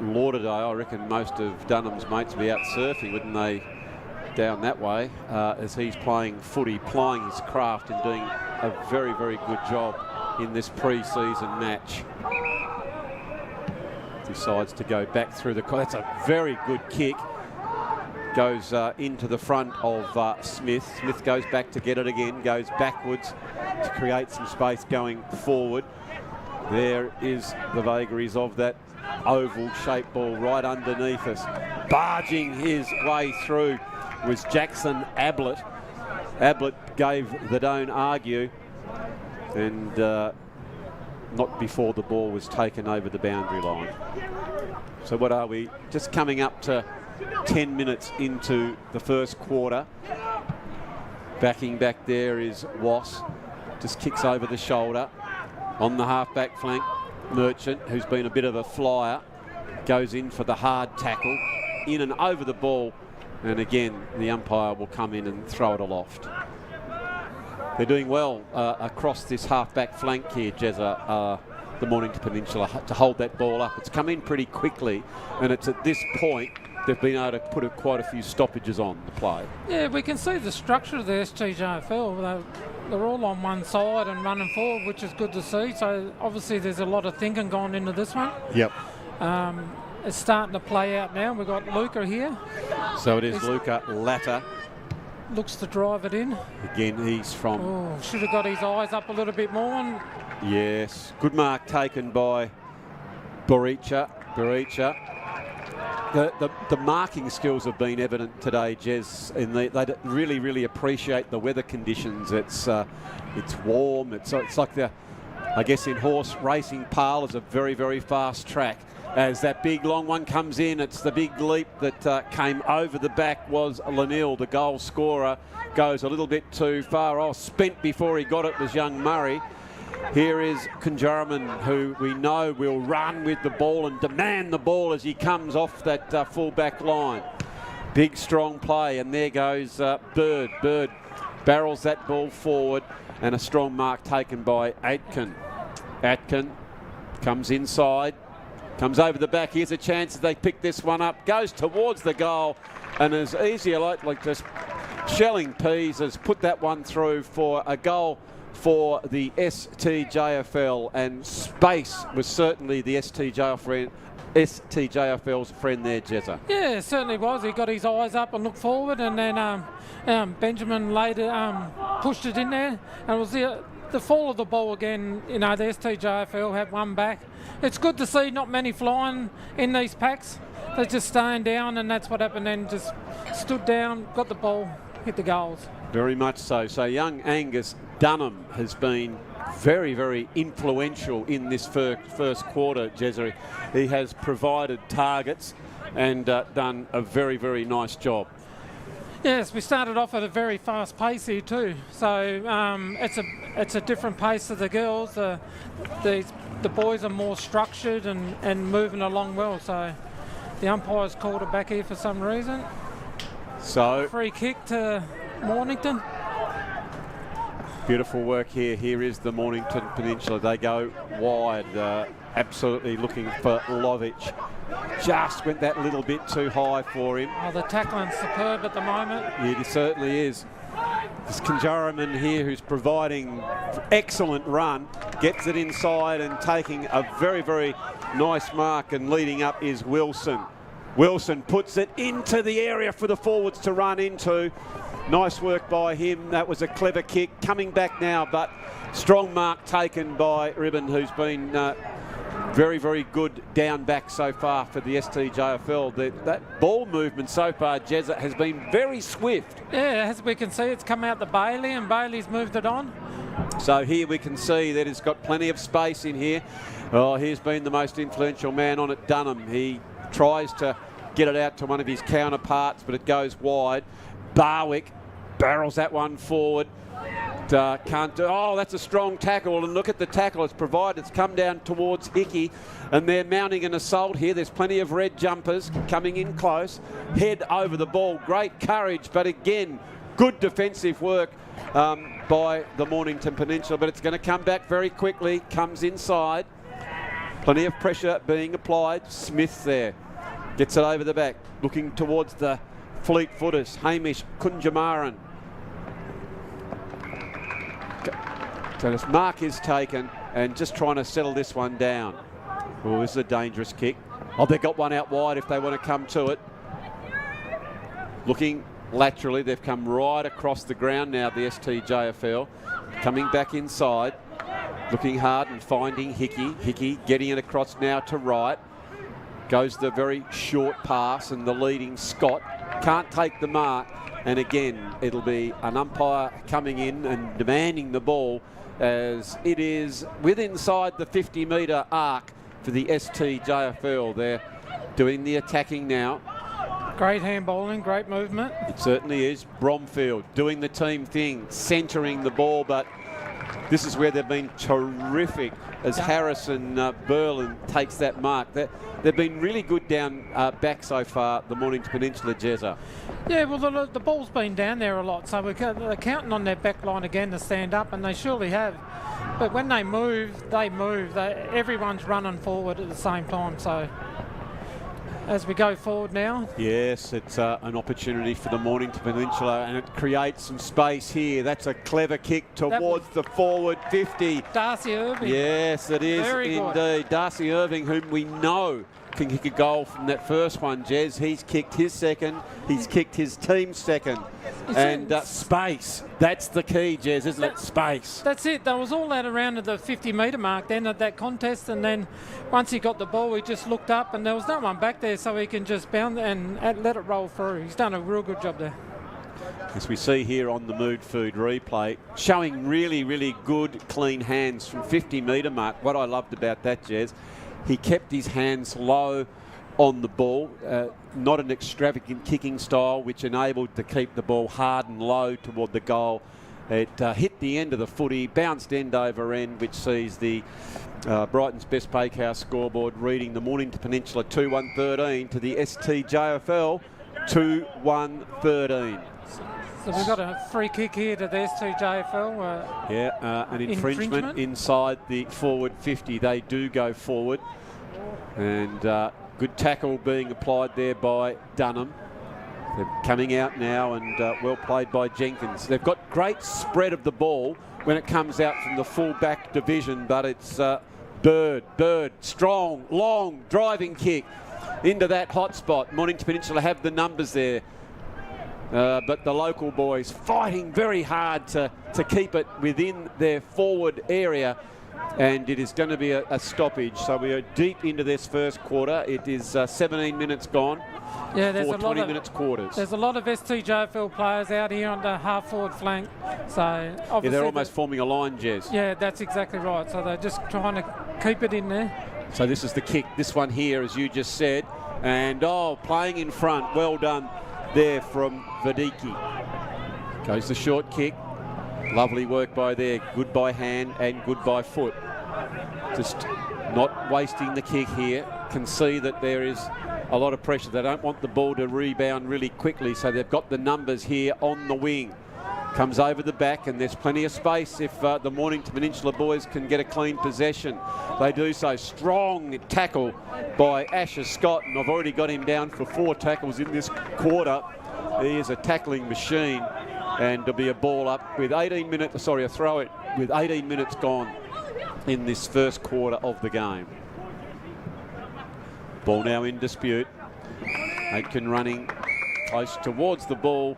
Lauderdale. I reckon most of Dunham's mates will be out surfing, wouldn't they, down that way, as he's playing footy, plying his craft and doing a very, very good job in this pre-season match. Decides to go back through the... That's a very good kick. Goes into the front of Smith. Smith goes back to get it again, goes backwards to create some space going forward. There is the vagaries of that oval-shaped ball right underneath us. Barging his way through was Jackson Ablett. Ablett gave the don't argue, and not before the ball was taken over the boundary line. So what are we? Just coming up to 10 minutes into the first quarter. Backing back there is Wass. Just kicks over the shoulder. On the half-back flank, Merchant, who's been a bit of a flyer, goes in for the hard tackle. In and over the ball. And again, the umpire will come in and throw it aloft. They're doing well across this half-back flank here, Jezza, the Mornington Peninsula, to hold that ball up. It's come in pretty quickly, and it's at this point they've been able to put quite a few stoppages on the play. Yeah, we can see the structure of the STJFL. They're all on one side and running forward, which is good to see. So obviously there's a lot of thinking going into this one. Yep. It's starting to play out now. We've got Luca here. So it is Luca Latta. Looks to drive it in. Again, he's from... Oh, should have got his eyes up a little bit more. And yes. Good mark taken by Boricha. The marking skills have been evident today, Jez. They really, really appreciate the weather conditions. It's warm. It's like I guess in horse racing, Pale is a very, very fast track. As that big long one comes in, it's the big leap that came over the back was Lanil, the goal scorer. Goes a little bit too far. Oh, spent before he got it was young Murray. Here is Conjuraman, who we know will run with the ball and demand the ball as he comes off that full back line. Big, strong play, and there goes Bird. Bird barrels that ball forward, and a strong mark taken by Atkin. Atkin comes inside, comes over the back. Here's a chance as they pick this one up. Goes towards the goal, and as easy like just shelling peas has put that one through for a goal for the STJFL, and space was certainly the STJFL's friend there, Jezza. yeah, it certainly was. He got his eyes up and looked forward, and then Benjamin later pushed it in there, and it was the fall of the ball again. You know, the STJFL had one back. It's good to see not many flying in these packs. They're just staying down, and that's what happened then. Just stood down, got the ball, hit the goals. Very much so. So young Angus Dunham has been very, very influential in this first quarter, Jezza. He has provided targets and done a very, very nice job. Yes, we started off at a very fast pace here too. So it's a different pace to the girls. The boys are more structured and moving along well. So the umpire's called it back here for some reason. So free kick to Mornington. Beautiful work here. Here is the Mornington Peninsula. They go wide, absolutely looking for Lovich. Just went that little bit too high for him. Oh, the tackling's superb at the moment. It certainly is. This Conjuraman here, who's providing excellent run, gets it inside and taking a very, very nice mark, and leading up is Wilson. Wilson puts it into the area for the forwards to run into. Nice work by him. That was a clever kick. Coming back now, but strong mark taken by Ribbon, who's been very, very good down back so far for the STJFL. That ball movement so far, Jezza, has been very swift. Yeah, as we can see, it's come out to Bailey, and Bailey's moved it on. So here we can see that it's got plenty of space in here. Oh, here's been the most influential man on it, Dunham. He tries to get it out to one of his counterparts, but it goes wide. Barwick barrels that one forward. Can't do. Oh, that's a strong tackle, and look at the tackle it's provided. It's come down towards Hickey, and they're mounting an assault here. There's plenty of red jumpers coming in close. Head over the ball. Great courage, but again, good defensive work by the Mornington Peninsula, but it's going to come back very quickly. Comes inside. Plenty of pressure being applied. Smith there. Gets it over the back. Looking towards the fleet footers. Hamish Kunjamaran. So this mark is taken, and just trying to settle this one down. Oh, this is a dangerous kick. Oh, they got one out wide if they want to come to it. Looking laterally, they've come right across the ground now, the STJFL. Coming back inside, looking hard and finding Hickey. Hickey getting it across now to right. Goes the very short pass, and the leading Scott can't take the mark. And again, it'll be an umpire coming in and demanding the ball, as it is inside the 50-metre arc for the STJFL. They're doing the attacking now. Great handballing, great movement. It certainly is. Bromfield doing the team thing, centering the ball, but this is where they've been terrific as Harrison Berlin takes that mark. They've been really good down back so far, the Mornington Peninsula, Jezza. Yeah, well, the ball's been down there a lot, so they're counting on their back line again to stand up, and they surely have. But when they move. Everyone's running forward at the same time, so... as we go forward now. Yes, it's an opportunity for the Mornington Peninsula, and it creates some space here. That's a clever kick towards the forward 50. Darcy Irving. Yes, it is Very indeed. good. Darcy Irving, whom we know can kick a goal from that first one, Jez. He's kicked his second. He's kicked his team's second. And space. That's the key, Jez, isn't it? Space. That's it. There was all that around at the 50-metre mark then at that contest, and then once he got the ball, he just looked up and there was no one back there, so he can just bound and let it roll through. He's done a real good job there. As we see here on the Mood Food replay, showing really, really good, clean hands from 50-metre mark. What I loved about that, Jez, he kept his hands low on the ball, not an extravagant kicking style, which enabled to keep the ball hard and low toward the goal. It hit the end of the footy, bounced end over end, which sees the Brighton's Best Bakehouse scoreboard reading the Mornington Peninsula 2-1-13 to the STJFL 2-1-13. So we've got a free kick here to the STJFL. An infringement inside the forward 50. They do go forward. And good tackle being applied there by Dunham. They're coming out now, and well played by Jenkins. They've got great spread of the ball when it comes out from the full-back division, but it's Bird, strong, long, driving kick into that hot spot. Mornington Peninsula have the numbers there. But the local boys fighting very hard to keep it within their forward area, and it is going to be a stoppage. So we are deep into this first quarter. It is 17 minutes gone. Yeah, there's a lot 20 of minutes quarters. There's a lot of STJFL players out here on the half-forward flank. So obviously they're almost forming a line, Jez. Yeah, that's exactly right. So they're just trying to keep it in there. So this is the kick. This one here, as you just said, and playing in front. Well done there from Vadiki. Goes the short kick. Lovely work by there. Good by hand and good by foot. Just not wasting the kick here. Can see that there is a lot of pressure. They don't want the ball to rebound really quickly, so they've got the numbers here on the wing. Comes over the back, and there's plenty of space if the Mornington Peninsula boys can get a clean possession. They do so. Strong tackle by Asher Scott, and I've already got him down for 4 tackles in this quarter. He is a tackling machine, and there'll be a ball up with a throw it with 18 minutes gone in this first quarter of the game. Ball now in dispute. Aitken running close towards the ball,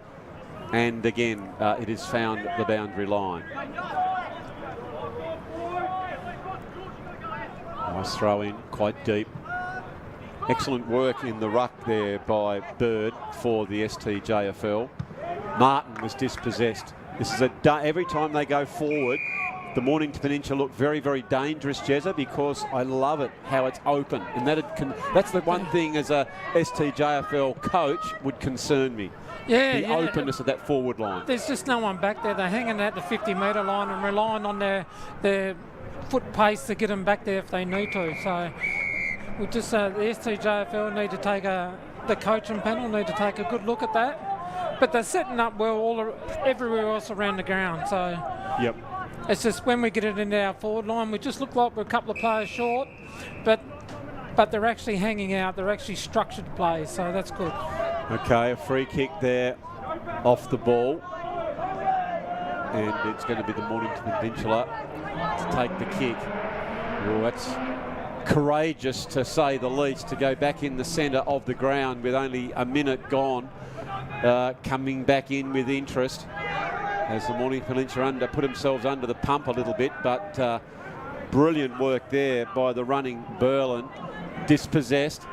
and again it has found the boundary line. Nice throw in, quite deep. Excellent work in the ruck there by Bird for the STJFL. Martin was dispossessed. This is every time they go forward, the Mornington Peninsula look very, very dangerous, Jezza, because I love it how it's open, and that's the one thing as a STJFL coach would concern me. The openness of that forward line. There's just no one back there. They're hanging at the 50-metre line and relying on their foot pace to get them back there if they need to. So we just the STJFL need to take the coaching panel need to take a good look at that. But they're setting up well everywhere else around the ground. So yep. It's just when we get it into our forward line, we just look like we're a couple of players short, but they're actually hanging out. They're actually structured plays, so that's good. Okay, a free kick there off the ball, and it's going to be the Mornington Peninsula to take the kick. Well, that's courageous to say the least, to go back in the centre of the ground with only a minute gone, coming back in with interest. As the Mornington Peninsula put themselves under the pump a little bit, but brilliant work there by the running Berlin. Dispossessed.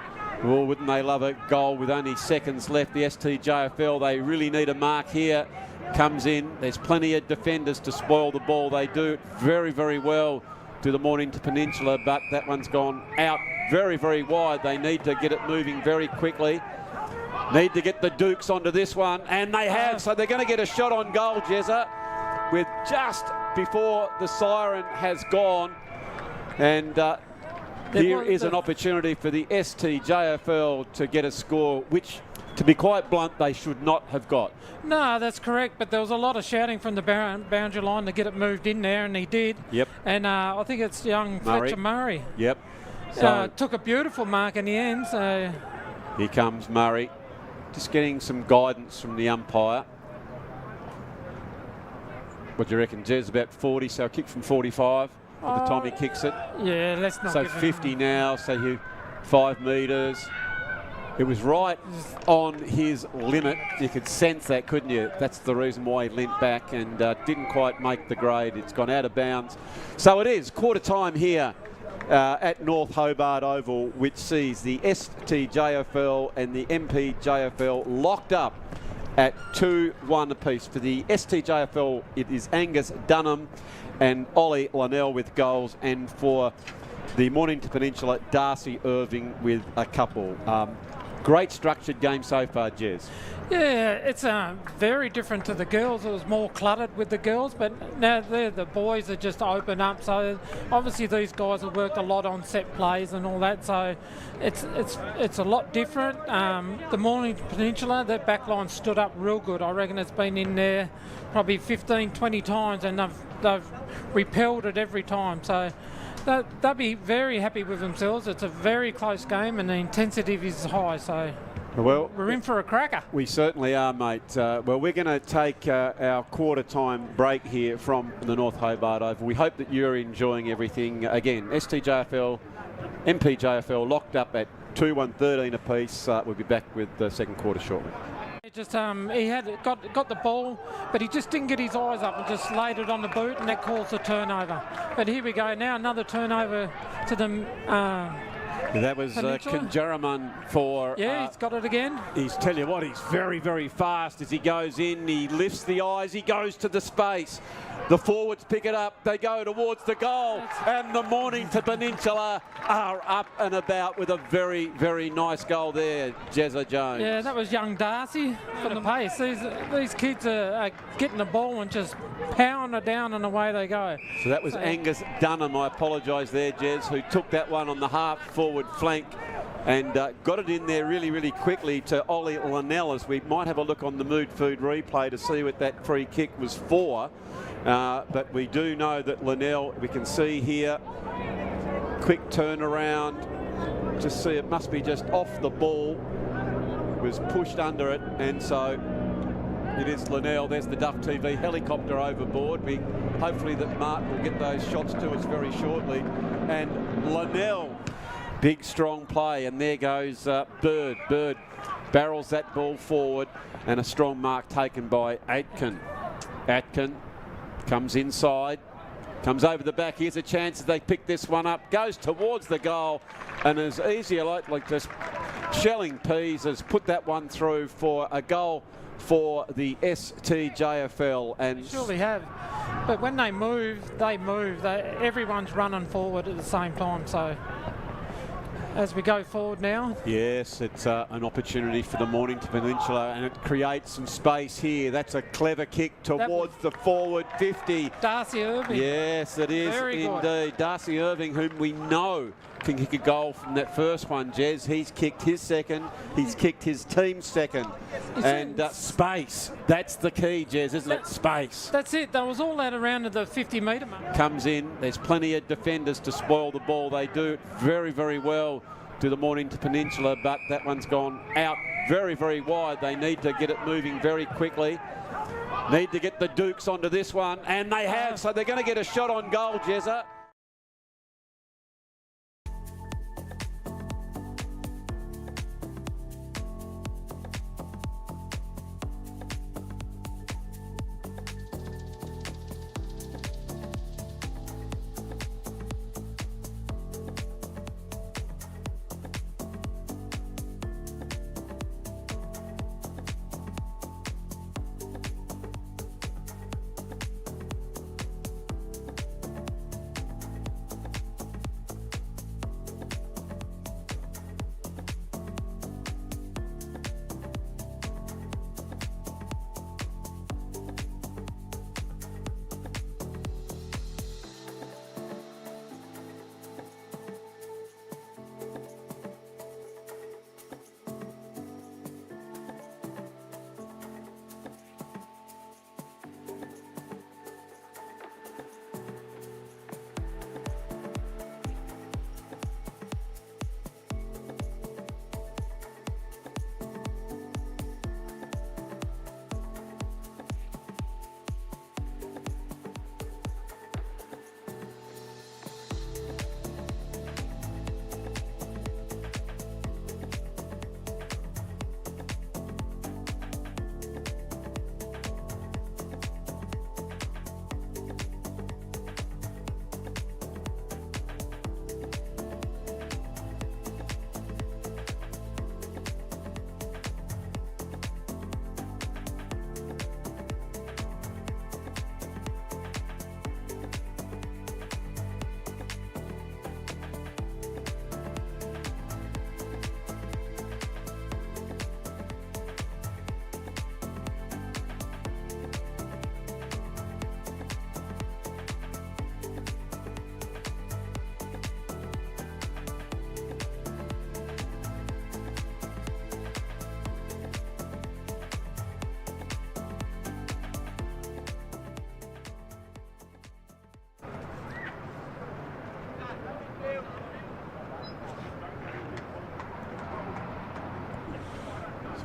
Well, wouldn't they love a goal with only seconds left? The STJFL, they really need a mark here. Comes in. There's plenty of defenders to spoil the ball. They do it very, very well to the Mornington Peninsula, but that one's gone out very, very wide. They need to get it moving very quickly. Need to get the Dukes onto this one, and they have. So they're going to get a shot on goal, Jezza, with just before the siren has gone. And here is an opportunity for the STJFL to get a score, which, to be quite blunt, they should not have got. No, that's correct, but there was a lot of shouting from the boundary line to get it moved in there, and he did. Yep. And I think it's young Fletcher Murray. Yep. So took a beautiful mark in the end. So Here comes Murray. Just getting some guidance from the umpire. What do you reckon, Jez? About 40, so a kick from 45 by the time he kicks it. Yeah, let's not So give him- 50 now, so 5 metres. It was right on his limit. You could sense that, couldn't you? That's the reason why he leant back and didn't quite make the grade. It's gone out of bounds. So it is quarter time here at North Hobart Oval, which sees the STJFL and the MPJFL locked up at 2-1 apiece. For the STJFL, it is Angus Dunham and Ollie Linnell with goals, and for the Mornington Peninsula, Darcy Irving with a couple. Great structured game so far, Jez. Yeah, it's very different to the girls. It was more cluttered with the girls, but now the boys are just open up. So obviously these guys have worked a lot on set plays and all that. So it's a lot different. The Mornington Peninsula, their backline stood up real good. I reckon it's been in there probably 15, 20 times, and they've repelled it every time. So they'll be very happy with themselves. It's a very close game, and the intensity is high. So. Well, we're in for a cracker. We certainly are, mate. Well, we're going to take our quarter-time break here from the North Hobart Oval. We hope that you're enjoying everything. Again, STJFL, MPJFL locked up at 2-1-13 apiece. We'll be back with the second quarter shortly. Just he had got the ball, but he just didn't get his eyes up and just laid it on the boot, and that caused a turnover. But here we go now, another turnover to the. That was Conjuraman for... Yeah, he's got it again. He's, tell you what, he's very, very fast as he goes in. He lifts the eyes. He goes to the space. The forwards pick it up. They go towards the goal. And the Mornington Peninsula are up and about with a very, very nice goal there, Jezza Jones. Yeah, that was young Darcy for the pace. These kids are getting the ball and just powering it down, and away they go. So that was Angus Dunham, I apologise there, Jez, who took that one on the half forward flank and got it in there really, really quickly to Ollie Linnell, as we might have a look on the Mood Food replay to see what that free kick was for. But we do know that Linnell, we can see here, quick turnaround, just see it must be just off the ball, was pushed under it, and so it is Linnell. There's the Duff TV helicopter overboard. Hopefully that Martin will get those shots to us very shortly. And Linnell, big strong play, and there goes Bird. Bird barrels that ball forward, and a strong mark taken by Atkin. Atkin comes inside, comes over the back. Here's a chance as they pick this one up, goes towards the goal, and as easy like just shelling peas has put that one through for a goal for the STJFL. And surely have, but when they move, everyone's running forward at the same time. So as we go forward now. Yes, it's an opportunity for the Mornington Peninsula, and it creates some space here. That's a clever kick towards the forward 50. Darcy Irving. Yes, it is indeed. Darcy Irving, whom we know can kick a goal from that first one, Jez. He's kicked his second. He's kicked his team's second. And space. That's the key, Jez, isn't it? Space. That's it. That was all that around at the 50-metre mark. Comes in. There's plenty of defenders to spoil the ball. They do it very, very well to the Mornington Peninsula, but that one's gone out very, very wide. They need to get it moving very quickly. Need to get the Dukes onto this one, and they have. So they're going to get a shot on goal, Jezza.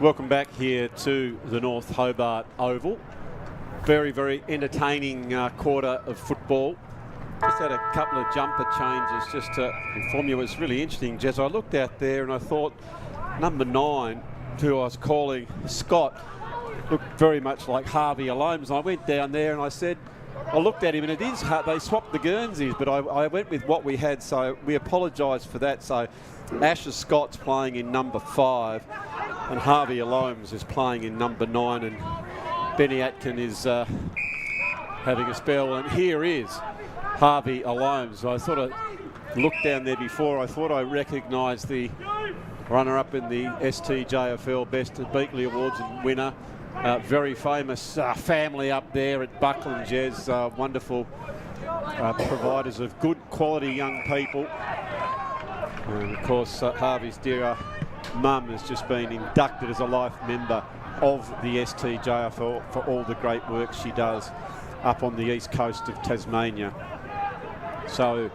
Welcome back here to the North Hobart Oval. Very, very entertaining quarter of football. Just had a couple of jumper changes just to inform you. It was really interesting, Jez. I looked out there and I thought number 9, who I was calling Scott, looked very much like Harvey Alomes. I went down there and I looked at him, and it is hard. They swapped the Guernseys, but I went with what we had, so we apologise for that. So Asher Scott's playing in number 5, and Harvey Alomes is playing in number 9, and Benny Atkin is having a spell. And here is Harvey Alomes. I sort of looked down there before. I thought I recognised the runner-up in the STJFL Best of Beakley Awards and winner. Very famous family up there at Buckland, Jez. Wonderful providers of good quality young people. And of course, Harvey's dear mum has just been inducted as a life member of the STJFL for all the great work she does up on the east coast of Tasmania. So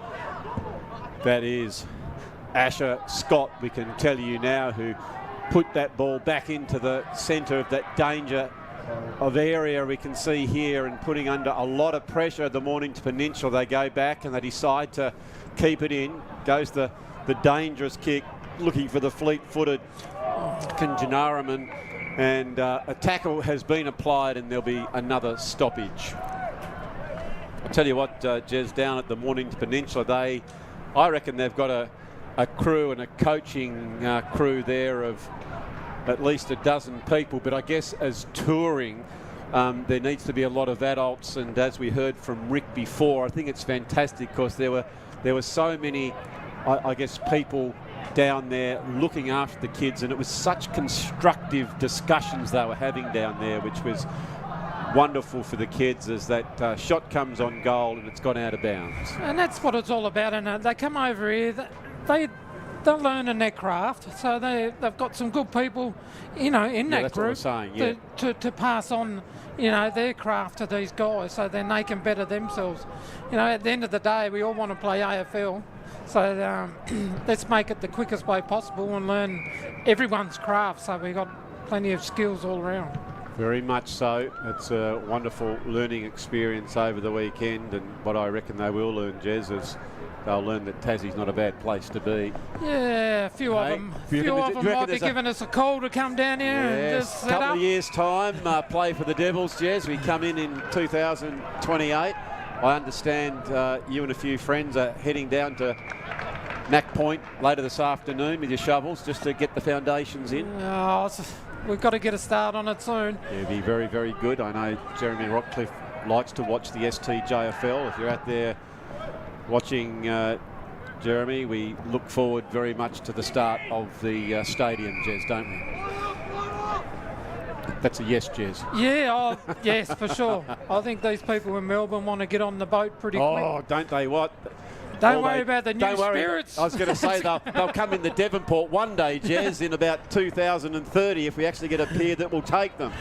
that is Asher Scott, we can tell you now, who put that ball back into the centre of that danger of area we can see here, and putting under a lot of pressure the Mornington Peninsula. They go back and they decide to keep it in. Goes the dangerous kick, looking for the fleet-footed Kinjanaraman, and a tackle has been applied, and there'll be another stoppage. I'll tell you what, Jez, down at the Mornington Peninsula, I reckon they've got a crew and a coaching crew there of at least a dozen people, but I guess as touring, there needs to be a lot of adults, and as we heard from Rick before, I think it's fantastic because there were so many, I guess, people down there looking after the kids, and it was such constructive discussions they were having down there, which was wonderful for the kids, as that shot comes on goal and it's gone out of bounds. And that's what it's all about, and they come over here, they're learning their craft, so they've got some good people, in that group to pass on, their craft to these guys, so then they can better themselves. At the end of the day, we all want to play AFL, so let's make it the quickest way possible and learn everyone's craft, so we've got plenty of skills all around. Very much so. It's a wonderful learning experience over the weekend, and what I reckon they will learn, Jez, is they'll learn that Tassie's not a bad place to be. Yeah, a few of them might be giving us a call to come down here and just set up. A couple of years' time, play for the Devils, Jez. We come in 2028. I understand you and a few friends are heading down to Knack Point later this afternoon with your shovels just to get the foundations in. We've got to get a start on it soon. Yeah, it'll be very, very good. I know Jeremy Rockcliffe likes to watch the STJFL. If you're out there watching, Jeremy, we look forward very much to the start of the stadium, Jez, don't we? That's a yes, Jez. Yeah, yes, for sure. I think these people in Melbourne want to get on the boat pretty quick. Oh, don't they what? Don't worry about the new spirits. I was going to say they'll come in the Devonport one day, Jez, in about 2030 if we actually get a pier that will take them.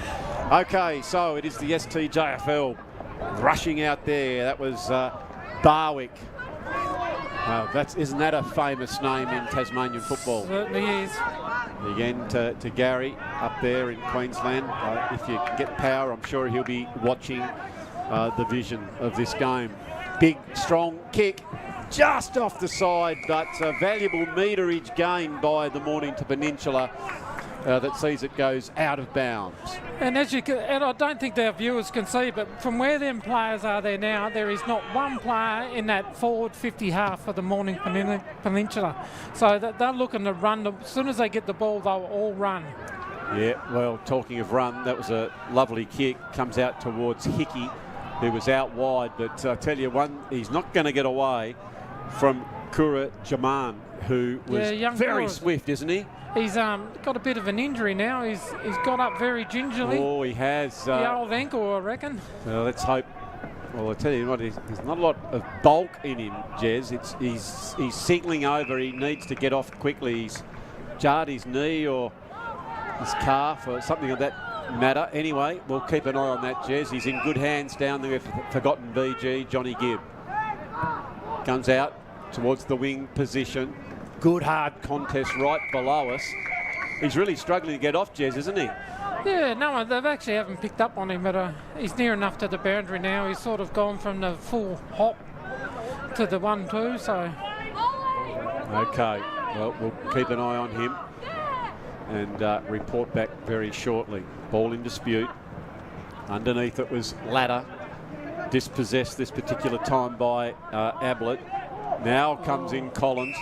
Okay, so it is the STJFL rushing out there. That was Barwick. Isn't that a famous name in Tasmanian football? Certainly is. Again to Gary up there in Queensland. If you get power, I'm sure he'll be watching the vision of this game. Big, strong kick. Just off the side, but a valuable meterage gain by the Mornington Peninsula that sees it goes out of bounds. And and I don't think our viewers can see, but from where them players are there now, there is not one player in that forward 50 half for the Mornington Peninsula. So they're looking to run. As soon as they get the ball, they'll all run. Yeah, well, talking of run, that was a lovely kick. Comes out towards Hickey, who was out wide, but I tell you one, he's not going to get away from Kura Jaman, who was very swift, isn't he? He's got a bit of an injury now. He's got up very gingerly. Oh, he has. The old ankle, I reckon. Well, let's hope. Well, I'll tell you what, there's not a lot of bulk in him, Jez. He's signalling over. He needs to get off quickly. He's jarred his knee or his calf or something of that matter. Anyway, we'll keep an eye on that, Jez. He's in good hands down there with forgotten BG, Johnny Gibb. Comes out towards the wing position. Good hard contest right below us. he's really struggling to get off, Jez, isn't he? Yeah, no, they've actually haven't picked up on him, but he's near enough to the boundary now. He's sort of gone from the full hop to the 1-2, so. Okay, well, we'll keep an eye on him and report back very shortly. Ball in dispute. Underneath it was Ladder, dispossessed this particular time by Ablett. Now comes in Collins.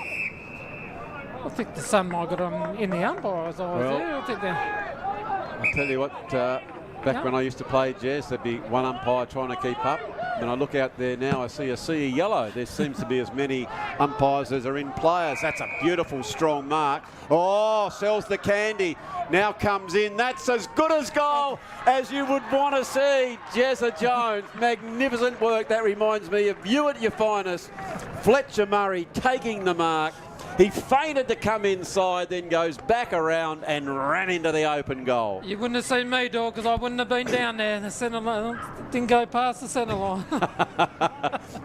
I think the sun might got on in the umpire's eyes there. I think I'll tell you what, back when I used to play, Jez, there'd be one umpire trying to keep up. When I look out there now, I see a sea of yellow. There seems to be as many umpires as are in players. That's a beautiful, strong mark. Oh, sells the candy. Now comes in. That's as good as goal as you would want to see. Jezza Jones, magnificent work. That reminds me of you at your finest. Fletcher Murray taking the mark. He feinted to come inside, then goes back around and ran into the open goal. you wouldn't have seen me, dog, because I wouldn't have been down there. The centre line didn't go past the centre line.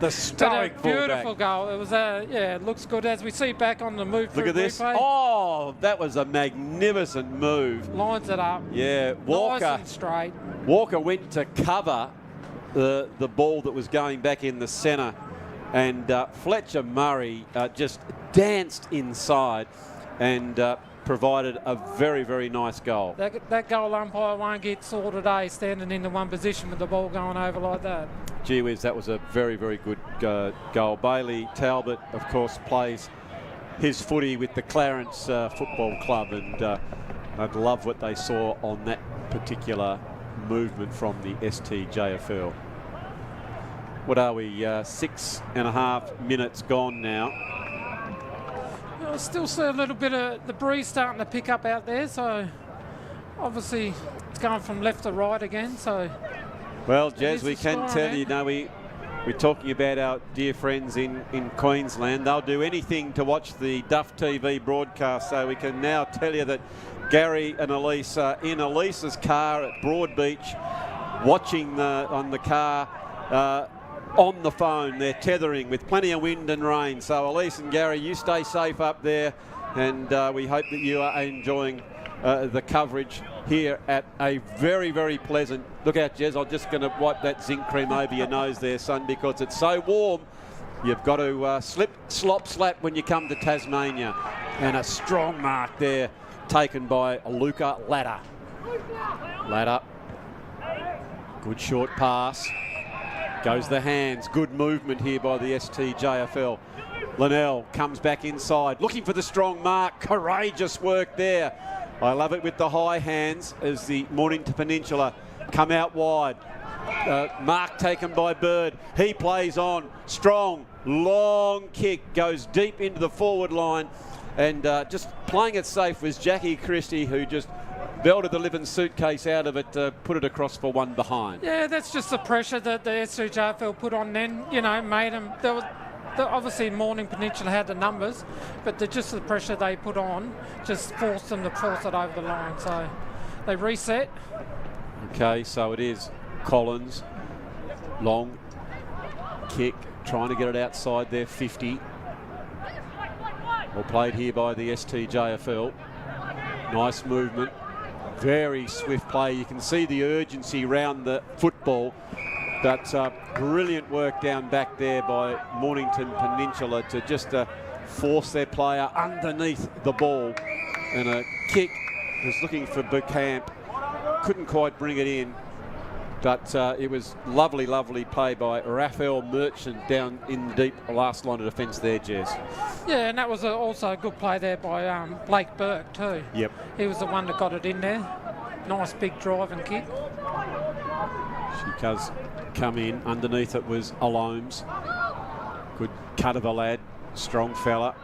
The stoic But a beautiful goal. It was, yeah, it looks good as we see back on the move. Look at this. Replay. Oh, that was a magnificent move. Lines it up. Yeah, Walker. Nice and straight. Walker went to cover the ball that was going back in the centre, and Fletcher Murray just danced inside and provided a very, very nice goal. That goal umpire won't get sore today, standing in the one position with the ball going over like that. Gee whiz, that was a very, very good goal. Bailey Talbot, of course, plays his footy with the Clarence Football Club, and I'd love what they saw on that particular movement from the STJFL. What are we, 6.5 minutes gone now? I still see a little bit of the breeze starting to pick up out there, so obviously it's going from left to right again. So, well, it Jez, is we a can score, tell man. you, now we're talking about our dear friends in Queensland. They'll do anything to watch the Duff TV broadcast, so we can now tell you that Gary and Elise are in Elise's car at Broadbeach, watching on the car. On the phone, they're tethering with plenty of wind and rain. So Elise and Gary, you stay safe up there, and we hope that you are enjoying the coverage here at a very, very pleasant. Look out, Jez, I'm just going to wipe that zinc cream over your nose there, son, because it's so warm. You've got to slop, slap when you come to Tasmania. And a strong mark there taken by Luca Ladder. Ladder, good short pass. Goes the hands. Good movement here by the STJFL. Linnell comes back inside, looking for the strong mark. Courageous work there. I love it with the high hands as the Mornington Peninsula come out wide. Mark taken by Bird. He plays on. Strong, long kick. Goes deep into the forward line. And just playing it safe was Jackie Christie, who just belted the living suitcase out of it, put it across for one behind. Yeah, that's just the pressure that the STJFL put on then, made them. Obviously, Morning Peninsula had the numbers, but just the pressure they put on just forced them to force it over the line. So they reset. Okay, so it is Collins. Long kick, trying to get it outside their 50. Well played here by the STJFL. Nice movement. Very swift play. You can see the urgency around the football. But brilliant work down back there by Mornington Peninsula to just force their player underneath the ball. And a kick was looking for Bucamp. Couldn't quite bring it in. But it was lovely, lovely play by Raphael Merchant down in the deep last line of defence there, Jez. Yeah, and that was also a good play there by Blake Burke too. Yep. He was the one that got it in there. Nice big drive and kick. She does come in. Underneath it was Alomes. Good cut of a lad. Strong fella.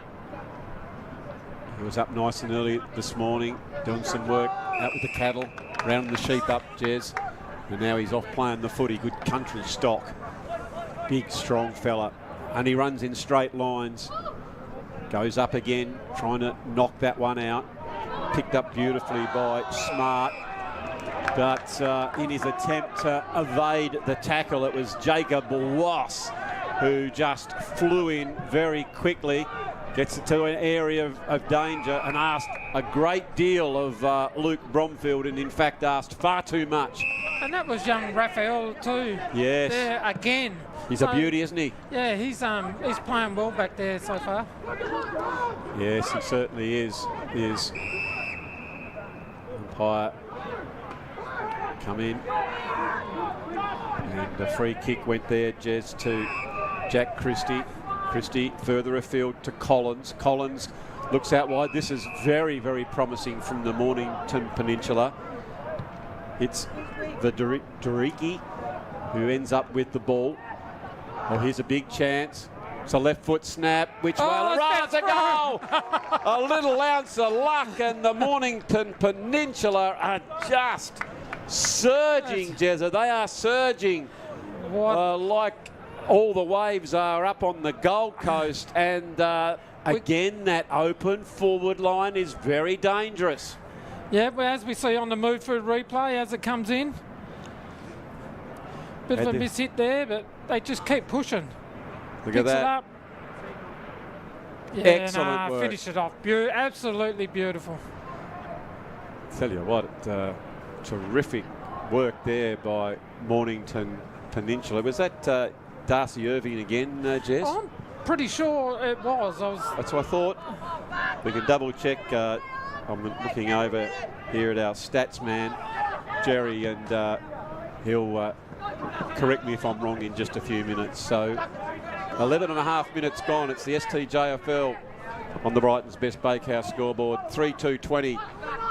He was up nice and early this morning, doing some work out with the cattle, rounding the sheep up, Jez. And now he's off playing the footy. Good country stock. Big, strong fella. And he runs in straight lines. Goes up again, trying to knock that one out. Picked up beautifully by Smart. But in his attempt to evade the tackle, it was Jacob Wass who just flew in very quickly. Gets it to an area of danger and asked a great deal of Luke Bromfield, and in fact asked far too much. And that was young Raphael too. Yes. There again. He's a beauty, isn't he? Yeah, he's playing well back there so far. Yes, he certainly is. He is. Umpire come in. And a free kick went there, Jez, to Jack Christie. Christie further afield to Collins. Collins looks out wide. This is very, very promising from the Mornington Peninsula. It's the Dariki who ends up with the ball. Oh, here's a big chance. It's a left foot snap, which it's a goal! A little ounce of luck, and the Mornington Peninsula are just surging, Jezza. They are surging like all the waves are up on the Gold Coast, and again, that open forward line is very dangerous. Yeah, well, as we see on the move through replay as it comes in. Bit of a miss hit there, but they just keep pushing. Look at that. It up. Yeah, excellent work. Finish it off. Absolutely beautiful. Tell you what, terrific work there by Mornington Peninsula. Was that Darcy Irving again, Jez? I'm pretty sure it was. That's what I thought. We can double check. I'm looking over here at our stats man, Jerry, and he'll correct me if I'm wrong in just a few minutes. So 11 and a half minutes gone. It's the STJFL on the Brighton's Best Bakehouse scoreboard. 3-2-20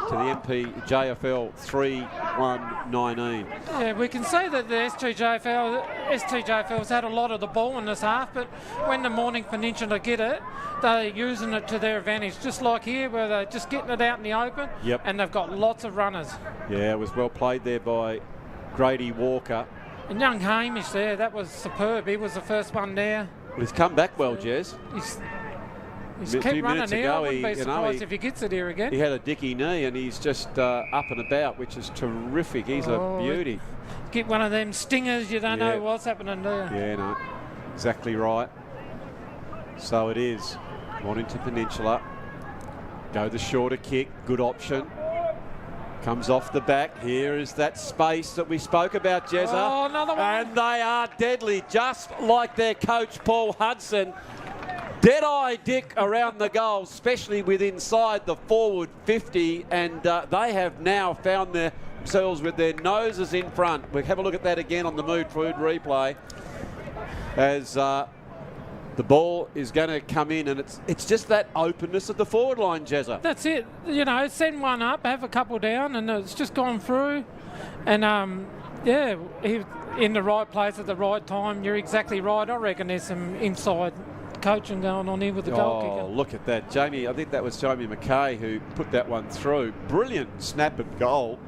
to the MPJFL 3-1-19. Yeah, we can say that the STJFL's had a lot of the ball in this half, but when the Mornington Peninsula get it, they're using it to their advantage, just like here where they're just getting it out in the open. Yep. And they've got lots of runners. Yeah, it was well played there by Grady Walker. And young Hamish there, that was superb. He was the first one there. Well, he's come back well, Jez. He's kept running here. I wouldn't be surprised he, if he gets it here again. He had a dicky knee and he's just up and about, which is terrific. He's a beauty. Get one of them stingers, you don't know what's happening there. Yeah, no, exactly right. So it is. Mornington Peninsula. Go the shorter kick, good option. Comes off the back. Here is that space that we spoke about, Jezza. Oh, another one. And they are deadly, just like their coach, Paul Hudson. Dead-eye Dick around the goal, especially with inside the forward 50, and they have now found themselves with their noses in front. We'll have a look at that again on the Mood Food replay as the ball is going to come in, and it's just that openness at the forward line, Jezza. That's it. You know, send one up, have a couple down, and it's just gone through. And, he in the right place at the right time. You're exactly right. I reckon there's some inside coaching going on here with the goal kicker. Oh, look at that. Jamie, I think that was Jamie McKay who put that one through. Brilliant snap and goal.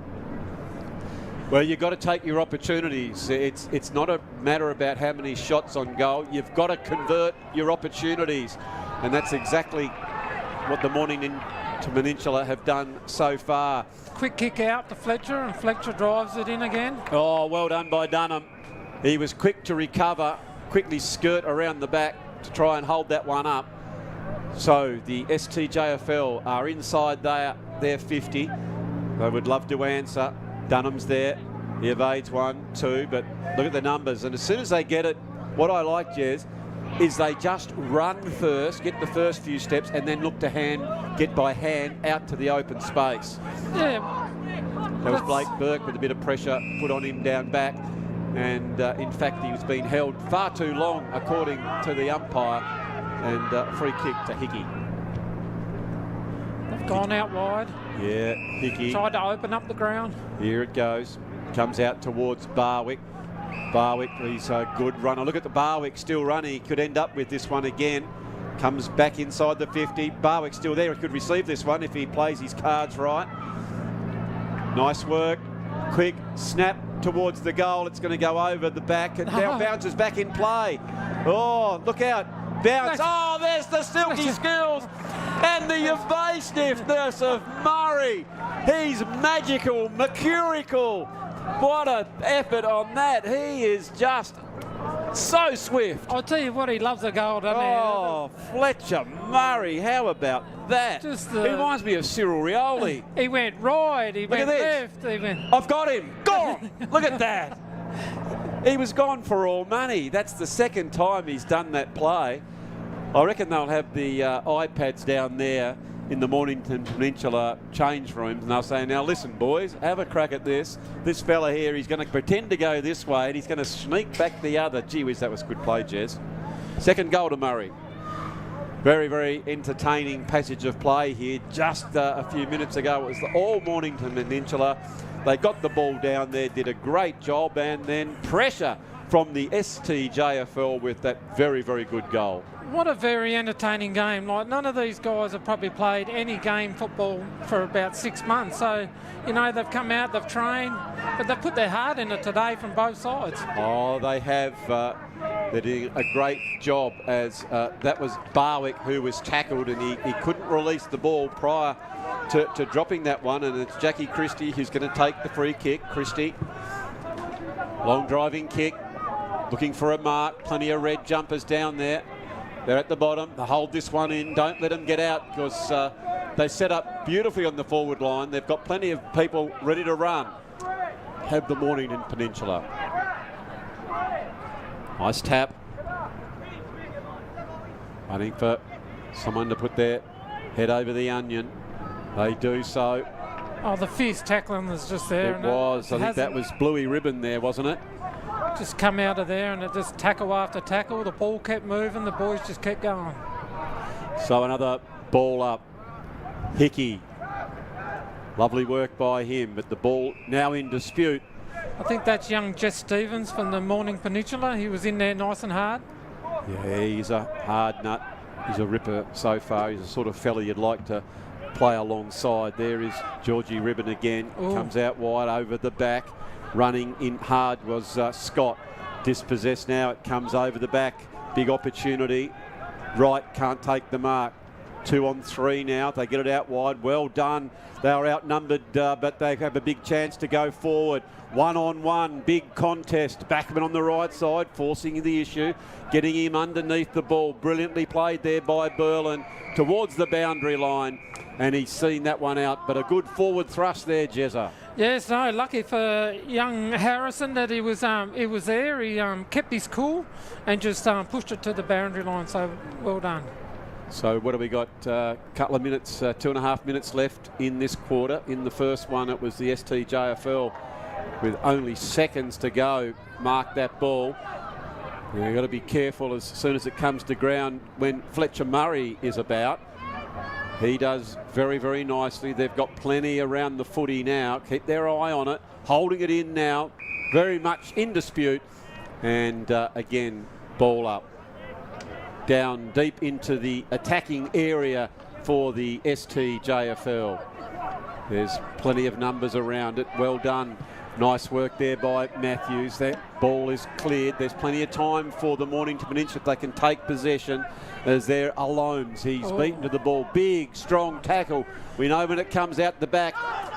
Well, you've got to take your opportunities. It's not a matter about how many shots on goal. You've got to convert your opportunities. And that's exactly what the Mornington Peninsula have done so far. Quick kick out to Fletcher, and Fletcher drives it in again. Oh, well done by Dunham. He was quick to recover, quickly skirt around the back to try and hold that one up. So the STJFL are inside their 50. They would love to answer. Dunham's there. He evades 1, 2, but look at the numbers. And as soon as they get it, what I like, Jez, is they just run first, get the first few steps, and then look to get by hand out to the open space. Yeah. That was Blake Burke with a bit of pressure put on him down back. And in fact, he was being held far too long, according to the umpire. And free kick to Hickey. They've gone out wide. Yeah, Hickey. Tried to open up the ground. Here it goes. Comes out towards Barwick. Barwick, he's a good runner. Look at the Barwick still running. He could end up with this one again. Comes back inside the 50. Barwick's still there. He could receive this one if he plays his cards right. Nice work. Quick snap towards the goal. It's going to go over the back and now bounces back in play. Oh, look out. Bounce. Oh, there's the silky skills and the evasiveness of Murray. He's magical, mercurical. What an effort on that. He is just So swift. I'll tell you what, he loves a goal, doesn't Oh, Fletcher Murray, how about that? Just, he reminds me of Cyril Rioli. he? He went right, he Look went at left, he went... I've got him. Gone. Look at that. He was gone for all money. That's the second time he's done that play. I reckon they'll have the iPads down there in the Mornington Peninsula change rooms, and they'll say, now listen, boys, have a crack at this. This fella here, he's going to pretend to go this way, and he's going to sneak back the other. Gee whiz, that was good play, Jez. Second goal to Murray. Very, very entertaining passage of play here. Just a few minutes ago, it was the all Mornington Peninsula. They got the ball down there, did a great job, and then pressure from the STJFL with that very, very good goal. What a very entertaining game. Like, none of these guys have probably played any game football for about 6 months. So, you know, they've come out, they've trained, but they've put their heart in it today from both sides. Oh, they have. They're doing a great job, as that was Barwick who was tackled, and he couldn't release the ball prior to dropping that one, and it's Jackie Christie who's going to take the free kick. Christie, long driving kick, looking for a mark. Plenty of red jumpers down there. They're at the bottom. They hold this one in. Don't let them get out, because they set up beautifully on the forward line. They've got plenty of people ready to run. Have the Mornington Peninsula. Nice tap. Waiting for someone to put their head over the onion. They do so. Oh, the fierce tackling was just there. It was. I think that was Bluey Ribbon there, wasn't it? Just come out of there, and it just tackle after tackle. The ball kept moving. The boys just kept going. So another ball up. Hickey. Lovely work by him, but the ball now in dispute. I think that's young Jess Stevens from the Morning Peninsula. He was in there nice and hard. Yeah, he's a hard nut. He's a ripper so far. He's the sort of fella you'd like to play alongside. There is Georgie Ribbon again. Ooh. Comes out wide over the back. Running in hard was Scott. Dispossessed now. It comes over the back. Big opportunity. Wright can't take the mark. 2 on 3 now. They get it out wide. Well done. They are outnumbered, but they have a big chance to go forward. 1 on 1. Big contest. Backman on the right side, forcing the issue. Getting him underneath the ball. Brilliantly played there by Berlin towards the boundary line. And he's seen that one out, but a good forward thrust there, Jezza. Yes, no, lucky for young Harrison that he was there. He kept his cool and just pushed it to the boundary line. So well done. So what have we got? Couple of minutes, 2.5 minutes left in this quarter. In the first one, it was the STJFL with only seconds to go. Mark that ball. You've got to be careful as soon as it comes to ground when Fletcher Murray is about. He does very, very nicely. They've got plenty around the footy now. Keep their eye on it. Holding it in now. Very much in dispute. And again, ball up. Down deep into the attacking area for the STJFL. There's plenty of numbers around it. Well done. Nice work there by Matthews. That ball is cleared. There's plenty of time for the Mornington Peninsula. They can take possession. As there Alomes. He's beaten to the ball. Big, strong tackle. We know when it comes out the back,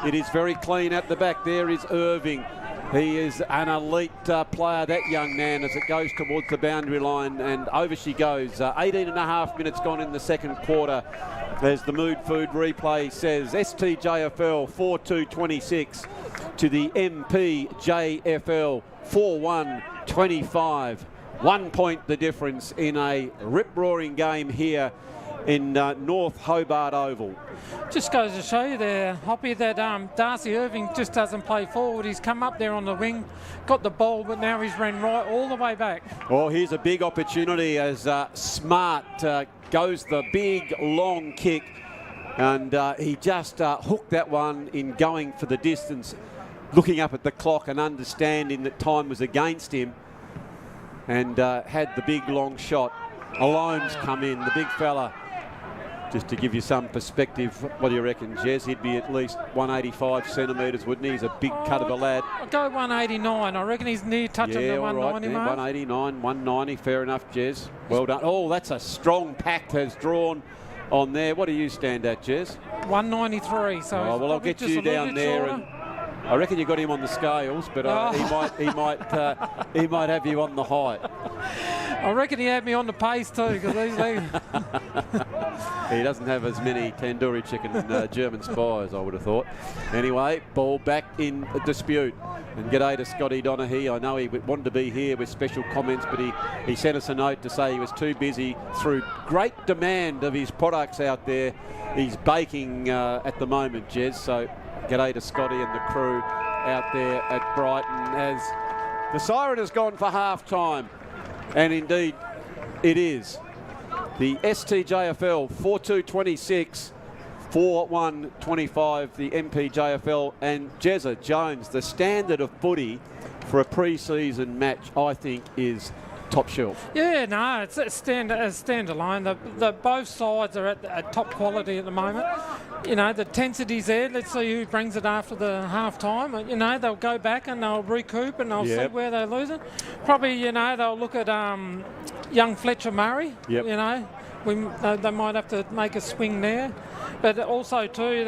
it is very clean at the back. There is Irving. He is an elite player, that young man, as it goes towards the boundary line, and over she goes. 18.5 minutes gone in the second quarter. As the Mood Food replay says, STJFL 4-2-26 to the MPJFL 4-1-25. 1 point the difference in a rip-roaring game here in North Hobart Oval. Just goes to show you there, Hoppy, that Darcy Irving just doesn't play forward. He's come up there on the wing, got the ball, but now he's ran right all the way back. Well, here's a big opportunity as Smart goes the big, long kick, and he just hooked that one in going for the distance, looking up at the clock and understanding that time was against him, and had the big, long shot. Alomes come in, the big fella. Just to give you some perspective, what do you reckon, Jez? He'd be at least 185 centimetres, wouldn't he? He's a big cut of a lad. I'll go 189. I reckon he's near touching the 190 mark. 189, 190, fair enough, Jez. Well done. Oh, that's a strong pact has drawn on there. What do you stand at, Jez? 193. So well, I'll get you down there, and I reckon you got him on the scales, but he might have you on the height. I reckon he had me on the pace too, because these legs. He doesn't have as many tandoori chicken German spies, I would have thought. Anyway, ball back in dispute. And g'day to Scotty Donaghy. I know he wanted to be here with special comments, but he sent us a note to say he was too busy through great demand of his products out there. He's baking at the moment, Jez. So g'day to Scotty and the crew out there at Brighton as the siren has gone for half-time. And indeed, it is. The STJFL 4-2-26, 4-1-25, the MPJFL, and Jezza Jones, the standard of footy for a pre-season match, I think, is top shelf. Yeah, no, it's a standalone. The both sides are at top quality at the moment. You know, the tensity's there. Let's see who brings it after the half-time. You know, they'll go back and they'll recoup and they'll see where they're losing. Probably, you know, they'll look at young Fletcher Murray. Yep. You know, they might have to make a swing there. But also, too,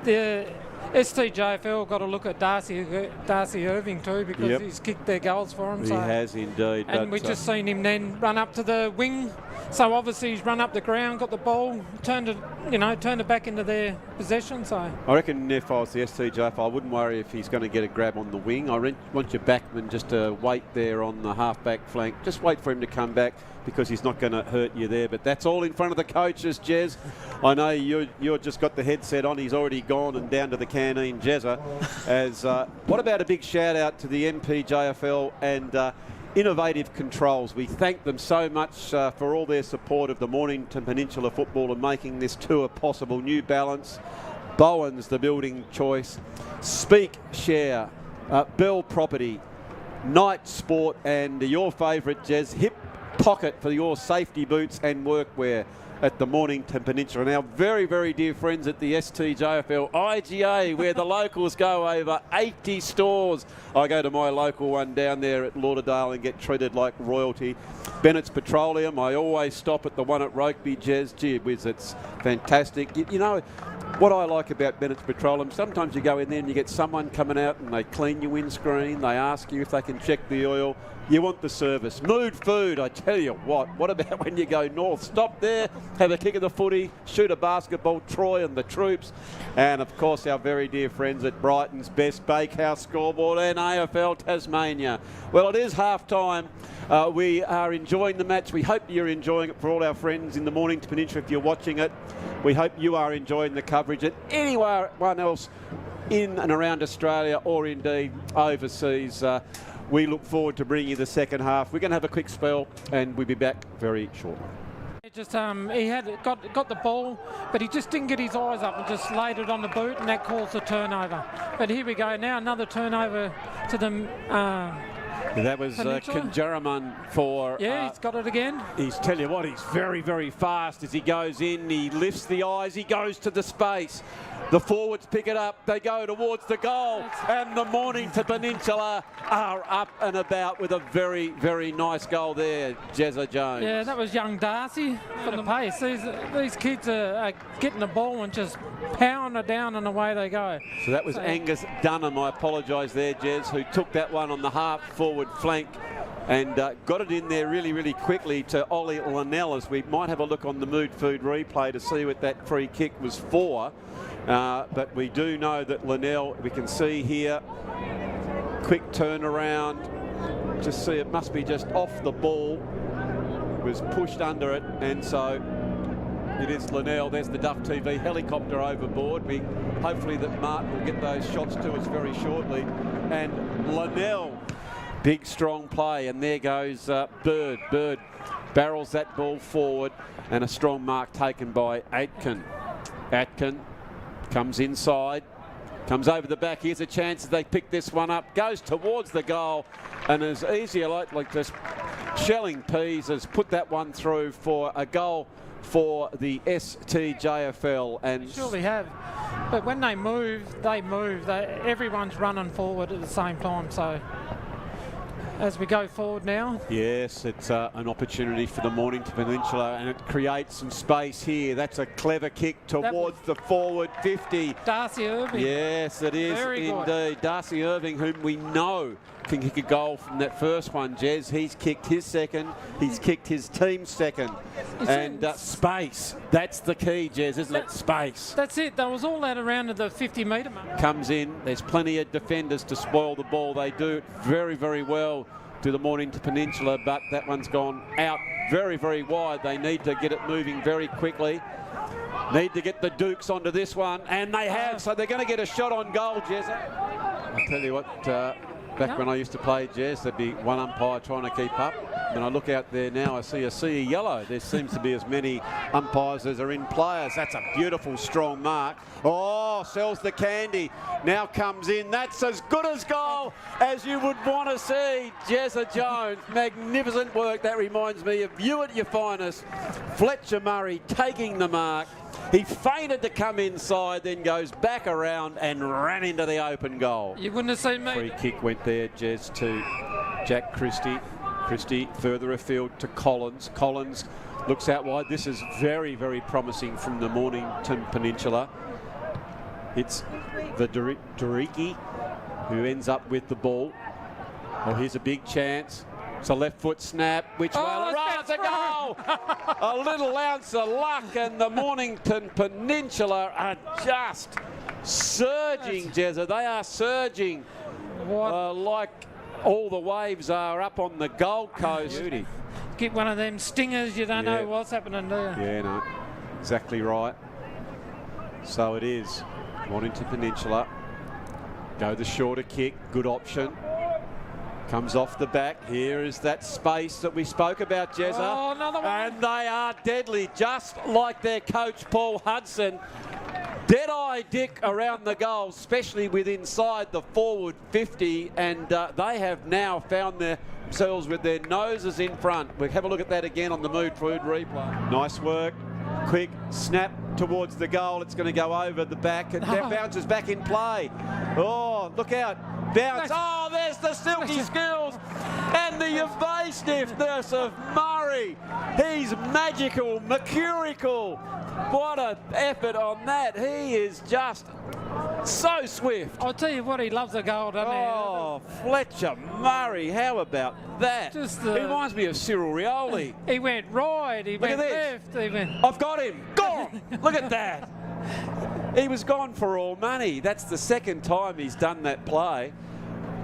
the STJFL got to look at Darcy Irving too, because he's kicked their goals for him. He has indeed. And we just seen him then run up to the wing. So obviously he's run up the ground, got the ball, turned it back into their possession. So I reckon if I was the STJF, I wouldn't worry if he's going to get a grab on the wing. I want your backman just to wait there on the half-back flank. Just wait for him to come back, because he's not going to hurt you there. But that's all in front of the coaches, Jez. I know you're just got the headset on. He's already gone and down to the canteen, Jezza. What about a big shout-out to the MPJFL and Innovative Controls? We thank them so much for all their support of the Mornington Peninsula football and making this tour possible. New Balance, Bowen's the building choice, Speak Share, Bell Property, Night Sport, and your favourite, Jez, Hip Pocket for your safety boots and workwear at the Mornington Peninsula. And our very, very dear friends at the STJFL IGA, where the locals go, over 80 stores. I go to my local one down there at Lauderdale and get treated like royalty. Bennett's Petroleum, I always stop at the one at Rugby, Jez. Gee whiz, it's fantastic. You know, what I like about Bennett's Petroleum, sometimes you go in there and you get someone coming out and they clean your windscreen, they ask you if they can check the oil. You want the service. Mood Food, I tell you what about when you go north? Stop there, have a kick of the footy, shoot a basketball, Troy and the troops. And of course our very dear friends at Brighton's Best Bakehouse, Scoreboard, and AFL Tasmania. Well, it is half-time. We are enjoying the match. We hope you're enjoying it. For all our friends in the Mornington Peninsula, if you're watching it, we hope you are enjoying the coverage. And anyone else in and around Australia, or indeed overseas, we look forward to bringing you the second half. We're going to have a quick spell and we'll be back very shortly. Just he had got the ball, but he just didn't get his eyes up and just laid it on the boot, and that caused a turnover. But here we go now, another turnover to the that was Kanjaraman for... Yeah, he's got it again. Tell you what, he's very, very fast as he goes in. He lifts the eyes, he goes to the space. The forwards pick it up, they go towards the goal, and the Mornington Peninsula are up and about with a very, very nice goal there, Jezza Jones. Yeah, that was young Darcy for the pace. These kids are getting the ball and just pounding it down, and away they go. So that was Angus Dunham, I apologise there, Jez, who took that one on the half-forward flank and got it in there really, really quickly to Ollie Linnell, as we might have a look on the Mood Food replay to see what that free kick was for. But we do know that Linnell, we can see here, quick turnaround, just see it must be just off the ball, was pushed under it, and so it is Linnell. There's the Duff TV helicopter overboard. Hopefully that Martin will get those shots to us very shortly. And Linnell, big strong play, and there goes Bird. Bird barrels that ball forward, and a strong mark taken by Aitken. Aitken comes inside, comes over the back. Here's a chance as they pick this one up, goes towards the goal, and as easy like just shelling peas has put that one through for a goal for the STJFL. And they surely have, but when they move. Everyone's running forward at the same time. So as we go forward now. Yes, it's an opportunity for the Mornington Peninsula, and it creates some space here. That's a clever kick towards the forward 50. Darcy Irving. Yes, it is indeed. Darcy Irving, whom we know can kick a goal from that first one, Jez. He's kicked his second. He's kicked his team's second. And space. That's the key, Jez, isn't it? Space. That's it. That was all that around at the 50-metre mark. Comes in. There's plenty of defenders to spoil the ball. They do it very, very well to the Mornington Peninsula, but that one's gone out very, very wide. They need to get it moving very quickly. Need to get the Dukes onto this one, and they have, so they're going to get a shot on goal, Jez. I'll tell you what, back when I used to play, Jez, there'd be one umpire trying to keep up. When I look out there now, I see a sea of yellow. There seems to be as many umpires as are in players. That's a beautiful, strong mark. Oh, sells the candy. Now comes in. That's as good as goal as you would want to see. Jezza Jones, magnificent work. That reminds me of you at your finest. Fletcher Murray taking the mark. He feinted to come inside, then goes back around and ran into the open goal. You wouldn't have seen me. Free kick went there, Jez, to Jack Christie. Christie further afield to Collins. Collins looks out wide. This is very, very promising from the Mornington Peninsula. It's the Dariki who ends up with the ball. Oh, here's a big chance. It's a left foot snap, which it's a goal! A little ounce of luck, and the Mornington Peninsula are just surging, Jezza. They are surging like all the waves are up on the Gold Coast. Beauty. Get one of them stingers, you don't know what's happening there. Yeah, no, exactly right. So it is. Mornington Peninsula. Go the shorter kick, good option. Comes off the back. Here is that space that we spoke about, Jezza. Oh, another one. And they are deadly, just like their coach, Paul Hudson. Dead-eye Dick around the goal, especially with inside the forward 50, and they have now found themselves with their noses in front. We'll have a look at that again on the Mood Food replay. Nice work. Quick snap towards the goal. It's going to go over the back, and that bounces back in play. Oh, look out. Bounce. Oh, there's the silky skills and the evasiveness of Murray. He's magical, mercurical. What an effort on that. He is just so swift. I'll tell you what, he loves a goal, doesn't he? Oh, Fletcher Murray, how about that? He reminds me of Cyril Rioli. He went right, he went this. left, he went... I've got him. Gone. Look at that. He was gone for all money. That's the second time he's done that play.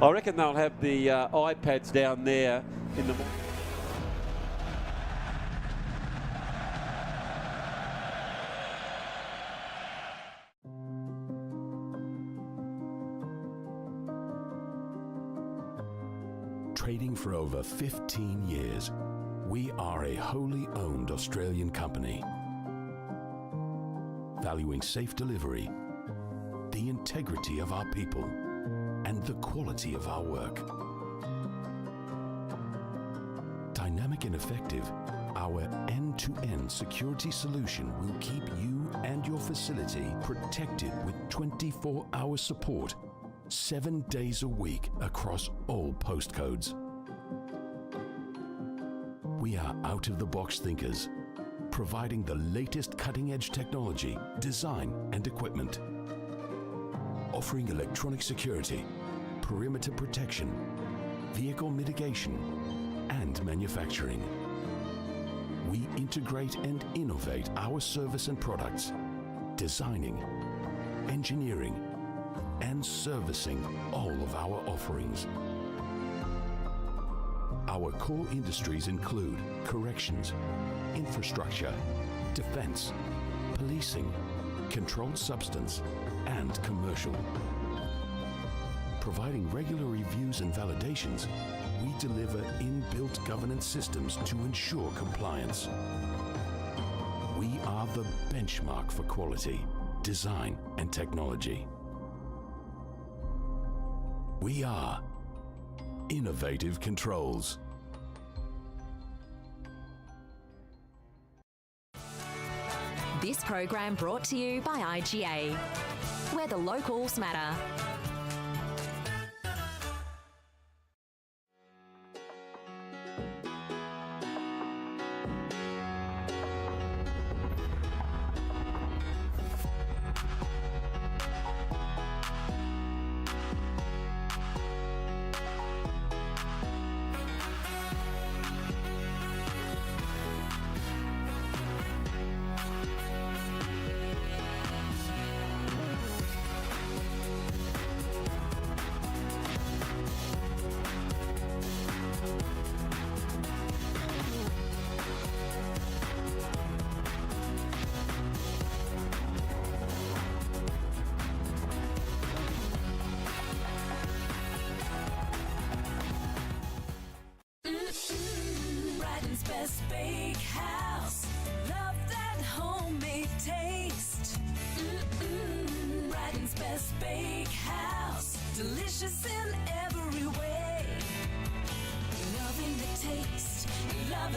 I reckon they'll have the iPads down there in the... Trading for over 15 years, we are a wholly owned Australian company, valuing safe delivery, the integrity of our people, and the quality of our work. Dynamic and effective, our end-to-end security solution will keep you and your facility protected with 24-hour support, 7 days a week across all postcodes. We are out-of-the-box thinkers, providing the latest cutting-edge technology, design and equipment, offering electronic security, perimeter protection, vehicle mitigation, and manufacturing. We integrate and innovate our service and products, designing, engineering, and servicing all of our offerings. Our core industries include corrections, infrastructure, defense, policing, controlled substance, and commercial. Providing regular reviews and validations, we deliver inbuilt governance systems to ensure compliance. We are the benchmark for quality, design, and technology. We are Innovative Controls. This program brought to you by IGA, where the locals matter.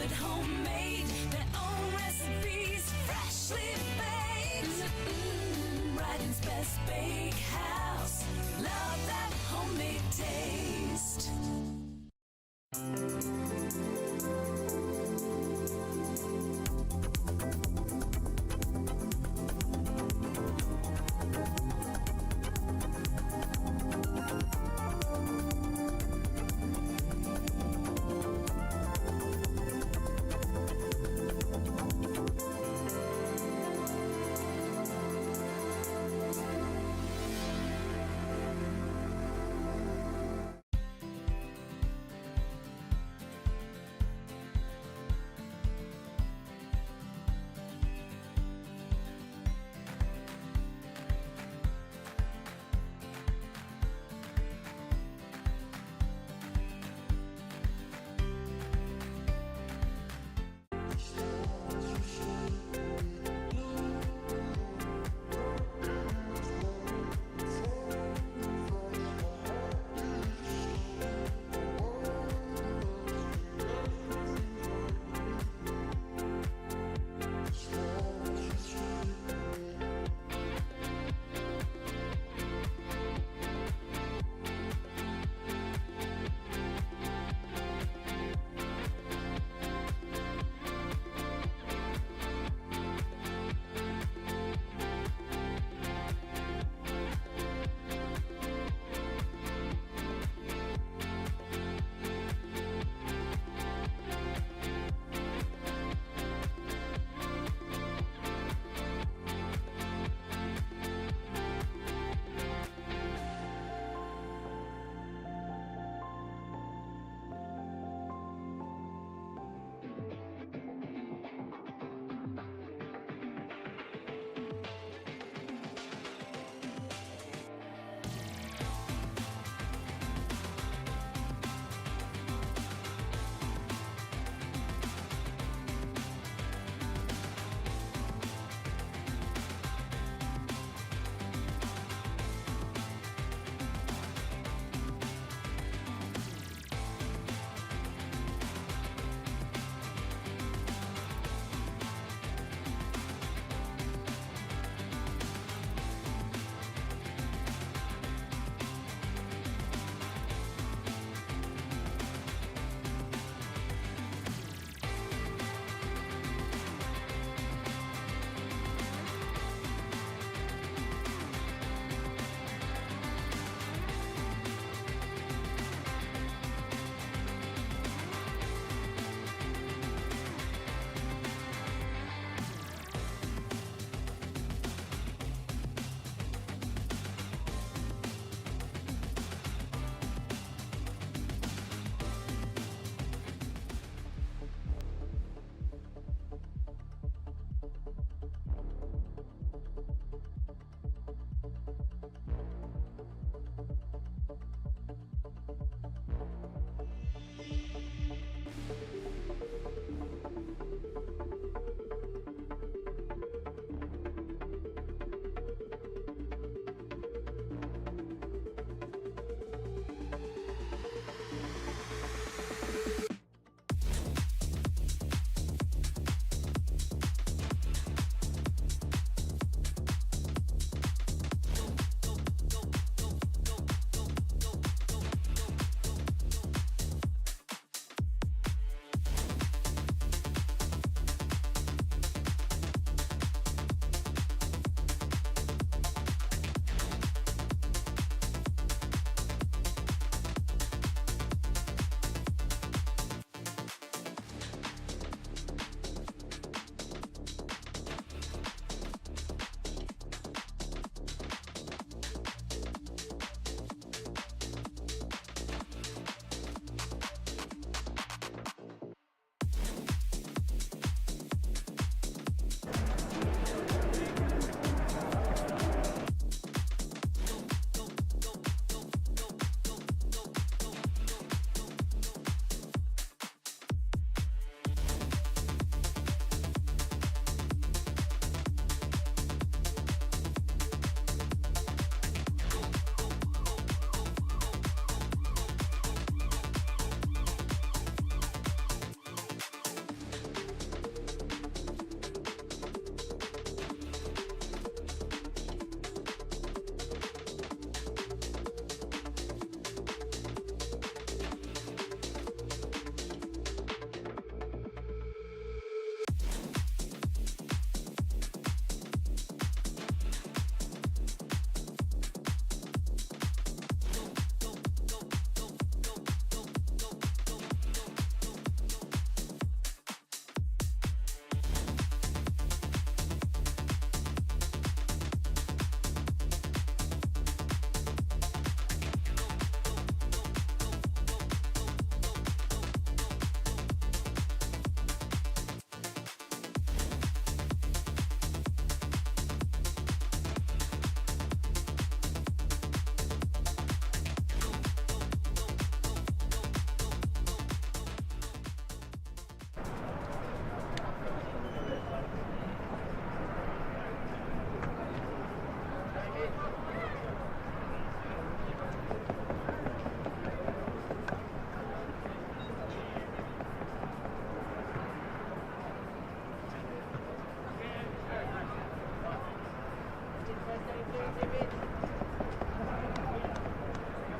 it homemade, their own recipes, freshly baked. Brighton's best bakehouse, love that homemade taste.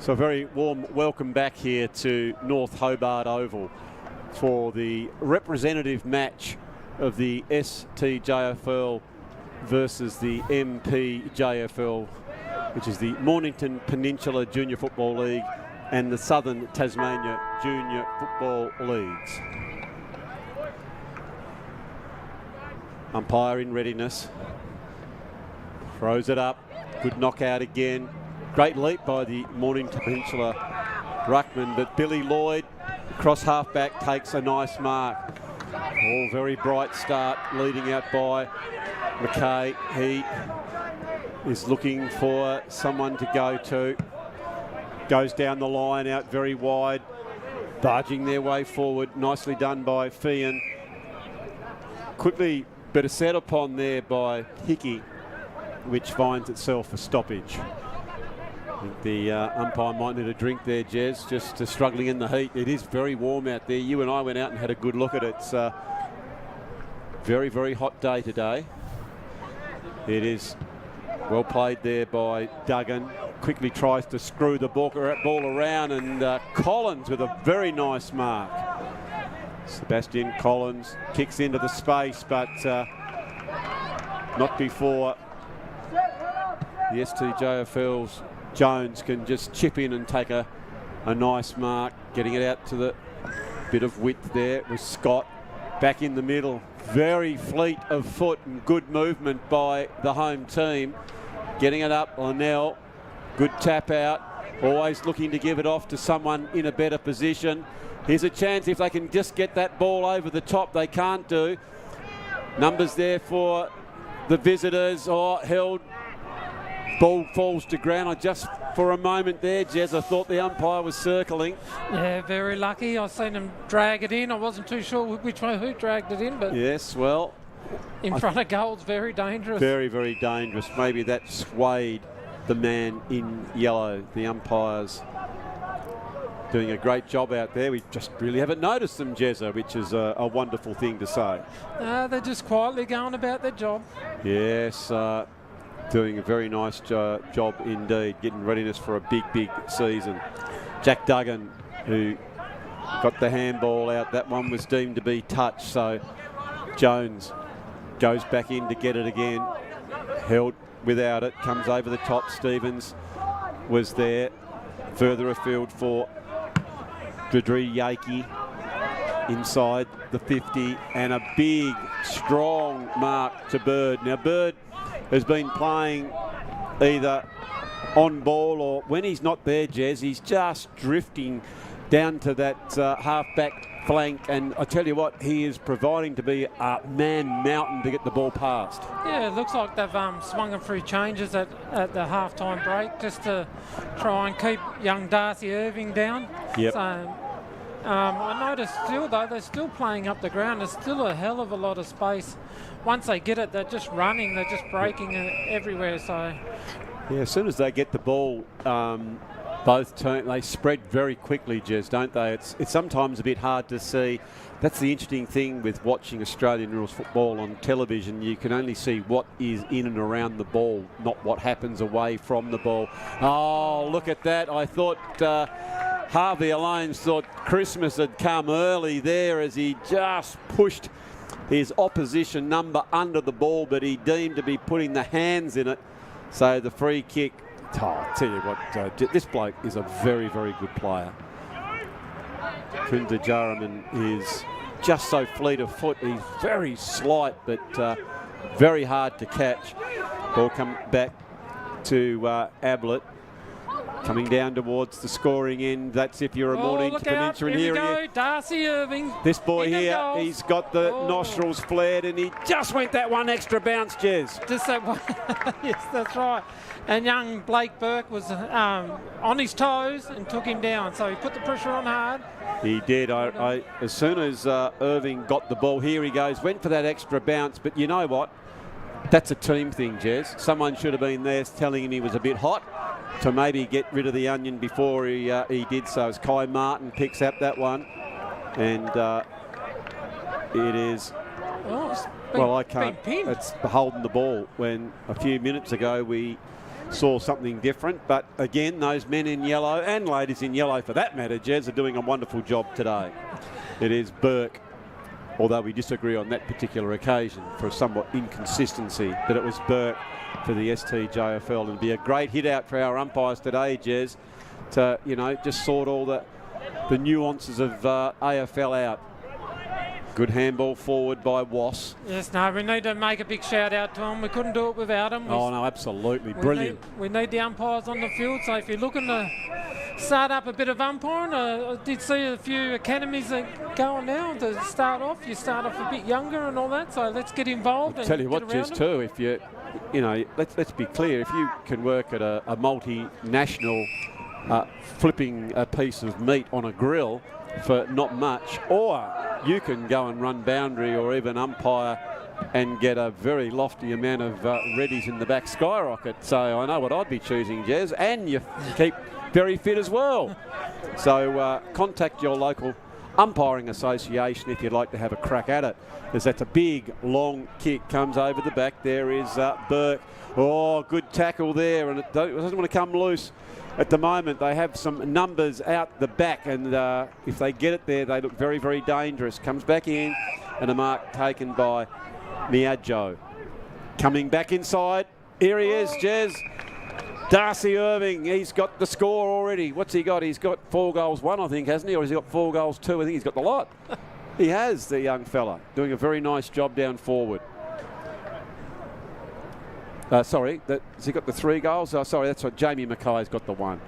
So a very warm welcome back here to North Hobart Oval for the representative match of the STJFL versus the MPJFL, which is the Mornington Peninsula Junior Football League and the Southern Tasmania Junior Football Leagues. Umpire in readiness. Throws it up. Good knockout again. Great leap by the Mornington Peninsula ruckman, but Billy Lloyd, cross half-back, takes a nice mark. All very bright start, leading out by McKay. He is looking for someone to go to. Goes down the line, out very wide, barging their way forward. Nicely done by Fian. Quickly, but a set upon there by Hickey, which finds itself a stoppage. I think the umpire might need a drink there, Jez, just struggling in the heat. It is very warm out there. You and I went out and had a good look at it. It's a very, very hot day today. It is well played there by Duggan. Quickly tries to screw the ball around, and Collins with a very nice mark. Sebastian Collins kicks into the space, but not before the STJFL's Jones can just chip in and take a nice mark, getting it out to the bit of width there. It was Scott back in the middle. Very fleet of foot and good movement by the home team. Getting it up, Linnell. Good tap out. Always looking to give it off to someone in a better position. Here's a chance if they can just get that ball over the top. They can't do. Numbers there for the visitors. Held. Ball falls to ground. I just, for a moment there, Jez, I thought the umpire was circling. Yeah, very lucky. I seen him drag it in. I wasn't too sure which way who dragged it in, but yes, well, in front of goal's very dangerous. Very, very dangerous. Maybe that swayed the man in yellow. The umpires doing a great job out there. We just really haven't noticed them, Jezza, which is a wonderful thing to say. They're just quietly going about their job. Yes, doing a very nice job indeed, getting readiness for a big, big season. Jack Duggan, who got the handball out, that one was deemed to be touch, so Jones goes back in to get it again. Held without it, comes over the top. Stevens was there. Further afield for Dredri Yakey inside the 50, and a big, strong mark to Bird. Now, Bird has been playing either on ball or when he's not there, Jez, he's just drifting down to that half-back flank, and I tell you what, he is providing to be a man mountain to get the ball past. Yeah, it looks like they've swung him through changes at the half-time break just to try and keep young Darcy Irving down. Yep. So, I noticed still, though, they're still playing up the ground. There's still a hell of a lot of space. Once they get it, they're just running. They're just breaking it everywhere. So, yeah, as soon as they get the ball, both teams, they spread very quickly, Jez, don't they? It's sometimes a bit hard to see. That's the interesting thing with watching Australian rules football on television. You can only see what is in and around the ball, not what happens away from the ball. Oh, look at that. I thought Harvey Alones thought Christmas had come early there as he just pushed his opposition number under the ball, but he deemed to be putting the hands in it. So the free kick. Oh, I'll tell you what, this bloke is a very, very good player. Trinda Jaraman is just so fleet of foot. He's very slight, but very hard to catch. Ball come back to Ablett. Coming down towards the scoring end. That's if you're a Mornington Peninsula. Here we go, Darcy Irving. This boy here, he's got the nostrils flared, and he just went that one extra bounce, Jez. Just that one. Yes, that's right. And young Blake Burke was on his toes and took him down. So he put the pressure on hard. He did. As soon as Irving got the ball, here he goes, went for that extra bounce. But you know what? That's a team thing, Jez. Someone should have been there telling him he was a bit hot to maybe get rid of the onion before he did so. As Kai Martin picks up that one, and it is. Well, I can't. It's holding the ball when a few minutes ago we saw something different. But again, those men in yellow and ladies in yellow for that matter, Jez, are doing a wonderful job today. It is Burke, although we disagree on that particular occasion for somewhat inconsistency, that it was Burke for the STJFL. It'll be a great hit out for our umpires today, Jez, to, you know, just sort all the nuances of AFL out. Good handball forward by Was. Yes, no, we need to make a big shout out to them. We couldn't do it without them. Oh, no, absolutely. Brilliant. We need the umpires on the field, so if you're looking to start up a bit of umpiring, I did see a few academies that going now to start off. You start off a bit younger and all that, so let's get involved. I'll tell you what, Jez, too, if you know, let's be clear, if you can work at a multinational flipping a piece of meat on a grill for not much, or you can go and run boundary or even umpire and get a very lofty amount of readies in the back skyrocket. So I know what I'd be choosing, Jez, and you keep very fit as well. So contact your local umpiring association if you'd like to have a crack at it, because that's a big long kick, comes over the back. There is Burke. Oh, good tackle there, and it doesn't want to come loose. At the moment, they have some numbers out the back, and if they get it there, they look very, very dangerous. Comes back in, and a mark taken by Miaggio. Coming back inside. Here he is, Jez. Darcy Irving, he's got the score already. What's he got? He's got 4 goals, 1, I think, hasn't he? Or has he got 4 goals, 2? I think he's got the lot. He has, the young fella, doing a very nice job down forward. Has he got the 3 goals? Oh, sorry, that's what Jamie Mackay's got the 1.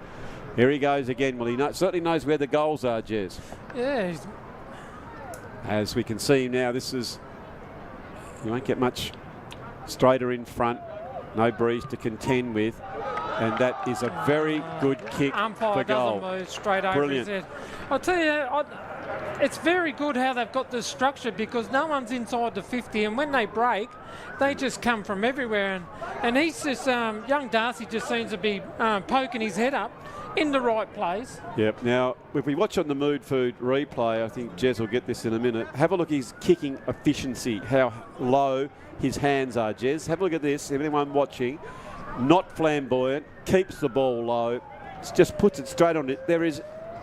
Here he goes again. Well, he certainly knows where the goals are, Jez. Yeah. As we can see now, you won't get much straighter in front. No breeze to contend with. And that is a very good kick for goal. Doesn't move straight over his head. I'll tell you, it's very good how they've got this structure, because no one's inside the 50, and when they break, they just come from everywhere. And he's just, young Darcy just seems to be poking his head up in the right place. Yep. Now, if we watch on the Mood Food replay, I think Jez will get this in a minute. Have a look at his kicking efficiency, how low his hands are, Jez. Have a look at this, everyone watching. Not flamboyant, keeps the ball low, just puts it straight on it. There is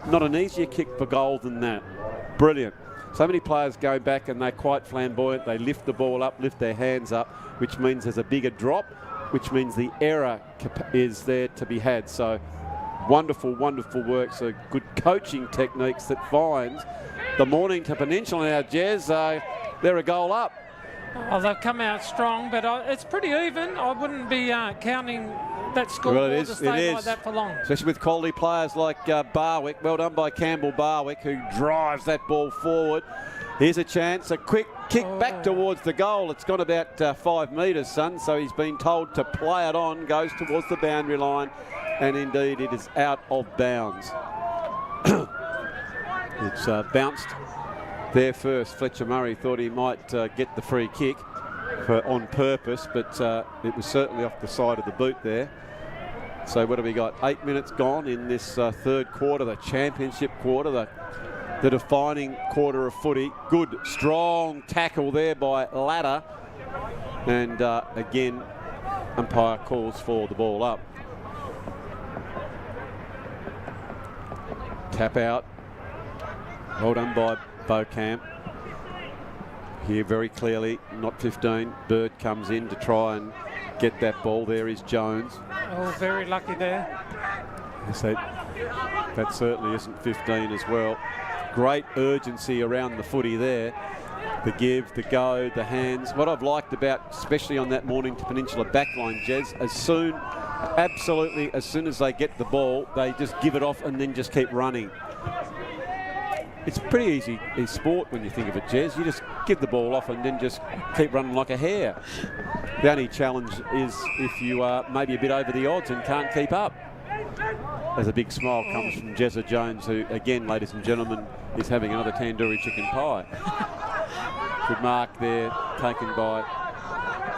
not an easier kick for goal than that. Brilliant. So many players go back and they're quite flamboyant. They lift the ball up, lift their hands up, which means there's a bigger drop, which means the error is there to be had. So wonderful, wonderful work. So good coaching techniques that finds the Mornington Peninsula now, Jez. They're a goal up. Oh, they've come out strong, but it's pretty even. I wouldn't be counting that scoreboard to stay like that for long. Especially with quality players like Barwick. Well done by Campbell Barwick, who drives that ball forward. Here's a chance, a quick kick back towards the goal. It's gone about 5 metres, son, so he's been told to play it on, goes towards the boundary line, and indeed it is out of bounds. It's bounced there first. Fletcher Murray thought he might get the free kick on purpose, but it was certainly off the side of the boot there. So what have we got? 8 minutes gone in this third quarter, the championship quarter, the defining quarter of footy. Good, strong tackle there by Ladder. And again, umpire calls for the ball up. Tap out. Well done by Beaucamp. Here very clearly, not 15. Bird comes in to try and get that ball. There is Jones. Oh, very lucky there. So that certainly isn't 15 as well. Great urgency around the footy there. The give, the go, the hands. What I've liked about, especially on that Mornington Peninsula backline, Jez, absolutely as soon as they get the ball, they just give it off and then just keep running. It's pretty easy sport when you think of it, Jez. You just give the ball off and then just keep running like a hare. The only challenge is if you are maybe a bit over the odds and can't keep up. As a big smile comes from Jezza Jones, who, again, ladies and gentlemen, is having another tandoori chicken pie. Good mark there, taken by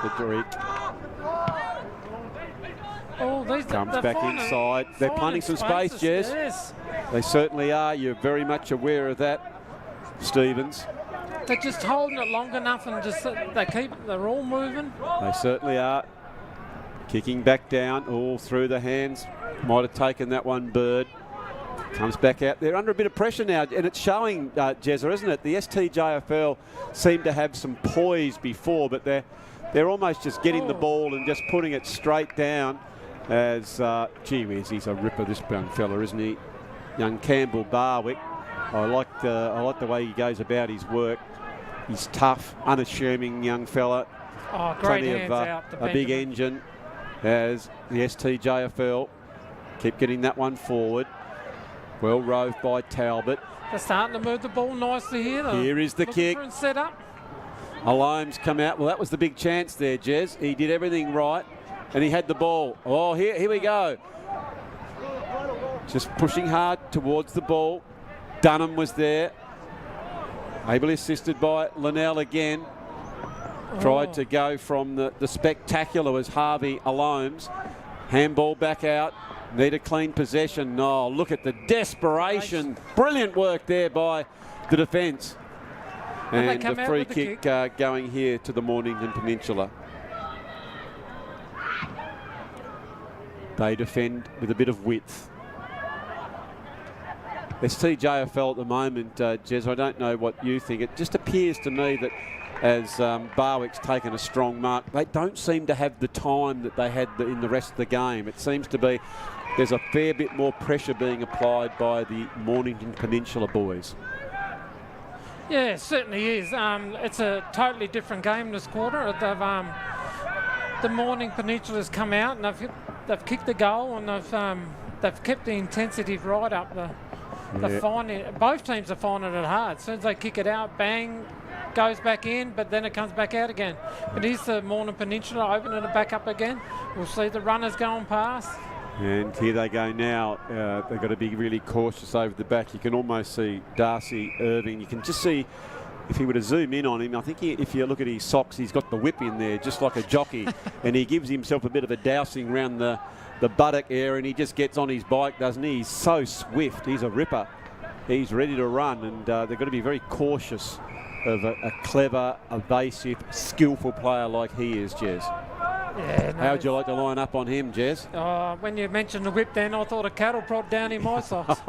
Frederic. Comes back inside. They're punting some space, Jez. Yes. They certainly are. You're very much aware of that, Stevens. They're just holding it long enough and just they're all moving. They certainly are. Kicking back down, all through the hands. Might have taken that one, Bird. Comes back out. They're under a bit of pressure now, and it's showing, Jezza, isn't it? The STJFL seem to have some poise before, but they're almost just getting the ball and just putting it straight down. As gee whiz, he's a ripper, this young fella, isn't he? Young Campbell Barwick. I like the way he goes about his work. He's tough, unassuming young fella. Oh, great Plenty hands of out. a big engine. As the STJFL keep getting that one forward. Well roved by Talbot. They're starting to move the ball nicely here. Here is the kick. Set up. Alome's come out. Well, that was the big chance there, Jez. He did everything right, and he had the ball. Oh, here we go. Just pushing hard towards the ball. Dunham was there. Ably assisted by Linnell again. Tried to go from the spectacular was Harvey Alomes. Handball back out. Need a clean possession. Oh, look at the desperation. Brilliant work there by the defence. And the free kick going here to the Mornington Peninsula. They defend with a bit of width. STJFL at the moment, Jez, I don't know what you think. It just appears to me that as Barwick's taken a strong mark, they don't seem to have the time that they had in the rest of the game. It seems to be there's a fair bit more pressure being applied by the Mornington Peninsula boys. Yeah, it certainly is. It's a totally different game this quarter. The Morning Peninsula's come out and they've kicked the goal and they've kept the intensity right up. Both teams are finding it hard. As soon as they kick it out, bang, goes back in, but then it comes back out again. But here's the Morning Peninsula opening it back up again. We'll see the runners going past. And here they go now. They've got to be really cautious over the back. You can almost see Darcy Irving. You can just see, if he were to zoom in on him, I think if you look at his socks, he's got the whip in there, just like a jockey. And he gives himself a bit of a dousing around the buttock area, and he just gets on his bike, doesn't he? He's so swift. He's a ripper. He's ready to run, and they've got to be very cautious of a clever, evasive, skillful player like he is, Jez. Yeah, no, how would you like to line up on him, Jez? When you mentioned the whip then, I thought a cattle prod down in my socks.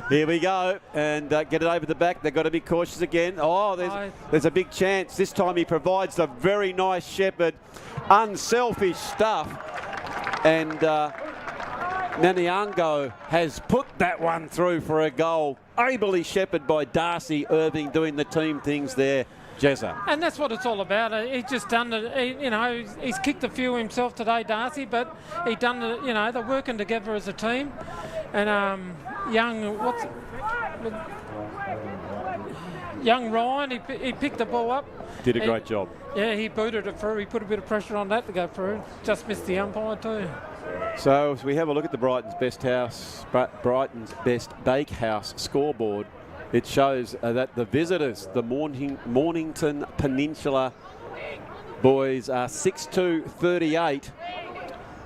Here we go, and get it over the back. They've got to be cautious again. There's a big chance. This time he provides a very nice shepherd. Unselfish stuff. And Naniango has put that one through for a goal. Ably shepherded by Darcy Irving doing the team things there. Jezza. And that's what it's all about. He's just done it. He's kicked a few himself today, Darcy, but he done it. They're working together as a team. And young Ryan, he picked the ball up. Did a great job. Yeah, he booted it through. He put a bit of pressure on that to go through. Just missed the umpire too. So as we have a look at the Brighton's Best Bakehouse scoreboard, it shows that the visitors, the Mornington Peninsula boys, are 6-2-38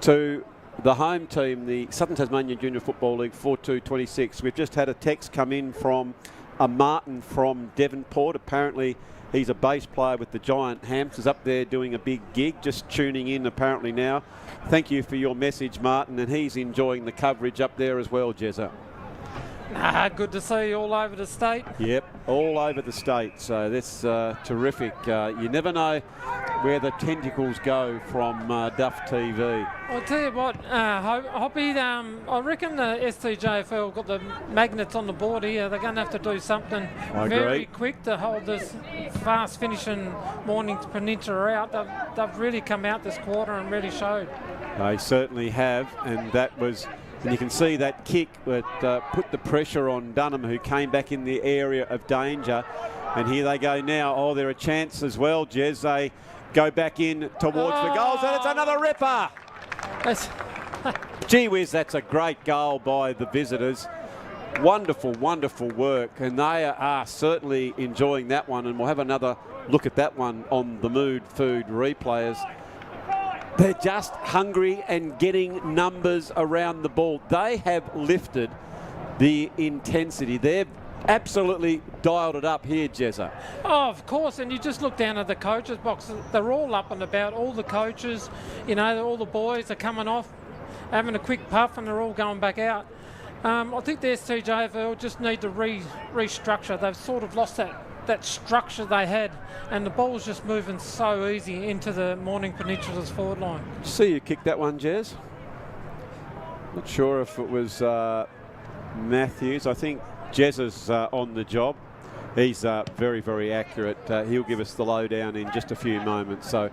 to the home team, the Southern Tasmanian Junior Football League 4-2-26. We've just had a text come in from a Martin from Devonport. Apparently he's a bass player with the Giant Hamsters up there doing a big gig, just tuning in apparently now. Thank you for your message, Martin, and he's enjoying the coverage up there as well, Jezza. Good to see you all over the state. Yep, all over the state. So that's terrific. You never know where the tentacles go from Duff TV. I'll tell you what, Hoppy, I reckon the STJFL got the magnets on the board here. They're going to have to do something very quick to hold this fast finishing Mornington Peninsula out. They've really come out this quarter and really showed. They certainly have, and that was... And you can see that kick that put the pressure on Dunham, who came back in the area of danger. And here they go now. Oh, they're a chance as well, Jez. They go back in towards the goals, and it's another ripper. Gee whiz, that's a great goal by the visitors. Wonderful, wonderful work. And they are certainly enjoying that one. And we'll have another look at that one on the Mood Food replayers. They're just hungry and getting numbers around the ball. They have lifted the intensity. They've absolutely dialed it up here, Jezza. Oh, of course, and you just look down at the coaches box. They're all up and about. All the coaches, you know, all the boys are coming off, having a quick puff, and they're all going back out. I think the STJFL just need to restructure. They've sort of lost that structure they had, and the ball's just moving so easy into the Morning Peninsula's forward line. See you kick that one, Jez. Not sure if it was Matthews. I think Jez is on the job. He's very, very accurate. He'll give us the lowdown in just a few moments. So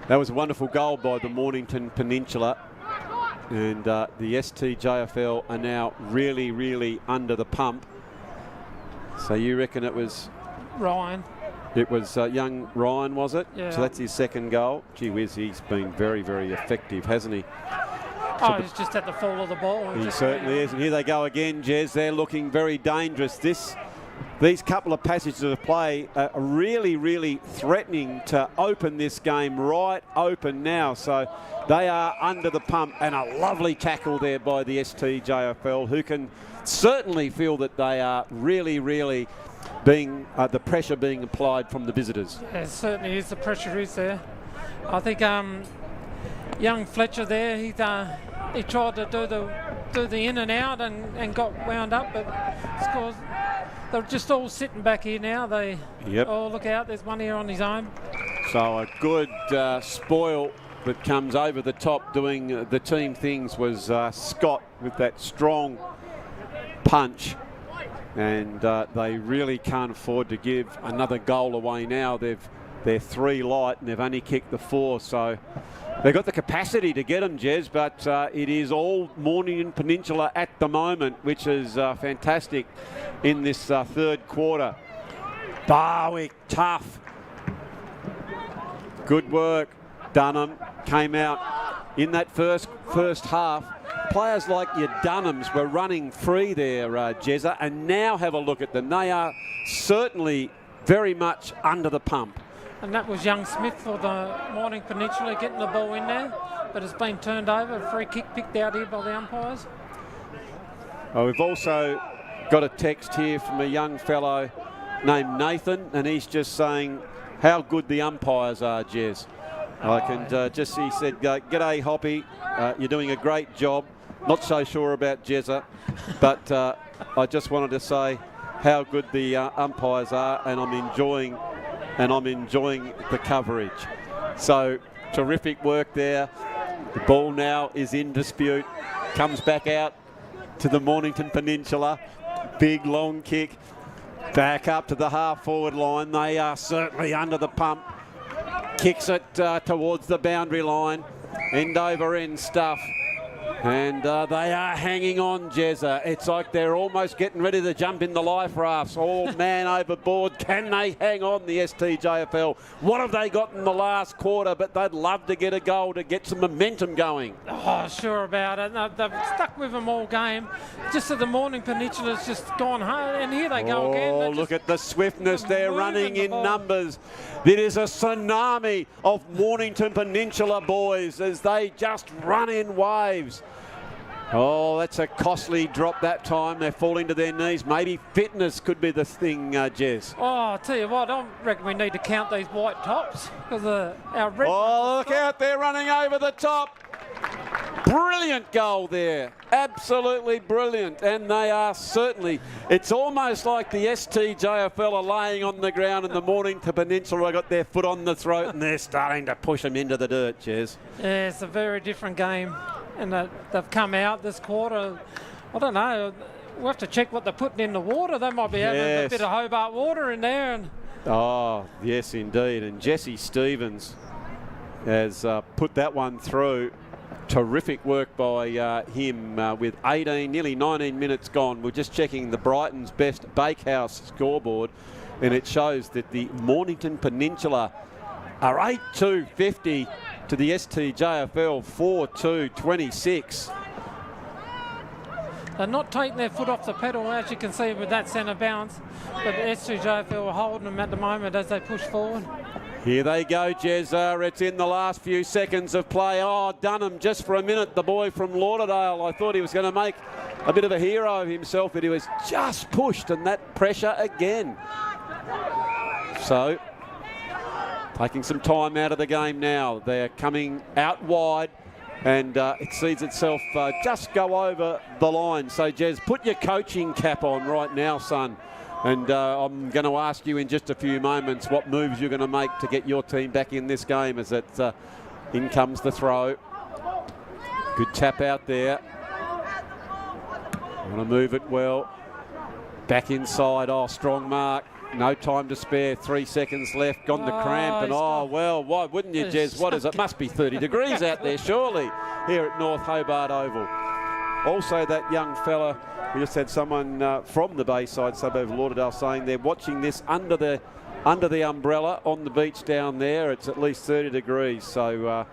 that was a wonderful goal by the Mornington Peninsula. And the STJFL are now really, really under the pump. So you reckon it was Ryan? It was young Ryan, was it? Yeah. So that's his second goal. Gee whiz, he's been very, very effective, hasn't he? Oh, he's just at the fall of the ball. He certainly is. And here they go again, Jez. They're looking very dangerous. These couple of passages of play are really, really threatening to open this game right open now. So they are under the pump, and a lovely tackle there by the STJFL, who can certainly feel that they are really, really being the pressure being applied from the visitors. Yeah, it certainly is. The pressure is there. I think young Fletcher there, he tried to do the in and out and got wound up, but scores. They're just all sitting back here now. Oh, look out, there's one here on his own. So a good spoil that comes over the top doing the team things was Scott with that strong punch. And they really can't afford to give another goal away now. They're 3 light and they've only kicked the 4. So they've got the capacity to get them, Jez, but it is all Mornington Peninsula at the moment, which is fantastic in this third quarter. Barwick, tough. Good work. Dunham came out in that first half. Players like your Dunhams were running free there, Jezza, and now have a look at them. They are certainly very much under the pump. And that was young Smith for the Morning Peninsula getting the ball in there, but it's been turned over. A free kick picked out here by the umpires. Well, we've also got a text here from a young fellow named Nathan, and he's just saying how good the umpires are, Jez. He said, "G'day, Hoppy. You're doing a great job. Not so sure about Jezza, but I just wanted to say how good the umpires are, and I'm enjoying the coverage." So terrific work there. The ball now is in dispute. Comes back out to the Mornington Peninsula. Big long kick. Back up to the half forward line. They are certainly under the pump. Kicks it towards the boundary line. End over end stuff. And they are hanging on, Jezza. It's like they're almost getting ready to jump in the life rafts. All man overboard. Can they hang on, the STJFL? What have they got in the last quarter? But they'd love to get a goal to get some momentum going. Oh, sure about it. No, they've stuck with them all game. Just as the Morning Peninsula's just gone home. And here they go again. Oh, look at the swiftness. They're running in numbers. It is a tsunami of Mornington Peninsula boys as they just run in waves. Oh, that's a costly drop that time. They're falling to their knees. Maybe fitness could be the thing, Jez. Oh, I'll tell you what, I reckon we need to count these white tops because our red. Oh, look out, they're running over the top. Brilliant goal there. Absolutely brilliant. And they are certainly, it's almost like the STJFL are laying on the ground and the Mornington Peninsula got their foot on the throat and they're starting to push them into the dirt, Jez. Yeah, it's a very different game. And they've come out this quarter. I don't know. We'll have to check what they're putting in the water. They might be having a bit of Hobart water in there. And oh, yes, indeed. And Jesse Stevens has put that one through. Terrific work by him with 18, nearly 19 minutes gone. We're just checking the Brighton's Best Bakehouse scoreboard, and it shows that the Mornington Peninsula are 8-2-50 to the STJFL 4-2-26. they're not taking their foot off the pedal, as you can see with that centre bounce. But the STJFL are holding them at the moment as they push forward. Here they go, Jez. It's in the last few seconds of play. Oh, Dunham just for a minute, the boy from Lauderdale. I thought he was going to make a bit of a hero of himself, but he was just pushed, and that pressure again. So, taking some time out of the game now. They're coming out wide, and it sees itself just go over the line. So, Jez, put your coaching cap on right now, son. And I'm going to ask you in just a few moments what moves you're going to make to get your team back in this game, as in comes the throw. Good tap out there. Want to move it well. Back inside. Oh, strong mark. No time to spare. 3 seconds left. Gone the cramp. And well, why wouldn't you, Jez? What is it? Must be 30 degrees out there, surely, here at North Hobart Oval. Also, that young fella, we just had someone from the Bayside suburb of Lauderdale saying they're watching this under the umbrella on the beach down there. It's at least 30 degrees, so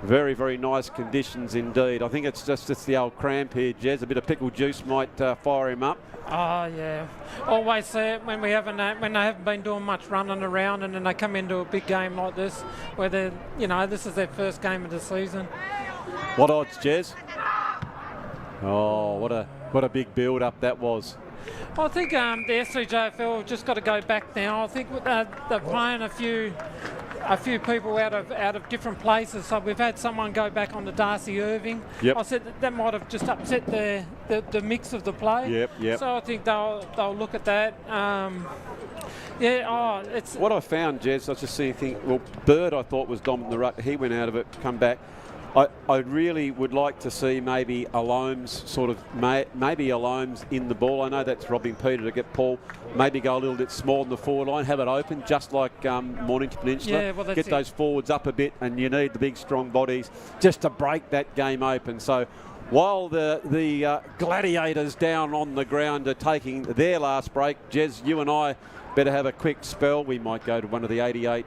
very, very nice conditions indeed. I think it's the old cramp here, Jez. A bit of pickle juice might fire him up. Oh yeah, always say it when they haven't been doing much running around, and then they come into a big game like this, where this is their first game of the season. What odds, Jez? Oh, what a big build-up that was. I think the STJFL have just got to go back now. I think they're playing a few people out of different places. So we've had someone go back on the Darcy Irving. Yep. I said that might have just upset the mix of the play. Yep. So I think they'll look at that. It's what I found, Jez. I was just seeing well, Bird I thought was dominant in the ruck. He went out of it, come back. I really would like to see maybe Alome's in the ball. I know that's robbing Peter to get Paul. Maybe go a little bit small in the forward line, have it open, just like Mornington Peninsula. Yeah, well, get those forwards up a bit, and you need the big, strong bodies just to break that game open. So while the gladiators down on the ground are taking their last break, Jez, you and I better have a quick spell. We might go to one of the 88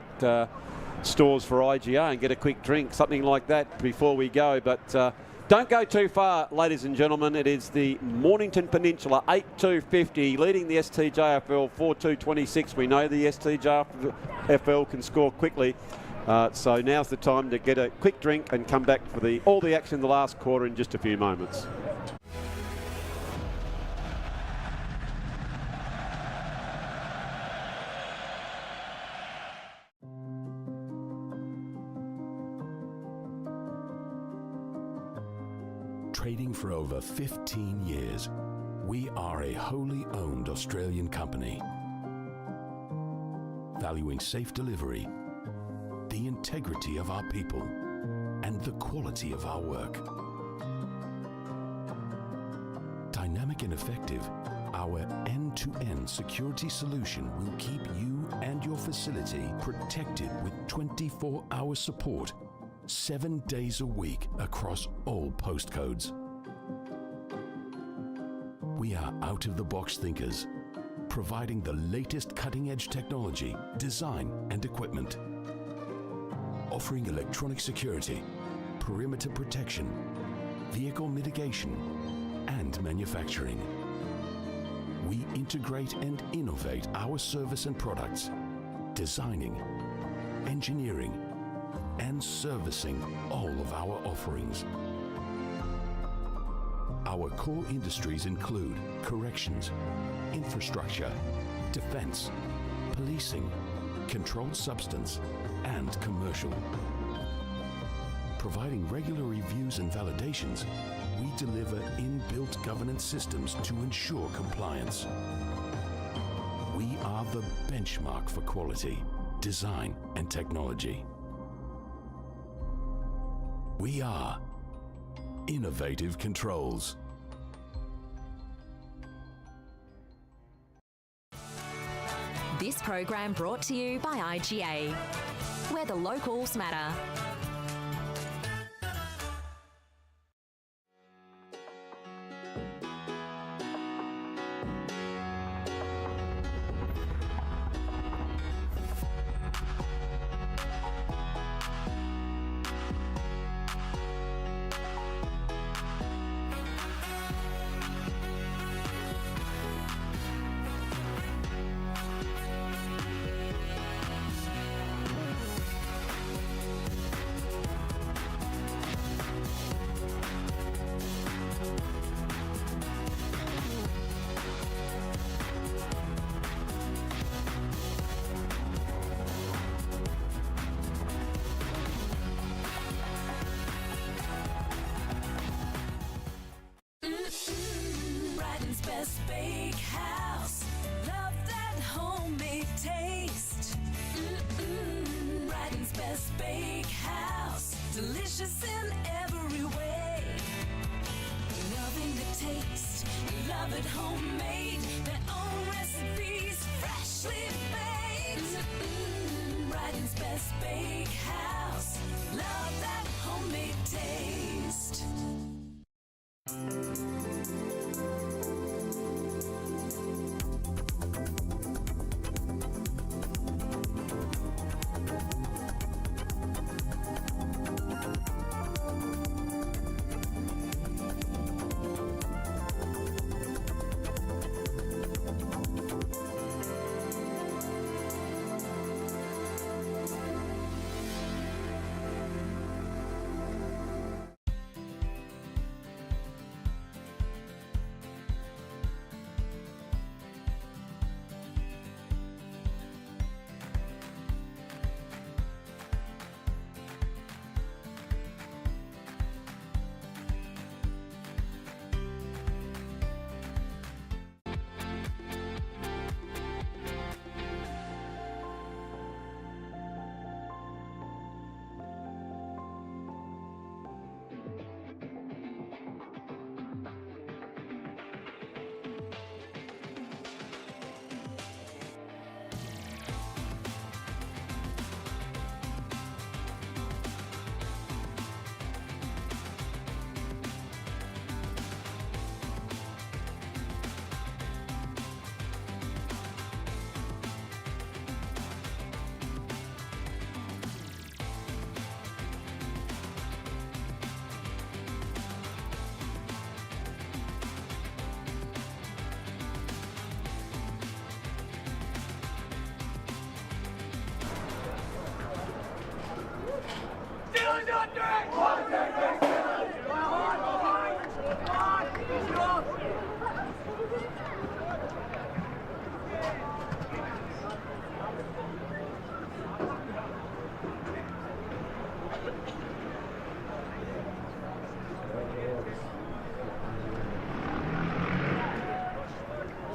stores for IGA and get a quick drink, something like that before we go. But don't go too far, ladies and gentlemen. It is the Mornington Peninsula 8-2-50 leading the STJFL 4-2-26. We know the STJFL can score quickly. So now's the time to get a quick drink and come back for all the action in the last quarter in just a few moments. Trading for over 15 years, we are a wholly owned Australian company, valuing safe delivery, the integrity of our people, and the quality of our work. Dynamic and effective, our end-to-end security solution will keep you and your facility protected with 24-hour support, 7 days a week across all postcodes. We are out-of-the-box thinkers, providing the latest cutting-edge technology, design and equipment, offering electronic security, perimeter protection, vehicle mitigation, and manufacturing. We integrate and innovate our service and products, designing, engineering, and servicing all of our offerings. Our core industries include corrections, infrastructure, defense, policing, controlled substance, and commercial. Providing regular reviews and validations, we deliver inbuilt governance systems to ensure compliance. We are the benchmark for quality, design, and technology. We are Innovative Controls. This program brought to you by IGA, where the locals matter. good homemade, their own recipes, freshly baked. Brighton's best bakehouse, love that homemade taste.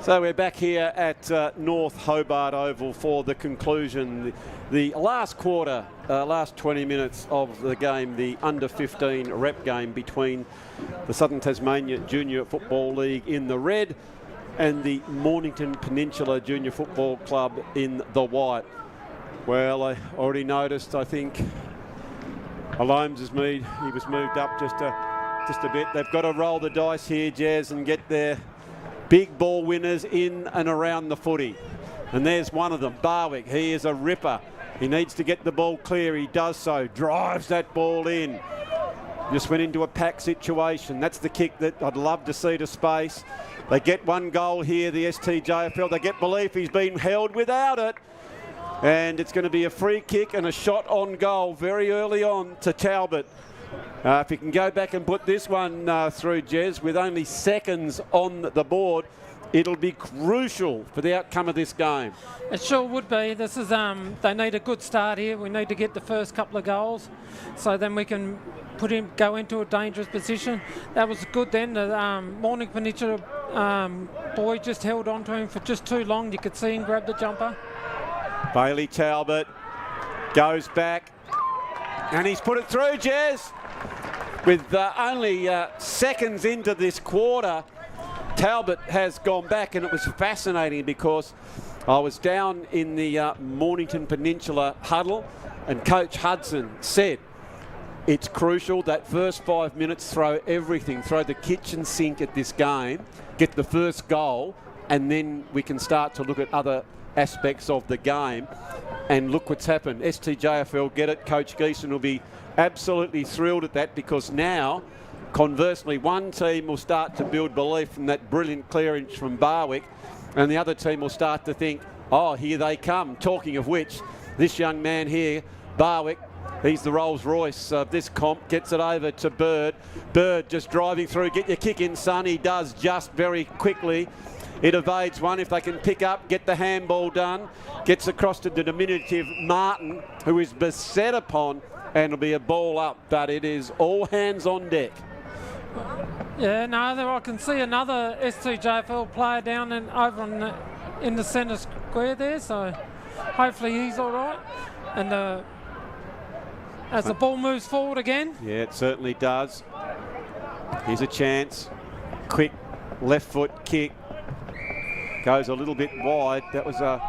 So we're back here at North Hobart Oval for the conclusion. The last quarter, last 20 minutes of the game, the under-15 rep game between the Southern Tasmania Junior Football League in the red and the Mornington Peninsula Junior Football Club in the white. Well, I already noticed, I think, Alomes he was moved up just a bit. They've got to roll the dice here, Jazz, and get their big ball winners in and around the footy. And there's one of them, Barwick. He is a ripper. He needs to get the ball clear. He does so. Drives that ball in. Just went into a pack situation. That's the kick that I'd love to see to space. They get one goal here, the STJFL. They get belief. He's been held without it. And it's going to be a free kick and a shot on goal very early on to Talbot. If you can go back and put this one through, Jez, with only seconds on the board, it'll be crucial for the outcome of this game. It sure would be. This is they need a good start here. We need to get the first couple of goals, so then we can go into a dangerous position. That was good then. The Morning Peninsula boy just held on to him for just too long. You could see him grab the jumper. Bailey Talbot goes back, and he's put it through, Jez. With only seconds into this quarter, Talbot has gone back, and it was fascinating because I was down in the Mornington Peninsula huddle, and Coach Hudson said it's crucial that first 5 minutes, throw everything, throw the kitchen sink at this game, get the first goal, and then we can start to look at other aspects of the game. And look what's happened. STJFL get it. Coach Geeson will be absolutely thrilled at that, because now, conversely, one team will start to build belief from that brilliant clearance from Barwick, and the other team will start to think, oh, here they come. Talking of which, this young man here, Barwick, he's the Rolls Royce of this comp, gets it over to Bird. Bird just driving through, get your kick in, son. He does just very quickly. It evades one. If they can pick up, get the handball done. Gets across to the diminutive Martin, who is beset upon, and it'll be a ball up, but it is all hands on deck. Yeah, no, there I can see another STJFL player down over in the centre square there, so hopefully he's all right. And as the ball moves forward again. Yeah, it certainly does. Here's a chance. Quick Left foot kick. Goes a little bit wide. That was a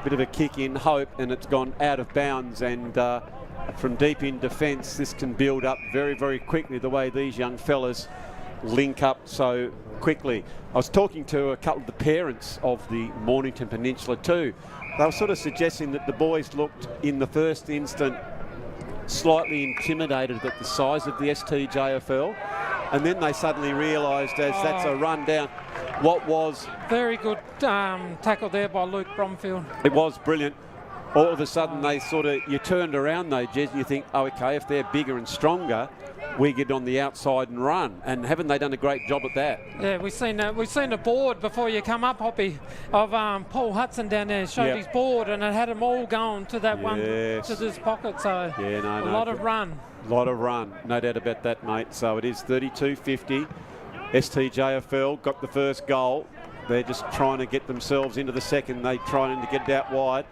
bit of a kick in hope, and it's gone out of bounds. And from deep in defence, this can build up very, very quickly, the way these young fellas link up so quickly. I was talking to a couple of the parents of the Mornington Peninsula too. They were sort of suggesting that the boys looked in the first instant slightly intimidated at the size of the STJFL, and then they suddenly realised as that's a run down what was... Very good tackle there by Luke Bromfield. It was brilliant. All of a sudden they sort of, you turned around though, Jez, and you think, oh, okay, if they're bigger and stronger, we get on the outside and run. And haven't they done a great job at that? Yeah, we've seen a board before you come up, Hoppy, of Paul Hudson down there showed his board, and it had them all going to that one, to this pocket. So a lot of run. A lot of run, no doubt about that, mate. So it is 32-50. STJFL got the first goal. They're just trying to get themselves into the second. They're trying to get it out wide.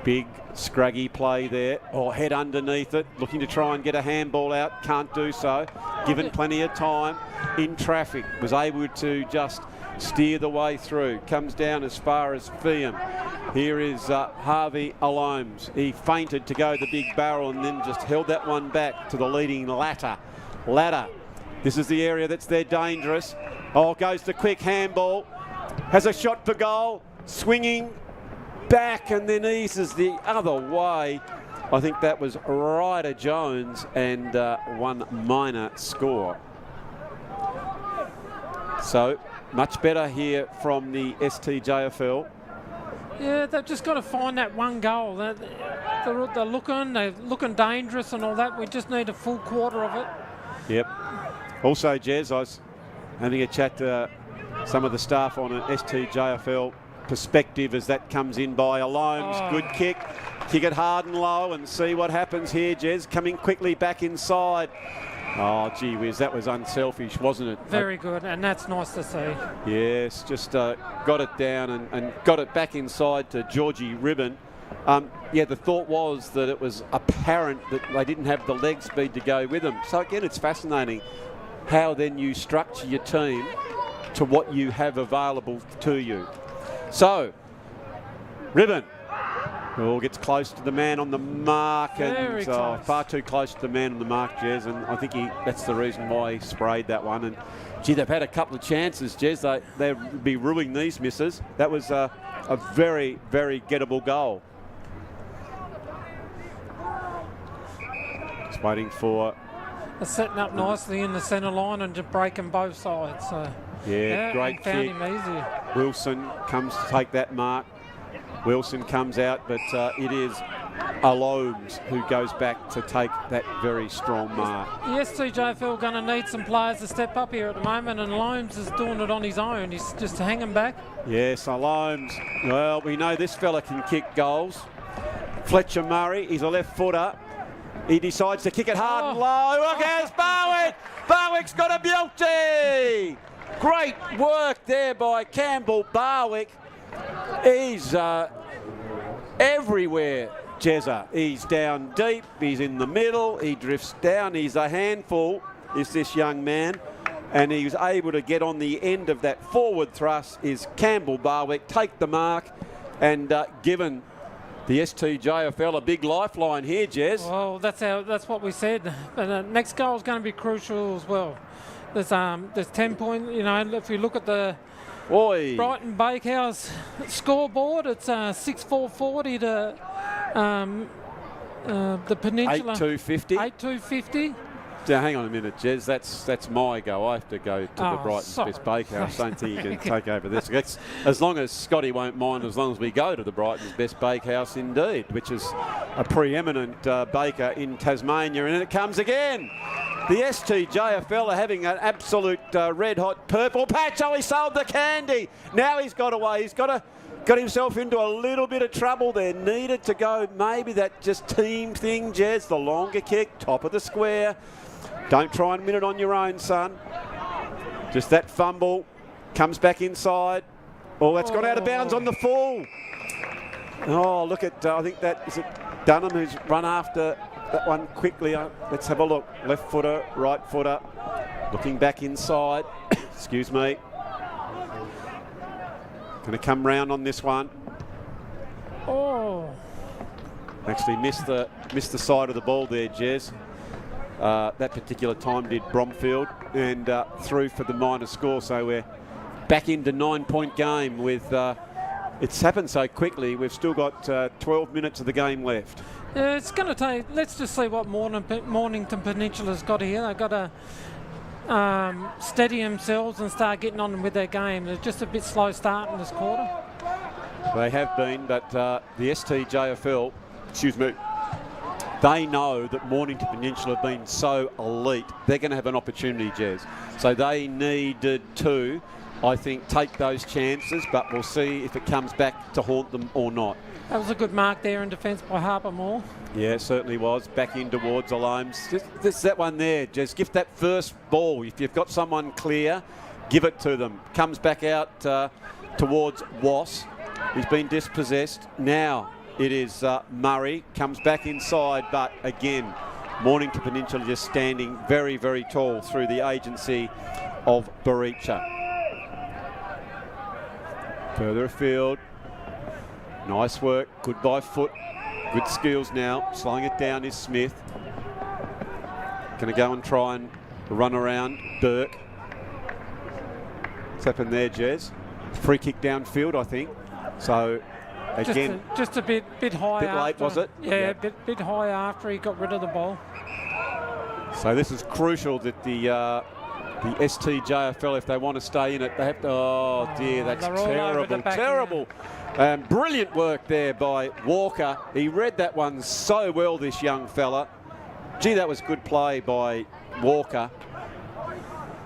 Big scraggy play there, or head underneath it, looking to try and get a handball out, can't do so, given plenty of time, in traffic, was able to just steer the way through, comes down as far as Feehan. Here is Harvey Alomes. He feinted to go the big barrel and then just held that one back to the leading ladder. This is the area that's there dangerous. Oh, goes the quick handball, has a shot for goal, swinging back and then eases the other way. I think that was Ryder Jones, and one minor score. So much better here from the STJFL. Yeah, they've just got to find that one goal. They're looking dangerous and all that. We just need a full quarter of it. Yep. Also, Jez, I was having a chat to some of the staff on an STJFL perspective as that comes in by Alomes. Good kick. Kick it hard and low and see what happens here, Jez. Coming quickly back inside. Oh, gee whiz, that was unselfish, wasn't it? Very good, and that's nice to see. Yes, just got it down and got it back inside to Georgie Ribbon. Yeah, the thought was that it was apparent that they didn't have the leg speed to go with them. So again, it's fascinating how then you structure your team to what you have available to you. So, Ribbon gets close to the man on the mark, and far too close to the man on the mark, Jez, and I think that's the reason why he sprayed that one. And gee, they've had a couple of chances, Jez. They'll be ruining these misses. That was a very, very gettable goal. Just waiting for... They're setting up nicely in the centre line and just breaking both sides. So. Yeah, great and found kick. him easy. Wilson comes to take that mark. Wilson comes out, but it is Alomes who goes back to take that very strong mark. The STJFL going to need some players to step up here at the moment, and Alomes is doing it on his own. He's just hanging back. Yes, Alomes. Well, we know this fella can kick goals. Fletcher Murray, he's a left footer. He decides to kick it hard and low. Look, here's Barwick. Barwick's got a beauty. Great work there by Campbell Barwick. He's everywhere, Jezza. He's down deep, he's in the middle, he drifts down, he's a handful, is this young man. And he was able to get on the end of that forward thrust is Campbell Barwick, take the mark, and given the STJFL a big lifeline here, Jez. Well, that's what we said. But next goal is going to be crucial as well. There's 10 points, you know, if you look at the Brighton Bakehouse scoreboard, it's 6-4-40 to the Peninsula. 8-2-50. 8-2-50. Now, hang on a minute, Jez. That's my go. I have to go to the Brighton's Best Bakehouse. I don't think you can take over this. As long as Scotty won't mind, as long as we go to the Brighton's Best Bakehouse indeed, which is a preeminent baker in Tasmania. And it comes again. The STJFL are having an absolute red-hot purple patch. Oh, he sold the candy. Now he's got away. He's got himself into a little bit of trouble there. Needed to go maybe that just team thing, Jez. The longer kick, top of the square. Don't try and win it on your own, son. Just that fumble. Comes back inside. Oh, that's gone out of bounds on the full. Oh, look at, I think that, is it Dunham who's run after that one quickly? Let's have a look. Left footer, right footer. Looking back inside. Excuse me. Going to come round on this one. Oh. Actually missed the side of the ball there, Jez. That particular time did Bromfield, and through for the minor score. So we're back into 9-point game with. It's happened so quickly. We've still got 12 minutes of the game left. Yeah, it's going to take. Let's just see what Mornington Peninsula's got here. They've got to steady themselves and start getting on with their game. They're just a bit slow starting this quarter. They have been, but the STJFL, excuse me, they know that Mornington Peninsula have been so elite. They're going to have an opportunity, Jez. So they needed to, I think, take those chances, but we'll see if it comes back to haunt them or not. That was a good mark there in defence by Harper Moore. Yeah, it certainly was. Back in towards Alomes. Just that one there. Just give that first ball. If you've got someone clear, give it to them. Comes back out towards Was. He's been dispossessed. Now it is Murray. Comes back inside, but again, Mornington Peninsula just standing very, very tall through the agency of Baricha. Further afield. Nice work, good by foot, good skills now. Slowing it down is Smith. Going to go and try and run around Burke. What's happened there, Jez? Free kick downfield, I think. So, again, just a bit high. Bit late, was it? Yeah, a bit high after he got rid of the ball. So this is crucial that the STJFL, if they want to stay in it, they have to. Oh dear, that's terrible, terrible. Brilliant work there by Walker. He read that one so well, this young fella. Gee, that was good play by Walker.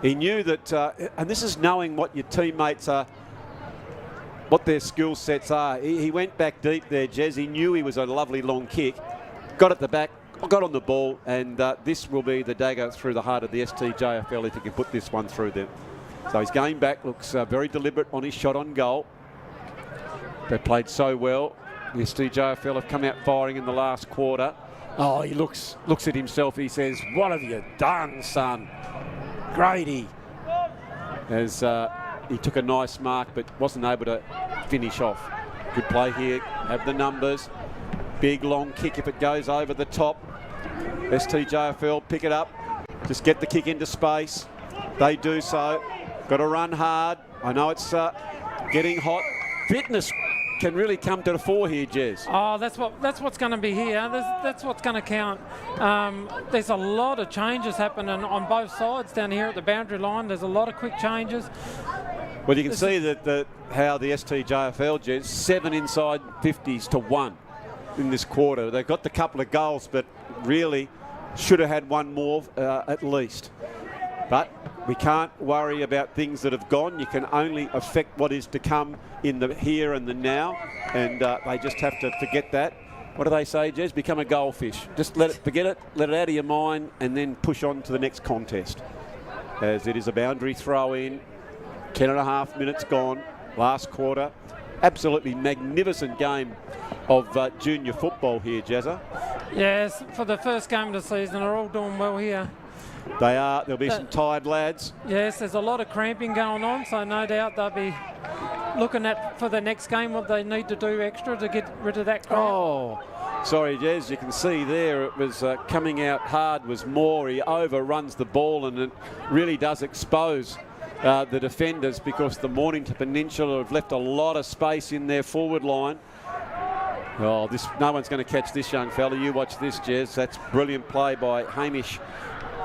He knew that, and this is knowing what your teammates are, what their skill sets are. He went back deep there, Jez. He knew he was a lovely long kick. Got at the back, got on the ball, and this will be the dagger through the heart of the STJFL if he can put this one through them. So his game back looks very deliberate on his shot on goal. They played so well. The STJFL have come out firing in the last quarter. Oh, he looks at himself. He says, "What have you done, son?" Grady. As he took a nice mark, but wasn't able to finish off. Good play here. Have the numbers. Big long kick if it goes over the top. STJFL pick it up. Just get the kick into space. They do so. Got to run hard. I know it's getting hot. Fitness can really come to the fore here, Jez. Oh, that's what's going to be here. That's what's going to count. There's a lot of changes happening on both sides down here at the boundary line. There's a lot of quick changes. Well, you can see that how the STJFL, Jez, 7 inside 50s to 1 in this quarter. They've got the couple of goals, but really should have had one more at least. But we can't worry about things that have gone. You can only affect what is to come in the here and the now, and they just have to forget that. What do they say, Jez? Become a goldfish. Just forget it, let it out of your mind, and then push on to the next contest. As it is a boundary throw in, 10.5 minutes gone, last quarter. Absolutely magnificent game of junior football here, Jazza. Yes, for the first game of the season, they're all doing well here. They are. There'll be some tired lads. Yes, there's a lot of cramping going on, so no doubt they'll be looking at for the next game what they need to do extra to get rid of that cramp. Oh, sorry, Jez. You can see there it was coming out hard was Moore. He overruns the ball, and it really does expose the defenders because the Mornington Peninsula have left a lot of space in their forward line. Oh, no one's going to catch this young fella. You watch this, Jez. That's brilliant play by Hamish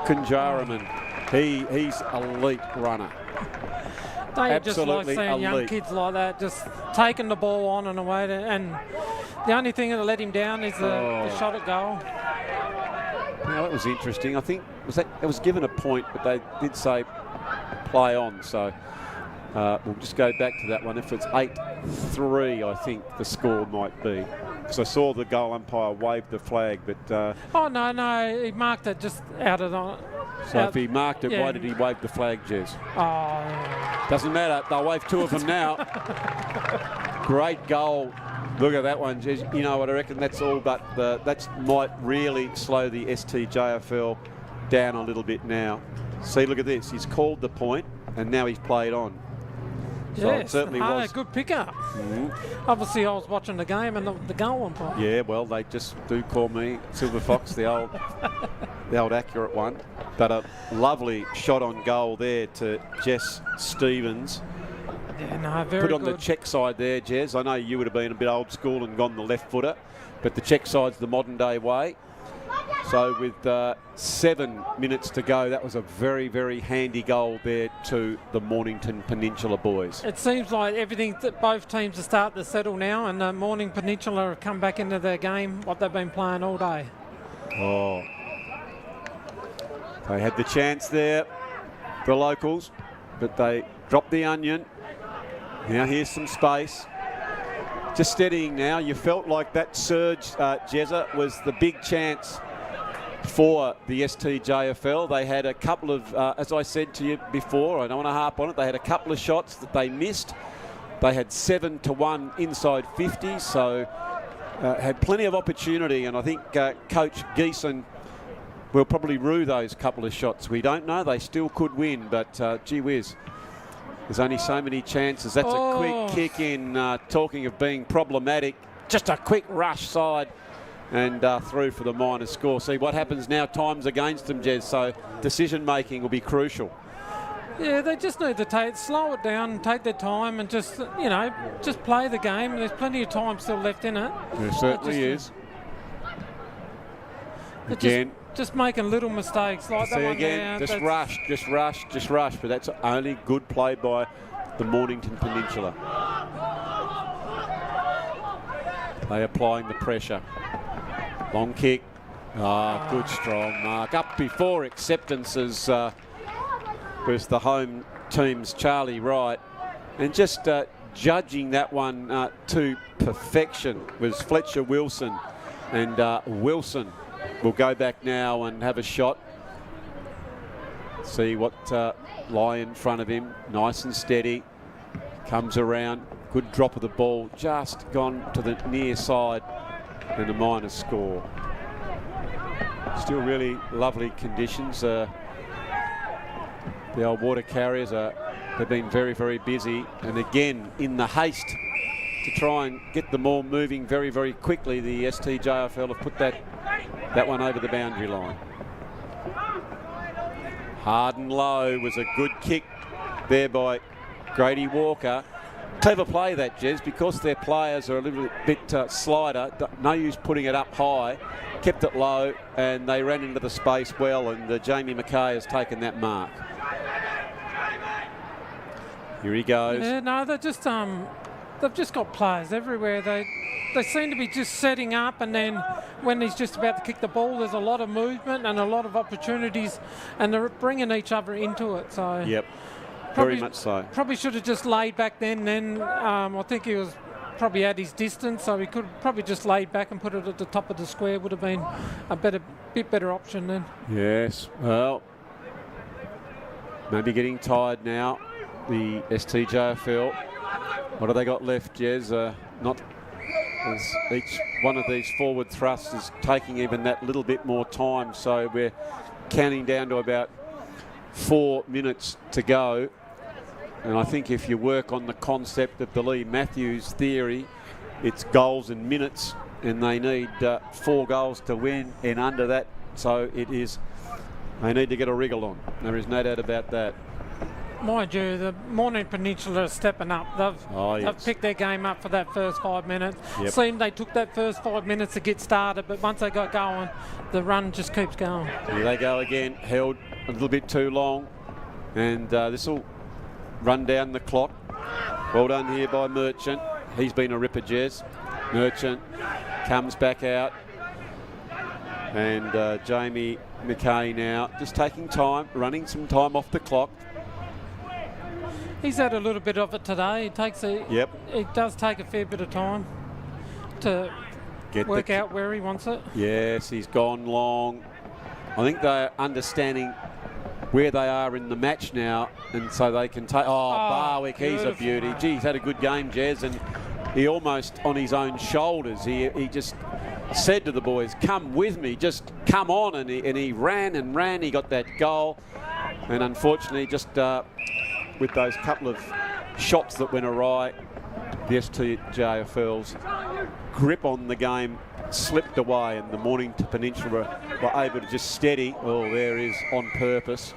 Kunjaraman. He's elite runner. Don't you just like Absolutely seeing young elite. kids like that, just taking the ball on and away, and the only thing that'll let him down is the shot at goal. Now, that was interesting. I think it was given a point, but they did say play on. So we'll just go back to that one. If it's 8-3, I think the score might be. Because I saw the goal umpire wave the flag, but... oh, no, he marked it just out of the... So if he marked it, why did he wave the flag, Jez? Oh. Doesn't matter. They'll wave two of them now. Great goal. Look at that one, Jez. You know what, I reckon that's all, but that might really slow the STJFL down a little bit now. See, look at this. He's called the point. and now he's played on. So it Yes, certainly was. good pickup. Obviously, I was watching the game and the goal went by. Yeah, well, they just do call me Silver Fox, the old accurate one. But a lovely shot on goal there to Jess Stevens. Yeah, no, very Put on good. the check side there, Jez. I know you would have been a bit old school and gone the left footer, but the check side's the modern day way. So with 7 minutes to go, that was a very, very handy goal there to the Mornington Peninsula boys. It seems like everything that both teams are starting to settle now, and Morning Peninsula have come back into their game, what they've been playing all day. Oh. They had the chance there, the locals, but they dropped the onion. Now here's some space. Just steadying now. You felt like that surge, Jezza, was the big chance for the STJFL. They had a couple of, as I said to you before, I don't want to harp on it, they had a couple of shots that they missed. They had 7-1 inside 50, so had plenty of opportunity, and I think Coach Geeson will probably rue those couple of shots. We don't know. They still could win, but gee whiz. There's only so many chances. That's a quick kick in. Talking of being problematic, just a quick rush side and through for the minor score. See what happens now. Time's against them, Jez, so decision making will be crucial. Yeah, they just need to slow it down and take their time and just, just play the game. There's plenty of time still left in it. There certainly is. They're Again. Just making little mistakes like that See one again, there. just rush. But that's only good play by the Mornington Peninsula. They applying the pressure. Long kick. Good strong mark. Up before acceptances was the home team's Charlie Wright. And just judging that one to perfection was Fletcher Wilson. And Wilson will go back now and have a shot. See what lie in front of him. Nice and steady. Comes around. Good drop of the ball. Just gone to the near side and a minor score. Still really lovely conditions. The old water carriers they've been very, very busy. And again, in the haste to try and get them all moving very, very quickly, the STJFL have put that one over the boundary line. Hard and low was a good kick there by Grady Walker. Clever play that, Jez, because their players are a little bit slider. No use putting it up high. Kept it low and they ran into the space well, and Jamie Mackay has taken that mark. Here he goes. Yeah, no, they've just got players everywhere. They seem to be just setting up, and then when he's just about to kick the ball, there's a lot of movement and a lot of opportunities, and they're bringing each other into it. So yep, probably, very much so. Probably should have just laid back then. I think he was probably at his distance, so he could probably just laid back and put it at the top of the square. Would have been a bit better option then. Yes, well, maybe getting tired now. The STJFL. What have they got left, Jez? Not as each one of these forward thrusts is taking even that little bit more time. So we're counting down to about 4 minutes to go. And I think if you work on the concept of the Lee Matthews theory, it's goals and minutes, and they need 4 goals to win in under that. So they need to get a wriggle on. There is no doubt about that. Mind you, the Morning Peninsula are stepping up. They've picked their game up for that first 5 minutes. Yep. Seemed they took that first 5 minutes to get started, but once they got going, the run just keeps going. Here they go again, held a little bit too long, and this will run down the clock. Well done here by Merchant. He's been a ripper, Jez. Merchant comes back out, and Jamie Mackay now just taking time, running some time off the clock. He's had a little bit of it today. It does take a fair bit of time to work out where he wants it. Yes, he's gone long. I think they're understanding where they are in the match now, and so they can take. Barwick, he's a beauty. Mark. Gee, he's had a good game, Jez, and he almost on his own shoulders. He just said to the boys, "Come with me, just come on," and he ran and ran. He got that goal, and unfortunately, just with those couple of shots that went awry, the STJFL's grip on the game slipped away, and the Mornington Peninsula were able to just steady. Oh, there is on purpose.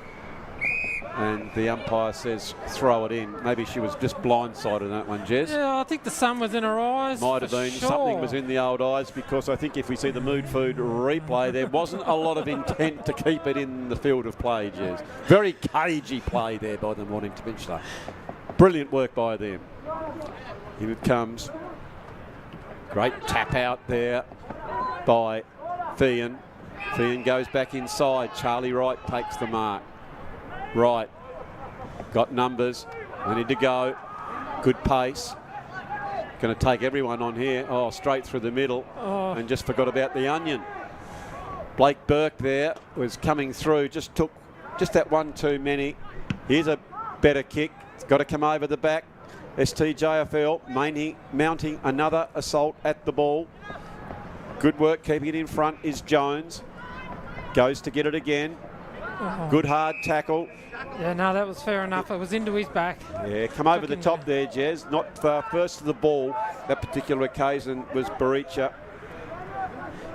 And the umpire says throw it in. Maybe she was just blindsided in that one, Jez. Yeah, I think the sun was in her eyes. Might have been. Sure. Something was in the old eyes, because I think if we see the Mood Food replay, there wasn't a lot of intent to keep it in the field of play, Jez. Very cagey play there by the Mornington Peninsula. Brilliant work by them. Here it comes. Great tap out there by Fian. Fian goes back inside. Charlie Wright takes the mark. Right, got numbers, they need to go, good pace, going to take everyone on here, oh, straight through the middle, and just forgot about the onion. Blake Burke there was coming through, just took that one too many. Here's a better kick, it's got to come over the back. STJFL mounting another assault at the ball. Good work keeping it in front is Jones, goes to get it again. Good hard tackle. Yeah, no, that was fair enough. It was into his back. Yeah, come over the top there, Jez. Not first to the ball. That particular occasion was Baricha.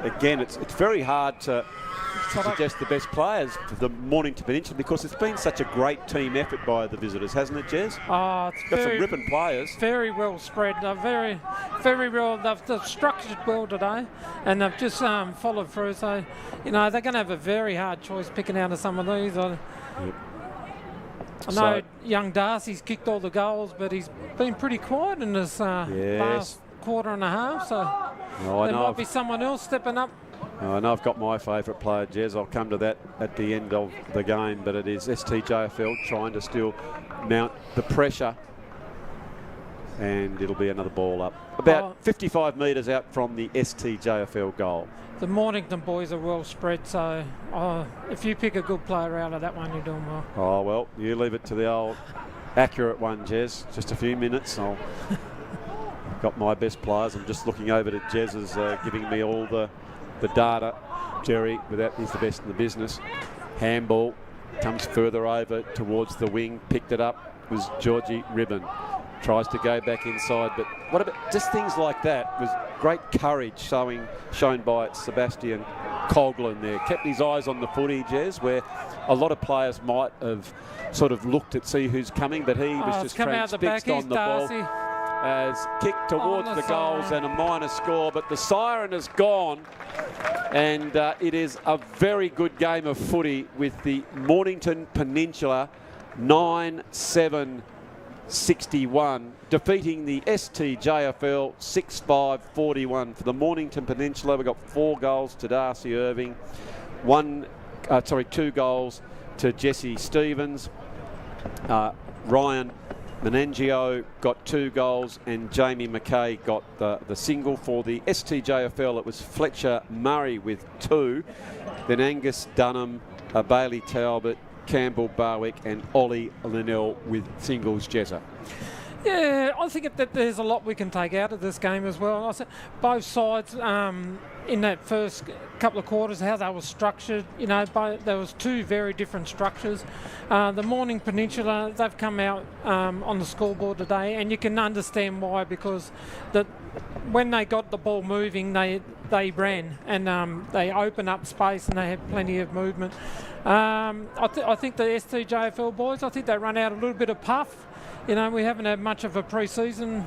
Again, it's very hard to suggest the best players for the Mornington Peninsula, because it's been such a great team effort by the visitors, hasn't it, Jez? Oh, it's got some ripping players. Very well spread. They're very well. They've structured well today, and they've just followed through. So, you know, they're going to have a very hard choice picking out of some of these. I know young Darcy's kicked all the goals, but he's been pretty quiet in this last quarter and a half. So there might be someone else stepping up. I know I've got my favourite player, Jez. I'll come to that at the end of the game, but it is STJFL trying to still mount the pressure, and it'll be another ball up. About 55 metres out from the STJFL goal. The Mornington boys are well spread, so if you pick a good player out of that one, you're doing well. Oh, well, you leave it to the old accurate one, Jez. Just a few minutes. I'll got my best players. I'm just looking over to Jez is giving me all the data. Jerry, he's the best in the business. Handball comes further over towards the wing. Picked it up was Georgie Ribbon. Tries to go back inside, but what about just things like that? Was great courage shown by Sebastian Coughlin there. Kept his eyes on the footy, Jez, where a lot of players might have sort of looked to see who's coming, but he was just transfixed on the ball. As kicked towards the goals and a minor score, but the siren has gone, and it is a very good game of footy with the Mornington Peninsula 9-7-61 defeating the STJFL 6-5-41. For the Mornington Peninsula, we've got 4 goals to Darcy Irving, 2 goals to Jesse Stevens. Ryan Menangio got 2 goals, and Jamie McKay got the single. For the STJFL, it was Fletcher Murray with 2, then Angus Dunham, Bailey Talbot, Campbell Barwick, and Ollie Linnell with singles. Jezza. Yeah, I think that there's a lot we can take out of this game as well. I said both sides in that first couple of quarters, how they were structured. You know, there was 2 very different structures. The Morning Peninsula, they've come out on the scoreboard today, and you can understand why, because when they got the ball moving, they ran, and they opened up space, and they had plenty of movement. I think the STJFL boys, I think they run out a little bit of puff. You know, we haven't had much of a pre-season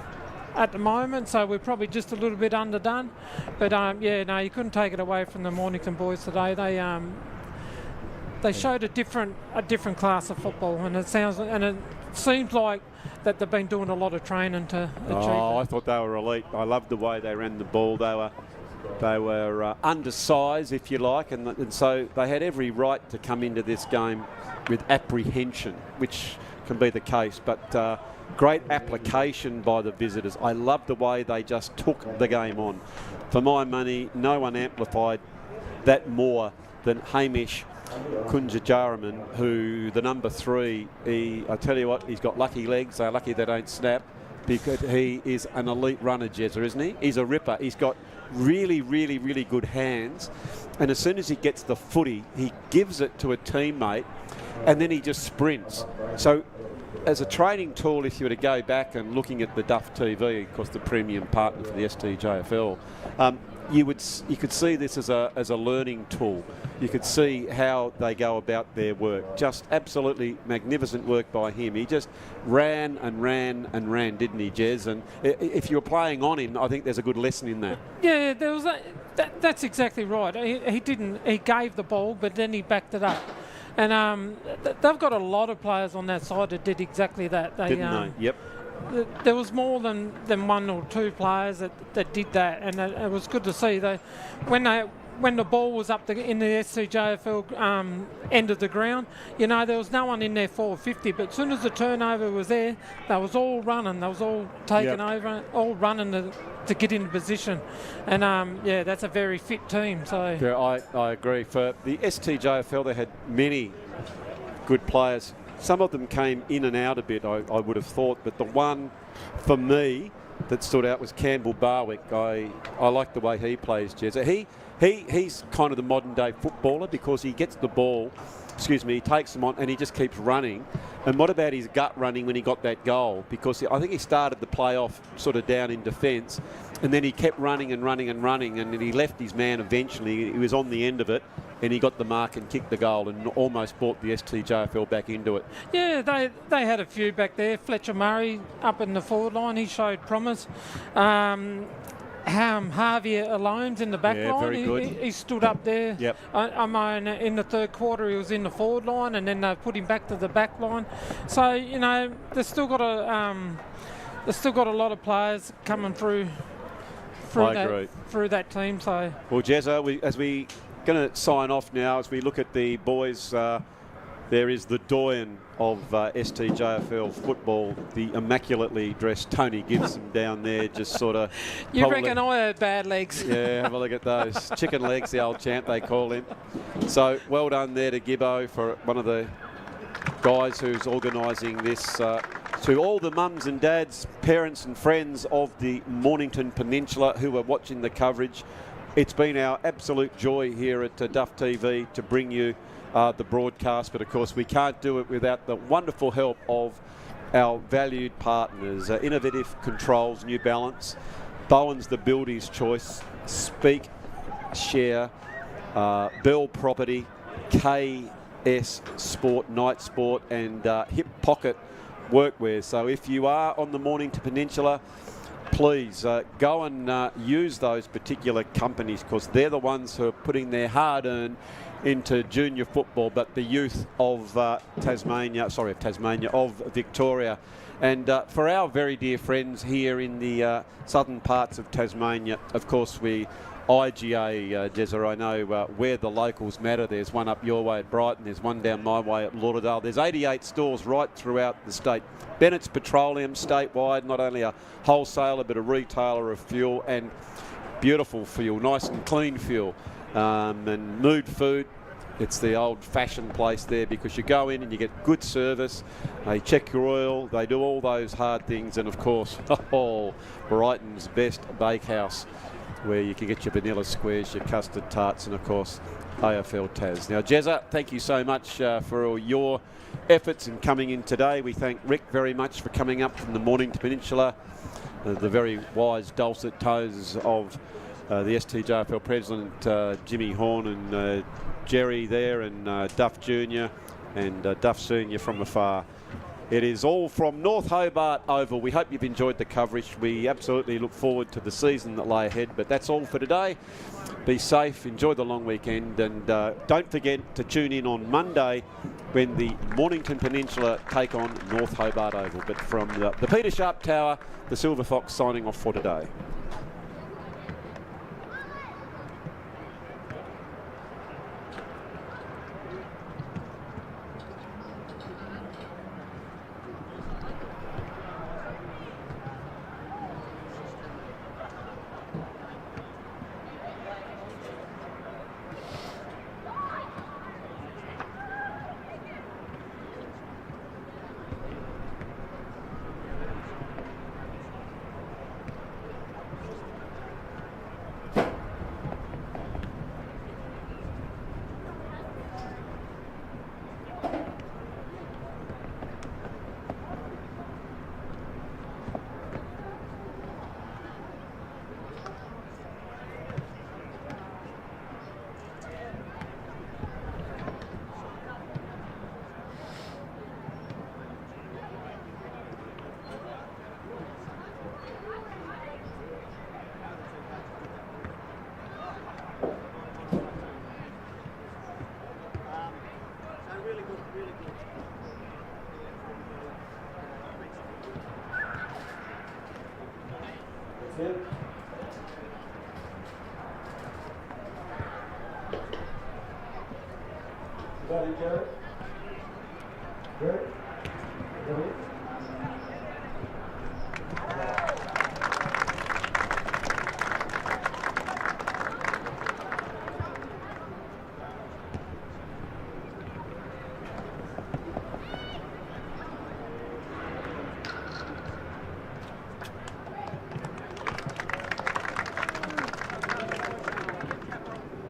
at the moment, so we're probably just a little bit underdone. But you couldn't take it away from the Mornington boys today. They showed a different class of football, and it seems like that they've been doing a lot of training to achieve it. I thought they were elite. I loved the way they ran the ball. They were undersized, if you like, and so they had every right to come into this game with apprehension, which can be the case, but great application by the visitors. I love the way they just took the game on. For my money, no one amplified that more than Hamish Kunjajaraman, who the number 3, I tell you what, he's got lucky legs. They're lucky they don't snap, because he is an elite runner, Jezza, isn't he? He's a ripper. He's got really, really, really good hands, and as soon as he gets the footy, he gives it to a teammate, and then he just sprints. So as a training tool, if you were to go back and looking at the Duff TV, of course the premium partner for the STJFL, you could see this as a learning tool. You could see how they go about their work. Just absolutely magnificent work by him. He just ran and ran and ran, didn't he, Jez? And if you were playing on him, I think there's a good lesson in that. Yeah, there was that's exactly right. He gave the ball, but then he backed it up. And they've got a lot of players on that side that did exactly that. Didn't they? Yep. There was more than one or two players that did that, and it was good to see. When the ball was up in the STJFL end of the ground, there was no one in there 450, but as soon as the turnover was there, they was all running. They was all taking over, all running to get in position. And, that's a very fit team. So Yeah, I agree. For the STJFL, they had many good players. Some of them came in and out a bit, I would have thought, but the one for me that stood out was Campbell Barwick. I like the way he plays, Jez. He's kind of the modern day footballer because he gets the ball, he takes them on and he just keeps running. And what about his gut running when he got that goal? Because I think he started the play off sort of down in defence and then he kept running and running and running, and then he left his man eventually. He was on the end of it and he got the mark and kicked the goal and almost brought the STJFL back into it. Yeah, they had a few back there. Fletcher Murray up in the forward line, he showed promise. Harvey Alone's in the back line. Very good. He stood up there. Yep. In the third quarter, he was in the forward line, and then they put him back to the back line. So they've still got a lot of players coming through that team. So well, Jezza, as we going to sign off now, as we look at the boys. There is the doyen of STJFL football, the immaculately dressed Tony Gibson down there, just sort of... You reckon I had bad legs? Yeah, have a look at those. Chicken legs, the old champ, they call him. So well done there to Gibbo for one of the guys who's organising this. To all the mums and dads, parents and friends of the Mornington Peninsula who are watching the coverage, it's been our absolute joy here at Duff TV to bring you the broadcast, but of course we can't do it without the wonderful help of our valued partners. Innovative Controls, New Balance, Bowen's the Builder's Choice, Speak, Share, Bell Property, KS Sport, Night Sport, and Hip Pocket Workwear. So if you are on the Mornington Peninsula, please go and use those particular companies, because they're the ones who are putting their hard-earned into junior football, but the youth of of Victoria. And for our very dear friends here in the southern parts of Tasmania, of course, IGA, Jezza, I know where the locals matter. There's one up your way at Brighton, there's one down my way at Lauderdale. There's 88 stores right throughout the state. Bennett's Petroleum statewide, not only a wholesaler but a retailer of fuel, and beautiful fuel, nice and clean fuel. And Mood Food, it's the old-fashioned place there, because you go in and you get good service, they check your oil, they do all those hard things, and of course, Brighton's best bakehouse, where you can get your vanilla squares, your custard tarts, and of course AFL Tas. Now, Jezza, thank you so much for all your efforts in coming in today. We thank Rick very much for coming up from the Mornington Peninsula, the very wise dulcet tones of the STJFL President Jimmy Horn and Jerry there, and Duff Jr. and Duff Senior from afar. It is all from North Hobart Oval. We hope you've enjoyed the coverage. We absolutely look forward to the season that lay ahead, but that's all for today. Be safe, enjoy the long weekend, and don't forget to tune in on Monday when the Mornington Peninsula take on North Hobart Oval. But from the Peter Sharp Tower, the Silver Fox signing off for today.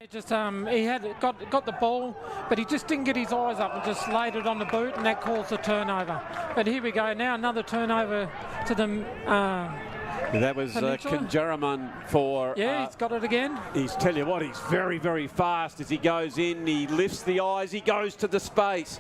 Just he had got the ball, but he just didn't get his eyes up and just laid it on the boot, and that caused a turnover. But here we go now, another turnover to the. That was Peninsula. Kinjaraman for. Yeah, he's got it again. He's tell you what, he's very, very fast as he goes in. He lifts the eyes. He goes to the space.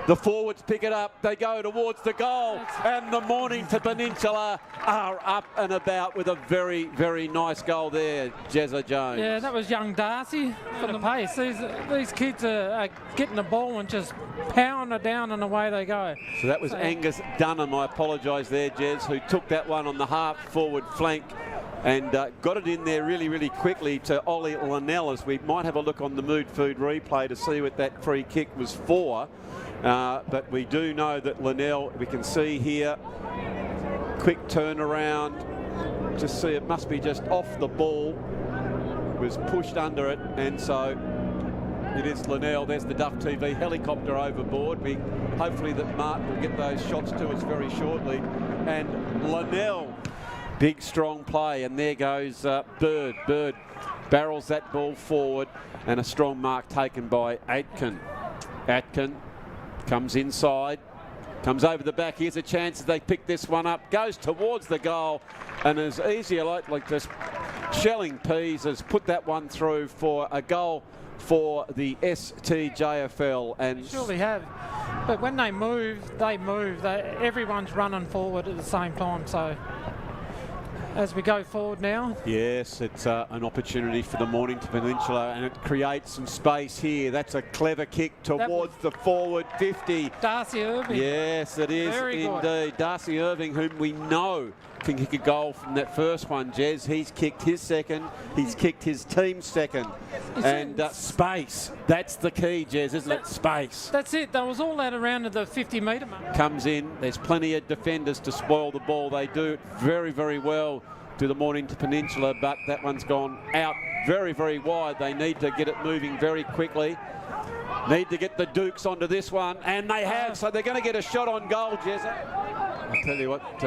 The forwards pick it up. They go towards the goal, and the Mornington Peninsula are up and about with a very, very nice goal there, Jezza Jones. Yeah, that was young Darcy for the pace. These kids are getting the ball and just pounding it down, and away they go. So that was Angus Dunham, I apologise there, Jez, who took that one on the half forward flank and got it in there really, really quickly to Ollie Linnell, as we might have a look on the Mood Food replay to see what that free kick was for. But we do know that Linnell, we can see here, quick turnaround, just see it must be just off the ball, was pushed under it, and so it is Linnell. There's the Duff TV helicopter overboard. Hopefully that Mark will get those shots to us very shortly. And Linnell, big strong play, and there goes Bird. Bird barrels that ball forward, and a strong mark taken by Atkin. Atkin comes inside, comes over the back. Here's a chance as they pick this one up, goes towards the goal, and as easy like just shelling peas has put that one through for a goal for the STJFL. And Surely have, but when they move. Everyone's running forward at the same time. So as we go forward now. Yes, it's an opportunity for the Mornington Peninsula, and it creates some space here. That's a clever kick towards the forward 50. Darcy Irving. Yes, it is Very indeed. good. Darcy Irving, whom we know can kick a goal from that first one, Jez. He's kicked his second. He's kicked his team's second. And space. That's the key, Jez, isn't it? Space. That's it. That was all that around at the 50-metre mark. Comes in. There's plenty of defenders to spoil the ball. They do it very, very well to the Mornington Peninsula, but that one's gone out very, very wide. They need to get it moving very quickly. Need to get the Dukes onto this one, and they have, so they're going to get a shot on goal, Jez. I'll tell you what,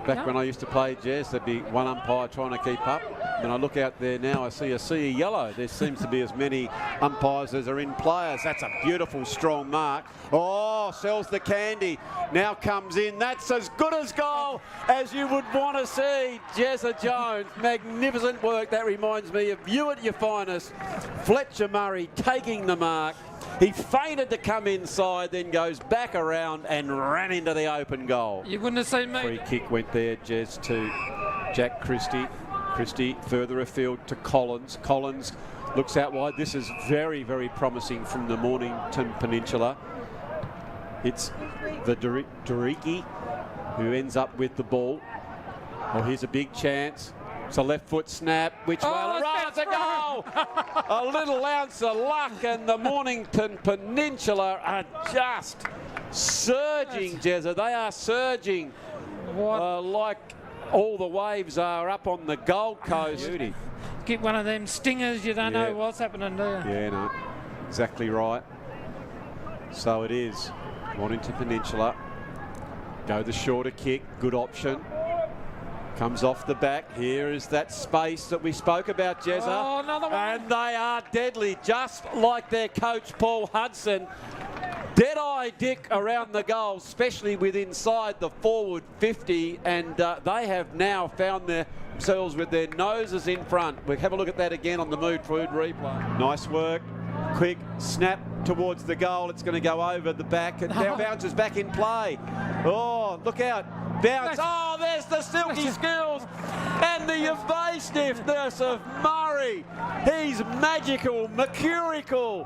back when I used to play, Jez, there'd be one umpire trying to keep up. When I look out there now, I see a sea of yellow. There seems to be as many umpires as are in players. That's a beautiful, strong mark. Oh, sells the candy. Now comes in. That's as good as goal as you would want to see. Jezza Jones, magnificent work. That reminds me of you at your finest. Fletcher Murray taking the mark. He feinted to come inside, then goes back around and ran into the open goal. You wouldn't have seen me. Free kick went there, Jez, to Jack Christie. Christie further afield to Collins. Collins looks out wide. This is very, very promising from the Mornington Peninsula. It's the Dariki who ends up with the ball. Oh, here's a big chance. It's a left foot snap, which it's a goal! A little ounce of luck, and the Mornington Peninsula are just surging, Jezza. They are surging like all the waves are up on the Gold Coast. Beauty. Get one of them stingers, you don't know what's happening there. Yeah, no, exactly right. So it is. Mornington Peninsula. Go the shorter kick, good option. Comes off the back. Here is that space that we spoke about, Jezza. Oh, another one. And they are deadly, just like their coach, Paul Hudson. Dead-eye Dick around the goal, especially with inside the forward 50, and they have now found themselves with their noses in front. We'll have a look at that again on the Mood Food replay. Nice work. Quick snap towards the goal. It's going to go over the back, and now bounces back in play. Oh, look out. Bounce. Oh, there's the silky skills. And the evasiveness of Murray. He's magical, mercurical.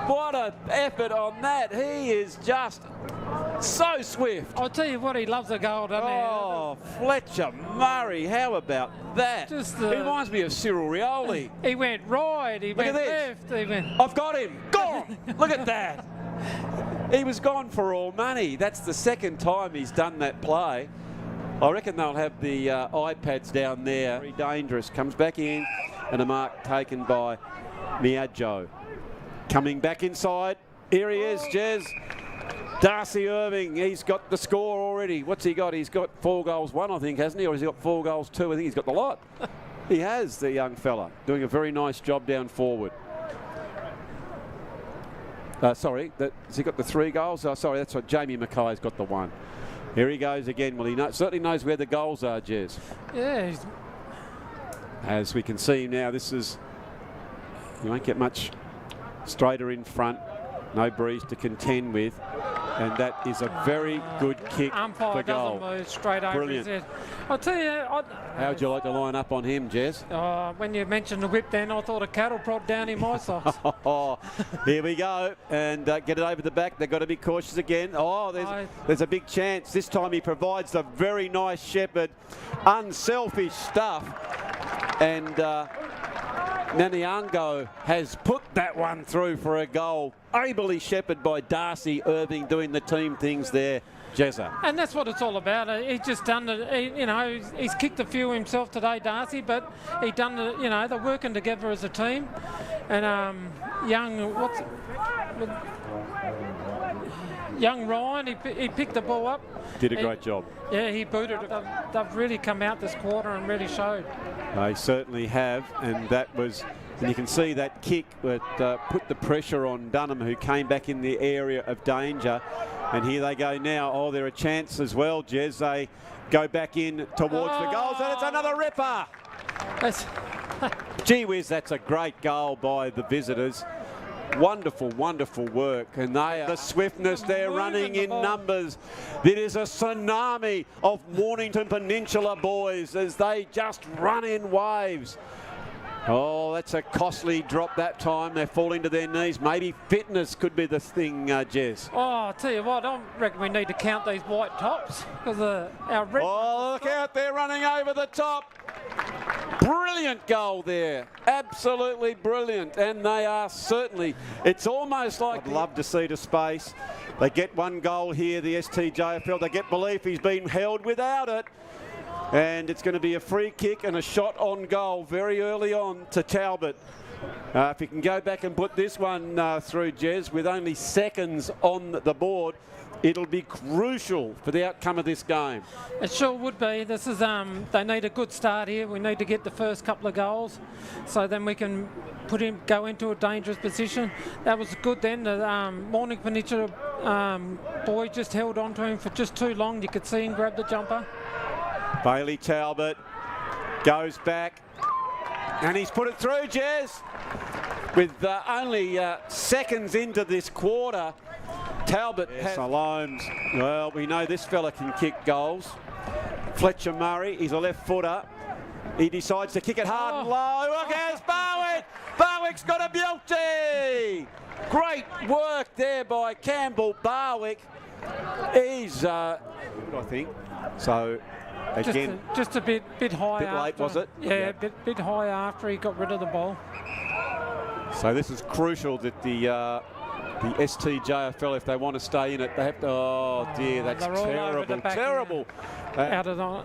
What an effort on that. He is just so swift. I'll tell you what, he loves a goal, doesn't he? Oh, Fletcher Murray, how about that? Just, he reminds me of Cyril Rioli. He went right, he Look went at this. left, he went... I've got him. Gone. Look at that. He was gone for all money. That's the second time he's done that play. I reckon they'll have the iPads down there. Very dangerous. Comes back in, and a mark taken by Miaggio. Coming back inside. Here he is, Jez. Darcy Irving, he's got the score already. What's he got? He's got 4 goals, 1, I think, hasn't he? Or has he got 4 goals, 2? I think he's got the lot. He has, the young fella. Doing a very nice job down forward. Sorry, has he got the 3 goals? Sorry, that's what Jamie Mackay's got the 1. Here he goes again. Well, he certainly knows where the goals are, Jez. Yeah. As we can see now, this is... You won't get much straighter in front. No breeze to contend with. And that is a very good kick umpire for goal. doesn't move straight over his head. I'll tell you... How would you like to line up on him, Jez? When you mentioned the whip then, I thought a cattle prod down in my socks. Here we go. And get it over the back. They've got to be cautious again. Oh, there's a big chance. This time he provides the very nice shepherd. Unselfish stuff. And Naniango has put that one through for a goal. Ably shepherded by Darcy Irving doing the team things there, Jezza. And that's what it's all about. He's just done it. He's kicked a few himself today, Darcy, but he done it. They're working together as a team. And young Ryan, he picked the ball up. Did a great job. Yeah, he booted it. They've really come out this quarter and really showed. They certainly have, and that was, and you can see that kick that put the pressure on Dunham, who came back in the area of danger. And here they go now. Oh, they're a chance as well, Jez. They go back in towards the goals, and it's another ripper. Gee whiz, that's a great goal by the visitors. Wonderful, wonderful work. And the swiftness, they're running in numbers. It is a tsunami of Mornington Peninsula boys as they just run in waves. Oh, that's a costly drop that time. They're falling to their knees. Maybe fitness could be the thing, Jez. Oh, I'll tell you what, I reckon we need to count these white tops because our red... Oh, look out, they're running over the top. Brilliant goal there. Absolutely brilliant. And they are certainly, it's almost like... I'd love to see to space. They get 1 goal here, the STJFL. They get belief he's been held without it. And it's going to be a free kick and a shot on goal very early on to Talbot. If he can go back and put this one through, Jez, with only seconds on the board, it'll be crucial for the outcome of this game. It sure would be. This is they need a good start here. We need to get the first couple of goals, so then we can go into a dangerous position. That was good then. The Mornington Peninsula boy just held on to him for just too long. You could see him grab the jumper. Bailey Talbot goes back, and he's put it through, Jez. With only seconds into this quarter, Talbot has Salome's. Well, we know this fella can kick goals. Fletcher Murray, he's a left footer. He decides to kick it hard and low. Look, here's Barwick. Barwick's got a beauty. Great work there by Campbell Barwick. He's, I think, so again. Just a bit high. Bit late, was it? Yeah, a bit high after he got rid of the ball. So this is crucial that the STJFL, if they want to stay in it, they have to. Oh dear, that's terrible, terrible. Out of the.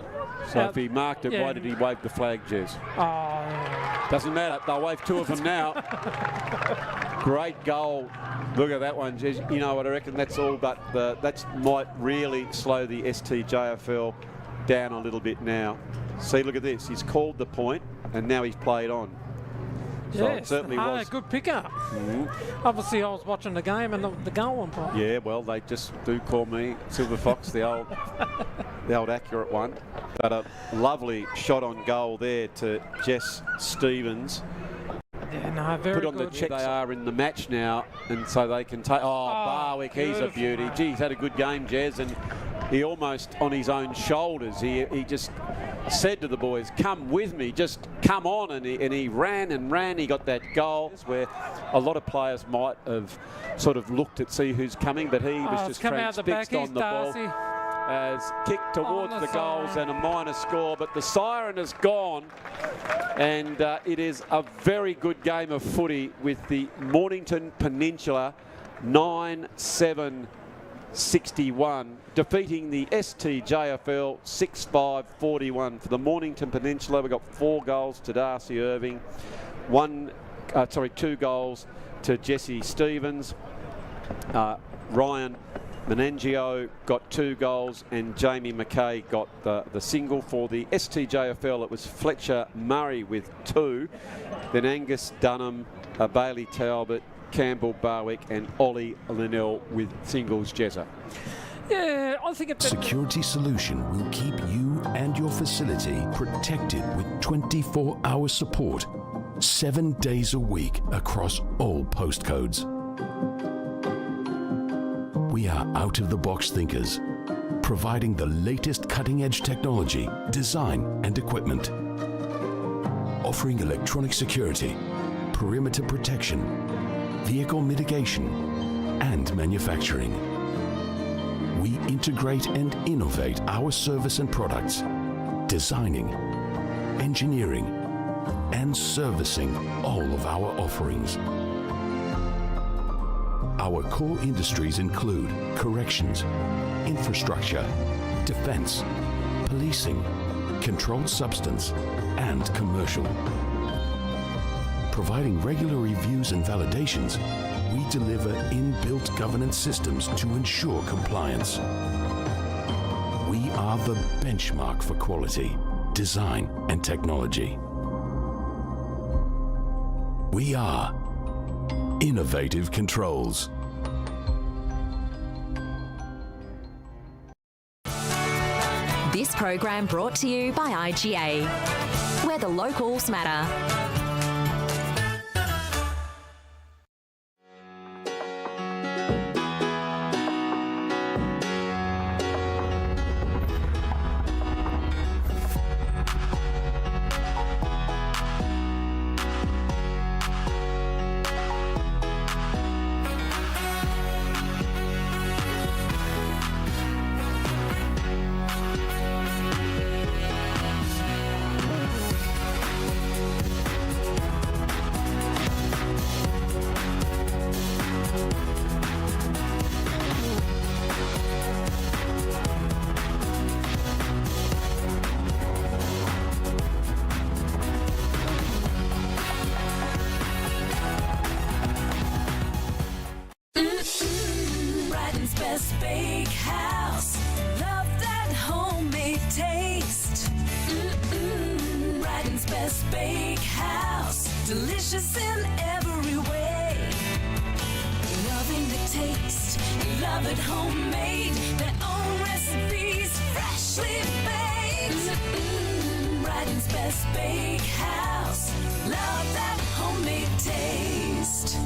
So if he marked it, why did he wave the flag, Jez? Oh. Doesn't matter. They'll wave 2 of them now. Great goal. Look at that one, Jez. You know what I reckon? That's all, but that might really slow the STJFL down a little bit now. See, look at this. He's called the point, and now he's played on. So yes, it certainly was. Good pickup. Obviously, I was watching the game and the goal umpire. Yeah, well, they just do call me Silver Fox, the old accurate one. But a lovely shot on goal there to Jess Stevens. Yeah, no, very Put on good. the check. They are in the match now, and so they can take. Oh, Barwick, he's a beauty. Man. Gee, he's had a good game, Jez, and he almost on his own shoulders. He just said to the boys, come with me, just come on, and he ran and ran. He got that goal where a lot of players might have sort of looked at see who's coming, but he was just transfixed on the ball. As kicked towards the goals and a minor score, but the siren is gone, and it is a very good game of footy with the Mornington Peninsula 9-7-61 defeating the STJFL 6-5-41. For the Mornington Peninsula, we got 4 goals to Darcy Irving, 2 goals to Jesse Stevens. Ryan Menangio got 2 goals and Jamie McKay got the single. For the STJFL, it was Fletcher Murray with 2, then Angus Dunham, Bailey Talbot, Campbell Barwick and Ollie Linnell with singles. Jezza. Yeah, I think it's... Security Solution will keep you and your facility protected with 24-hour support, 7 days a week across all postcodes. We are out-of-the-box thinkers, providing the latest cutting-edge technology, design and equipment, offering electronic security, perimeter protection, vehicle mitigation and manufacturing. We integrate and innovate our service and products, designing, engineering and servicing all of our offerings. Our core industries include corrections, infrastructure, defense, policing, controlled substance, and commercial. Providing regular reviews and validations, we deliver inbuilt governance systems to ensure compliance. We are the benchmark for quality, design, and technology. We are Innovative Controls. This program brought to you by IGA, where the locals matter. Best Bakehouse. Love that homemade taste. Brighton's Best Bakehouse. Delicious in every way. Loving the taste. Love it homemade. Their own recipes. Freshly baked. Brighton's Best Bakehouse. Love that homemade taste.